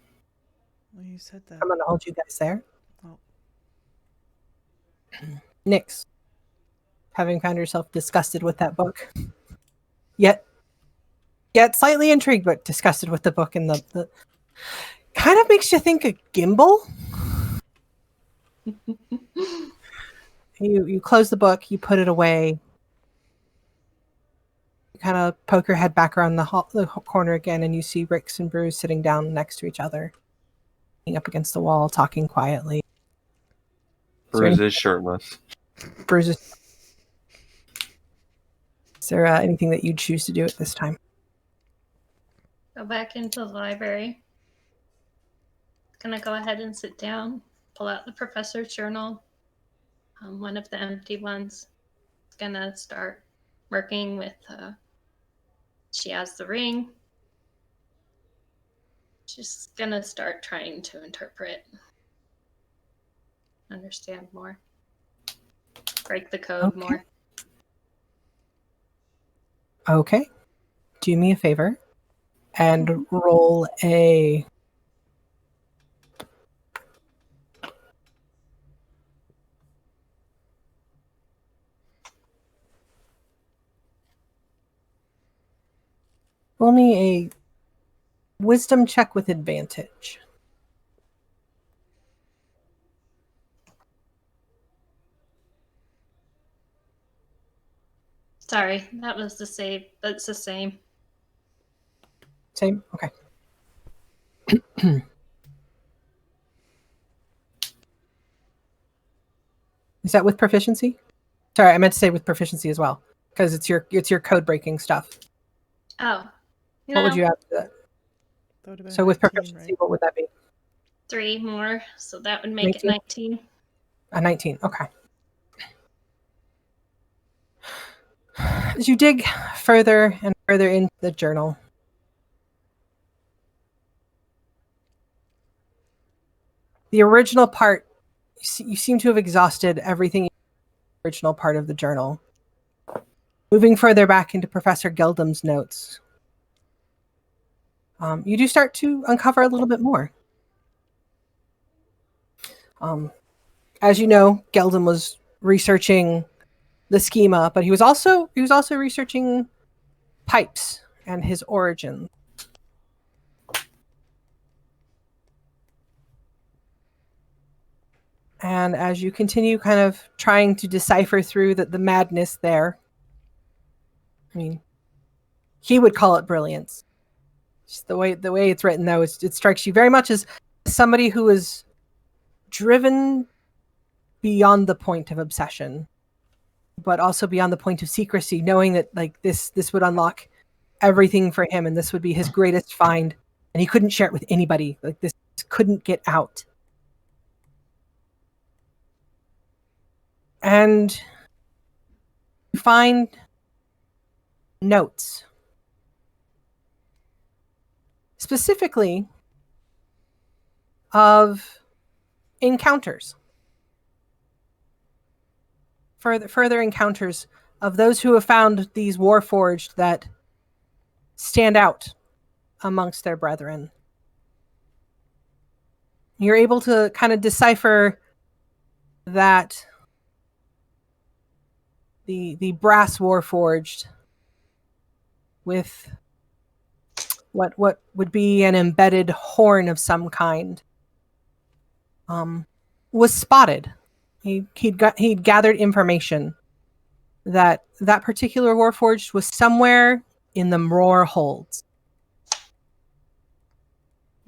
B: Well, you said that.
A: I'm going to hold you guys there.
B: Oh.
A: Nyx, having found yourself disgusted with that book, yet slightly intrigued, but disgusted with the book, and the kind of makes you think of Gimbal. You close the book, you put it away, you kind of poke your head back around the corner again, and you see Rix and Bruce sitting down next to each other, up against the wall, talking quietly.
F: Bruce is shirtless.
A: Bruce is there anything that you'd choose to do at this time?
E: Go back into the library. Gonna go ahead and sit down, pull out the professor's journal, one of the empty ones. Gonna start working with, she has the ring. She's gonna start trying to interpret, understand more, break the code more.
A: Okay. Do me a favor and roll a... Roll me a wisdom check with advantage.
E: Sorry, that was the save, but it's the same.
A: Same? Okay. Is that with proficiency? Sorry, I meant to say with proficiency as well, because it's your code breaking stuff.
E: Oh,
A: What would you add to that?
B: That would've been
A: So with
B: 19,
A: proficiency,
B: right?
A: what would that be?
E: 3 more, so that would make
A: 19?
E: it 19.
A: A 19. Okay. As you dig further and further into the journal, the original part, you seem to have exhausted everything in the original part of the journal. Moving further back into Professor Geldum's notes, you do start to uncover a little bit more. As you know, Geldum was researching the schema, but he was also researching pipes and his origin. And as you continue kind of trying to decipher through the madness there, I mean, he would call it brilliance. Just the way it's written, though, it strikes you very much as somebody who is driven beyond the point of obsession, but also beyond the point of secrecy, knowing that like this would unlock everything for him, and this would be his greatest find, and he couldn't share it with anybody. Like this couldn't get out. And you find notes, specifically of encounters, further encounters of those who have found these warforged that stand out amongst their brethren. You're able to kind of decipher that the brass warforged with what would be an embedded horn of some kind was spotted. He'd gathered information that particular warforged was somewhere in the Mror holds.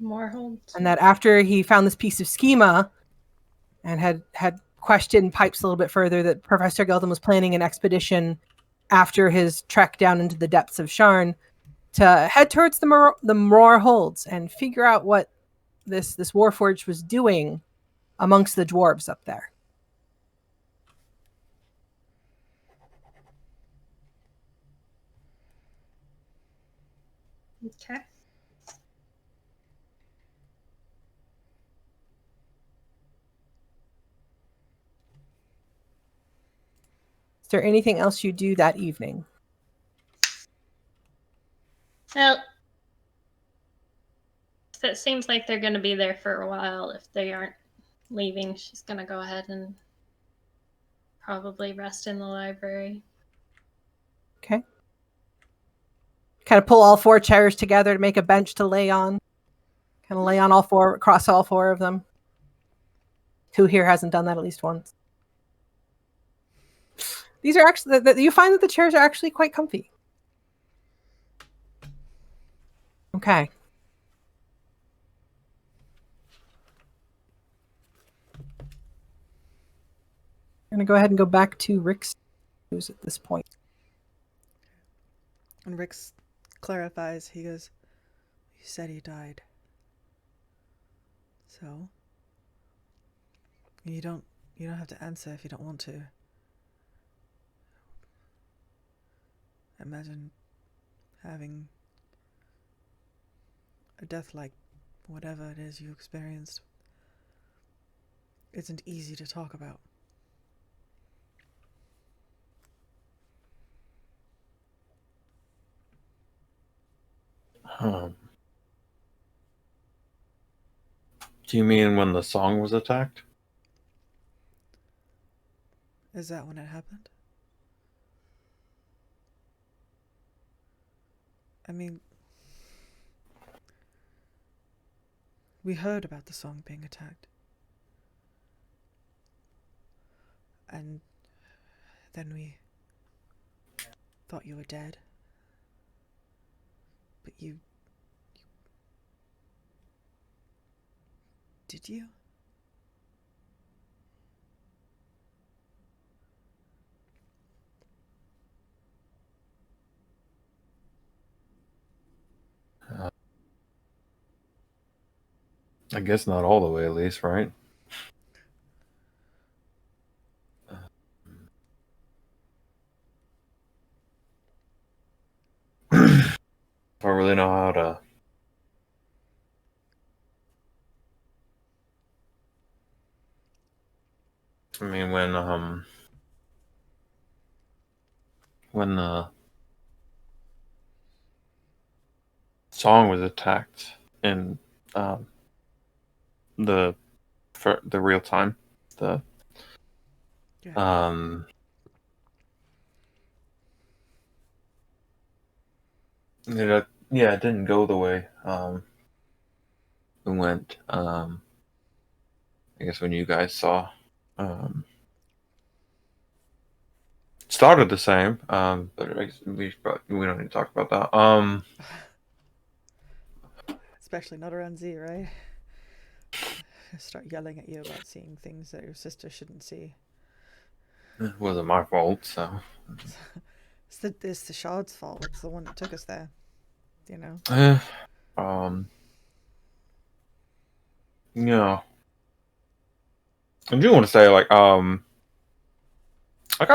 E: More holds.
A: And that after he found this piece of schema and had questioned Pipes a little bit further, that Professor Geldum was planning an expedition after his trek down into the depths of Sharn to head towards the Mror holds and figure out what this warforged was doing amongst the dwarves up there.
E: Okay.
A: Is there anything else you do that evening?
E: Well, if it seems like they're going to be there for a while, if they aren't leaving, she's going to go ahead and probably rest in the library.
A: Okay. Kind of pull all 4 chairs together to make a bench to lay on. Kind of lay on across all 4 of them. Who here hasn't done that at least once? These are actually, you find that the chairs are actually quite comfy. Okay. I'm going to go ahead and go back to Rick's news at this point.
B: And Rick's clarifies, he goes, "You said he died. So? You don't have to answer if you don't want to. Imagine having a death like whatever it is you experienced isn't easy to talk about."
F: Do you mean when the song was attacked?
B: Is that when it happened? I mean, we heard about the song being attacked. And then we thought you were dead. But you... Did you?
F: I guess not all the way, at least, right? I really know how to. I mean, when the song was attacked in the real time, the
B: Yeah.
F: it didn't go the way it went. I guess when you guys saw, started the same, but I guess we don't need to talk about that.
B: Especially not around Z, right? Start yelling at you about seeing things that your sister shouldn't see.
F: It wasn't my fault, so.
B: It's the Shard's fault. It's the one that took us there. You know?
F: Yeah. I do want to say, like I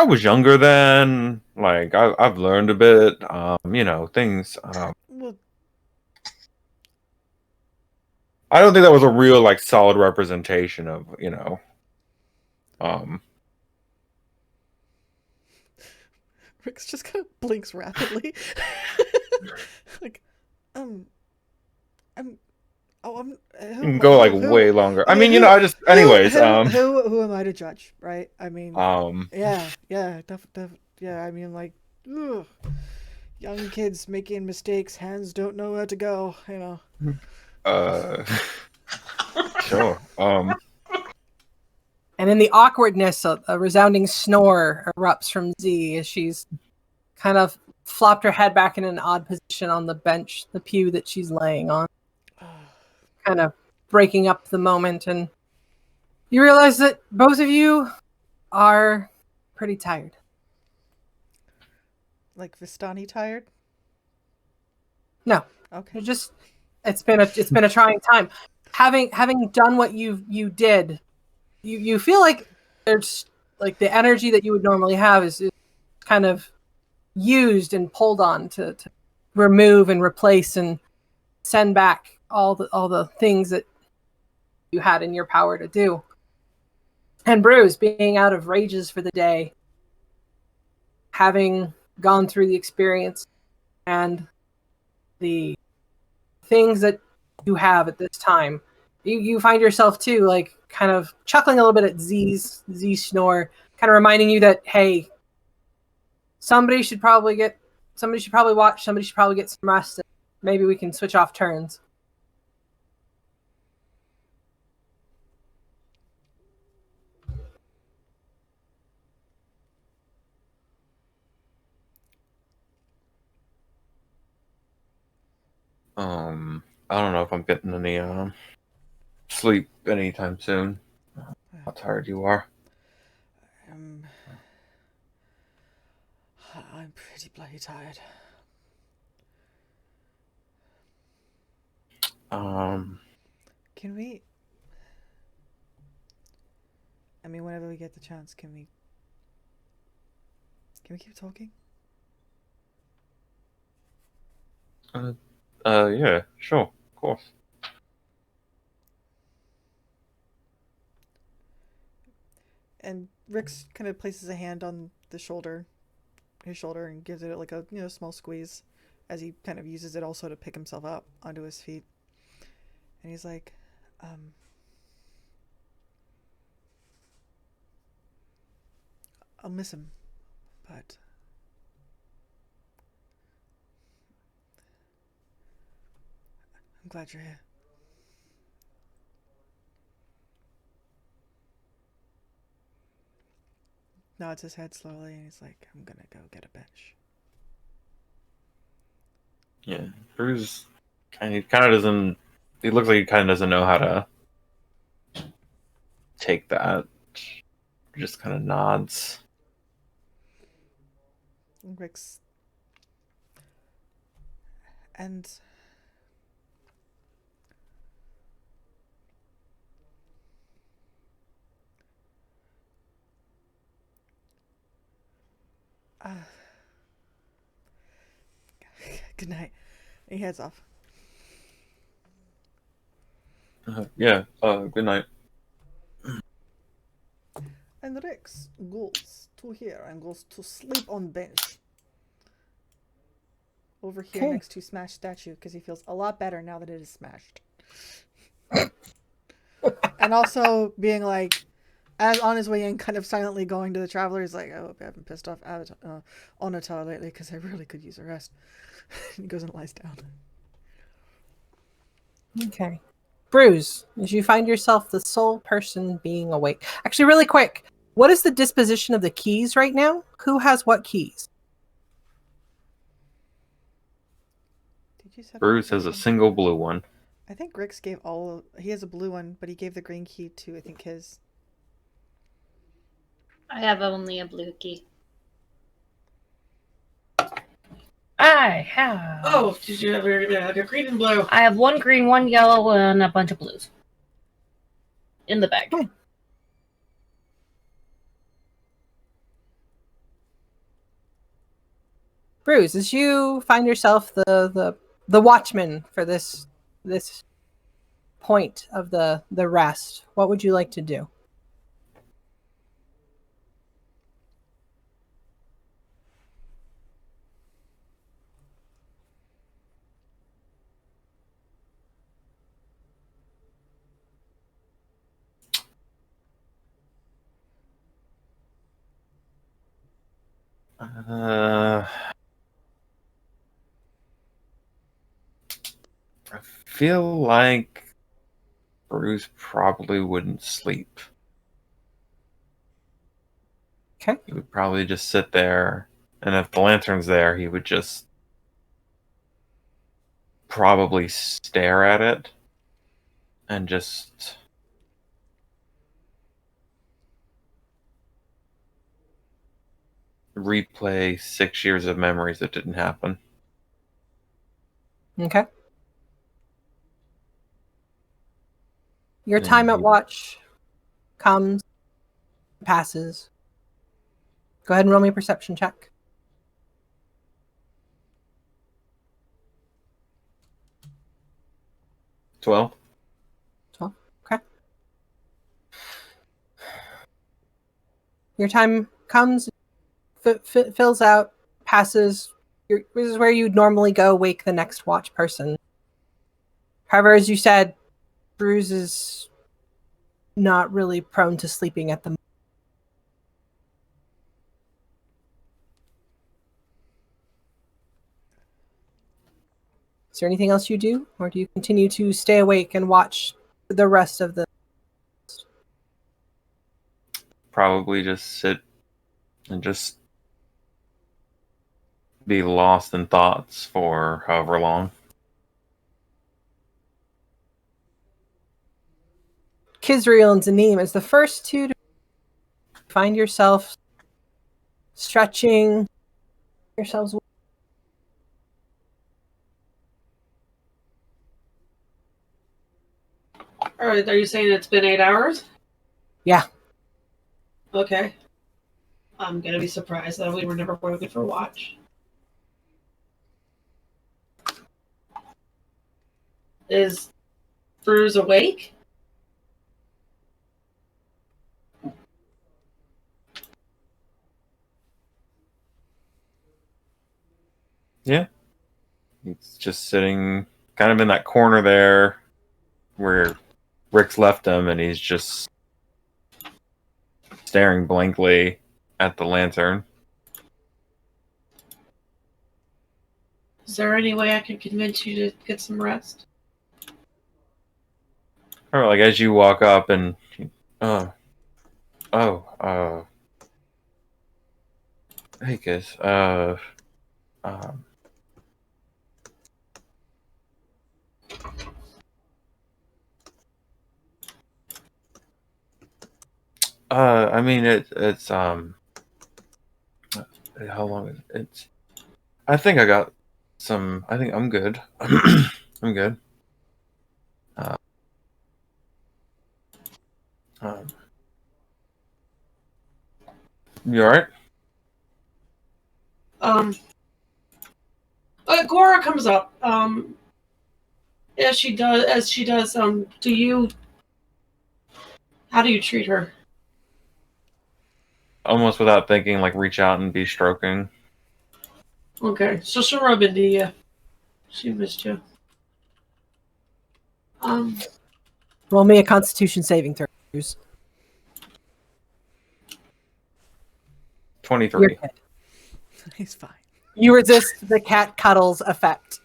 F: was younger then. Like I've learned a bit. Things.
B: Well,
F: I don't think that was a real like solid representation of
B: Rick's just kind of blinks rapidly. Like, I'm. Oh, I'm.
F: You can go like way longer. I mean, I just. Anyways.
B: Who am I to judge, right? I mean. Yeah. Yeah. I mean, like, ugh. Young kids making mistakes. Hands don't know where to go. You know.
F: Sure.
A: And in the awkwardness, a resounding snore erupts from Z as she's kind of flopped her head back in an odd position on the bench, the pew that she's laying on. Kind of breaking up the moment, and you realize that both of you are pretty tired.
B: Like Vistani tired?
A: No.
B: Okay.
A: It's been a trying time. Having done what you did, you feel like there's like the energy that you would normally have is kind of used and pulled on to remove and replace and send back all the things that you had in your power to do. And Bruce, being out of rages for the day, having gone through the experience and the things that you have at this time, you find yourself too, like kind of chuckling a little bit at Z's snore, kind of reminding you that, hey, somebody should probably watch, somebody should probably get some rest, and maybe we can switch off turns.
F: I don't know if I'm getting any sleep anytime soon. How tired you are?
B: I'm pretty bloody tired. Can we? I mean, whenever we get the chance, can we keep talking?
F: Yeah, sure, of course.
B: And Rix kind of places a hand on his shoulder, and gives it like a small squeeze, as he kind of uses it also to pick himself up onto his feet. And he's like, I'll miss him, but I'm glad you're here. Nods his head slowly, and he's like, I'm gonna go get a bench.
F: Yeah, Bruce kind of doesn't. He looks like he kind of doesn't know how to take that. Just kind of nods.
B: Rix. And good night. And he heads off.
F: Yeah, good night.
B: And Rex goes to here and goes to sleep on bench. Over here next to Smash statue, because he feels a lot better now that it is smashed. And also being like, as on his way in, kind of silently going to the traveler, he's like, I hope I haven't pissed off Onatar lately, because I really could use a rest. He goes and lies down.
A: Okay. Bruce, as you find yourself the sole person being awake. Actually, really quick, what is the disposition of the keys right now? Who has what keys?
B: Did you set
F: Bruce has a single blue one.
B: I think Rix gave he has a blue one, but he gave the green key to, I think, his.
E: I have only a blue key.
G: I have.
C: Oh, did you have your green and blue?
G: I have one green, one yellow, and a bunch of blues in the bag.
A: Hmm. Bruce, as you find yourself the watchman for this point of the rest, what would you like to do?
F: I feel like Bruce probably wouldn't sleep.
A: Okay.
F: He would probably just sit there, and if the lantern's there, he would just probably stare at it and just replay 6 years of memories that didn't happen.
A: Okay. Your time at watch comes, passes. Go ahead and roll me a perception check.
F: 12.
A: 12. Okay. Your time comes, fills out, passes. This is where you'd normally go wake the next watch person. However, as you said, Bruce is not really prone to sleeping at the moment. Is there anything else you do? Or do you continue to stay awake and watch the rest of the...
F: Probably just sit and just be lost in thoughts for however long.
A: Kizriel and Zanim, as the first two to find yourself stretching yourselves.
C: Are you saying it's been 8 hours?
A: Yeah.
C: Okay. I'm gonna be surprised that we were never broken for watch. Is Bruce awake?
F: Yeah. He's just sitting kind of in that corner there where Rick's left him, and he's just staring blankly at the lantern.
C: Is there any way I can convince you to get some rest?
F: Or like as you walk up and hey guys, um, I mean it's how long is it? It's I think I got some. I think I'm good. I'm good. Um, you all right?
C: Gora comes up. As she does. How do you treat her?
F: Almost without thinking, like reach out and be stroking.
C: Okay, so she'll rub into you. She missed you.
A: Roll me a Constitution saving throw. You're
F: 23.
A: good.
B: He's fine.
A: You resist the cat cuddles effect.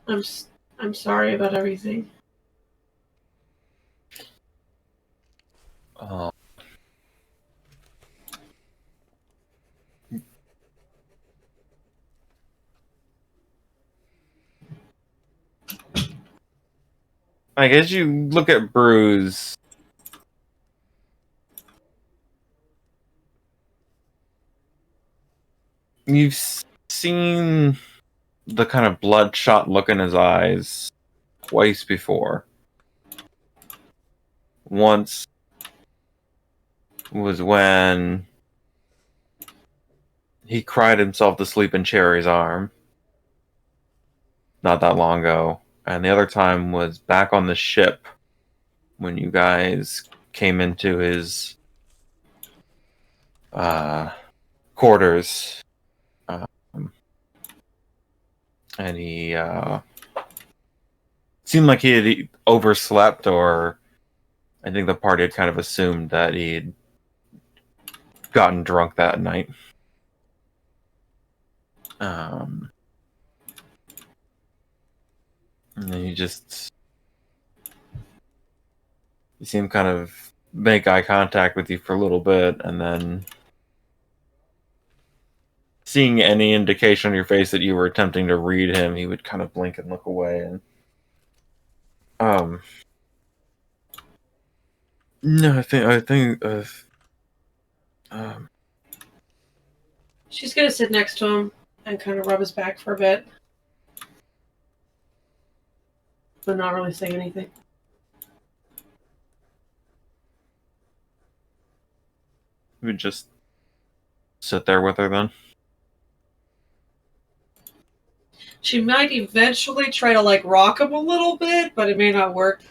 C: I'm sorry about everything.
F: Oh. I guess you look at Bruce. You've seen the kind of bloodshot look in his eyes twice before. Once was when he cried himself to sleep in Cherry's arm. Not that long ago. And the other time was back on the ship when you guys came into his quarters. And he seemed like he had overslept, or I think the party had kind of assumed that he'd gotten drunk that night. And then he seemed kind of make eye contact with you for a little bit, and then seeing any indication on your face that you were attempting to read him, he would kind of blink and look away. And no, I think
C: She's gonna sit next to him and kind of rub his back for a bit, but not really say anything.
F: you would just sit there with her then.
C: She might eventually try to like rock him a little bit, but it may not work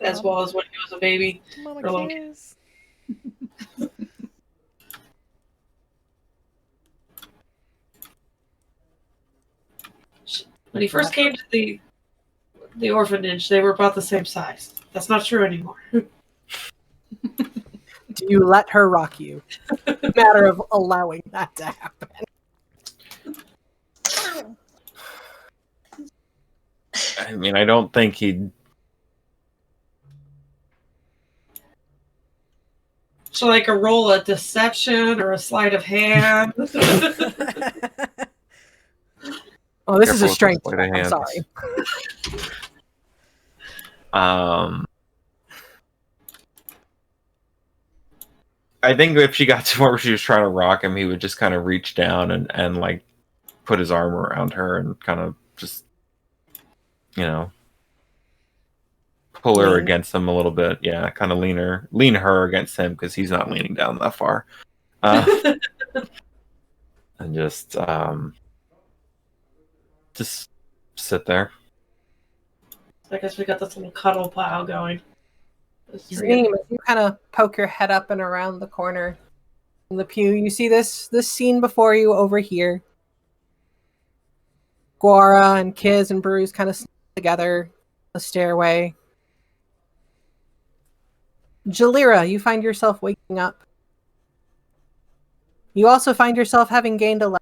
C: as well as when he was a baby.
B: Mama
C: or a little kid.
B: kiss.
C: When he first came to the orphanage, they were about the same size. That's not true anymore.
A: Do you let her rock you? Matter of allowing that to happen.
F: I mean, I don't think he'd.
C: So like a roll of deception or a sleight of hand.
A: Oh, this is a
F: Careful with
A: strength.
F: the sleight of
A: I'm
F: hand.
A: sorry.
F: I think if she got to where she was trying to rock him, he would just kind of reach down and like put his arm around her and kind of just, pull her against him a little bit. Yeah, kind of lean her against him because he's not leaning down that far. And just sit there.
C: I guess we got this little cuddle pile going.
A: Zaneem, as you kind of poke your head up and around the corner in the pew, you see this scene before you over here. Guara and Kiz and Bruce kind of together, the stairway. Jalira, you find yourself waking up. You also find yourself having gained a level.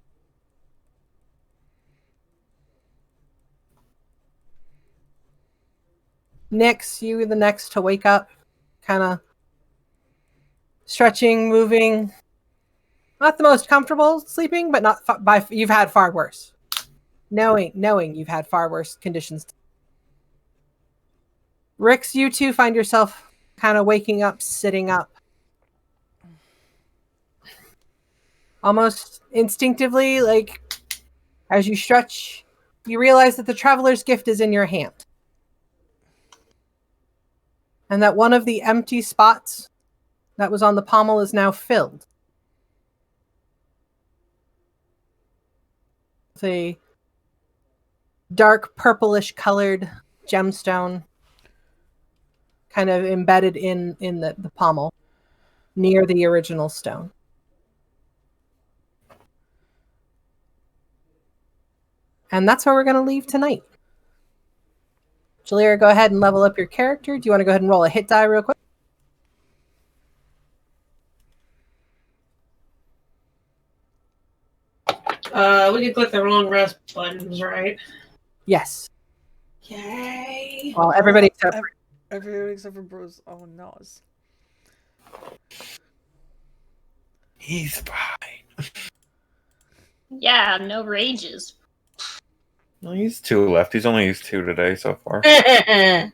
A: Nyx, you were the next to wake up, kind of stretching, moving. Not the most comfortable sleeping, but not you've had far worse. Knowing you've had far worse conditions. Rix, you too find yourself kind of waking up, sitting up. Almost instinctively, like as you stretch, you realize that the traveler's gift is in your hand. And that one of the empty spots that was on the pommel is now filled. With a dark purplish colored gemstone kind of embedded in the pommel near the original stone. And that's where we're going to leave tonight. Jalira, go ahead and level up your character. Do you want to go ahead and roll a hit die real quick?
C: We can click the wrong rest buttons, right?
A: Yes.
C: Yay!
A: Well, everybody except
B: Everybody except for Bruce. Oh no.
F: He's fine.
E: Yeah, no rages.
F: Well, he's 2 left. He's only used 2 today so far.
C: How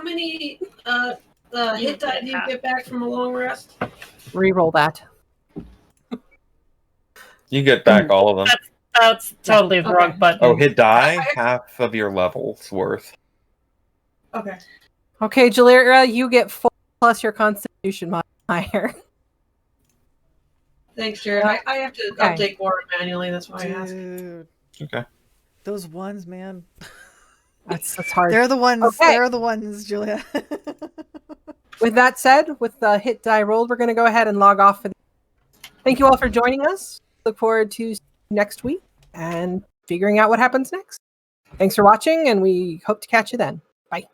C: many hit die do you get back from a long rest?
A: re-roll that.
F: You get back all of them.
G: That's totally the wrong button.
F: Oh, hit die? Half of your level's worth.
C: Okay.
A: Okay, Jalira, you get 4 plus your constitution modifier.
C: Thanks, Jared. I have to update Guara manually. That's why I asked.
B: Dude,
F: Okay.
B: those ones, man.
A: That's hard.
B: They're the ones.
A: Okay.
B: They're the ones, Julia.
A: With that said, with the hit die rolled, we're going to go ahead and log off. Thank you all for joining us. Look forward to next week and figuring out what happens next. Thanks for watching, and we hope to catch you then. Bye.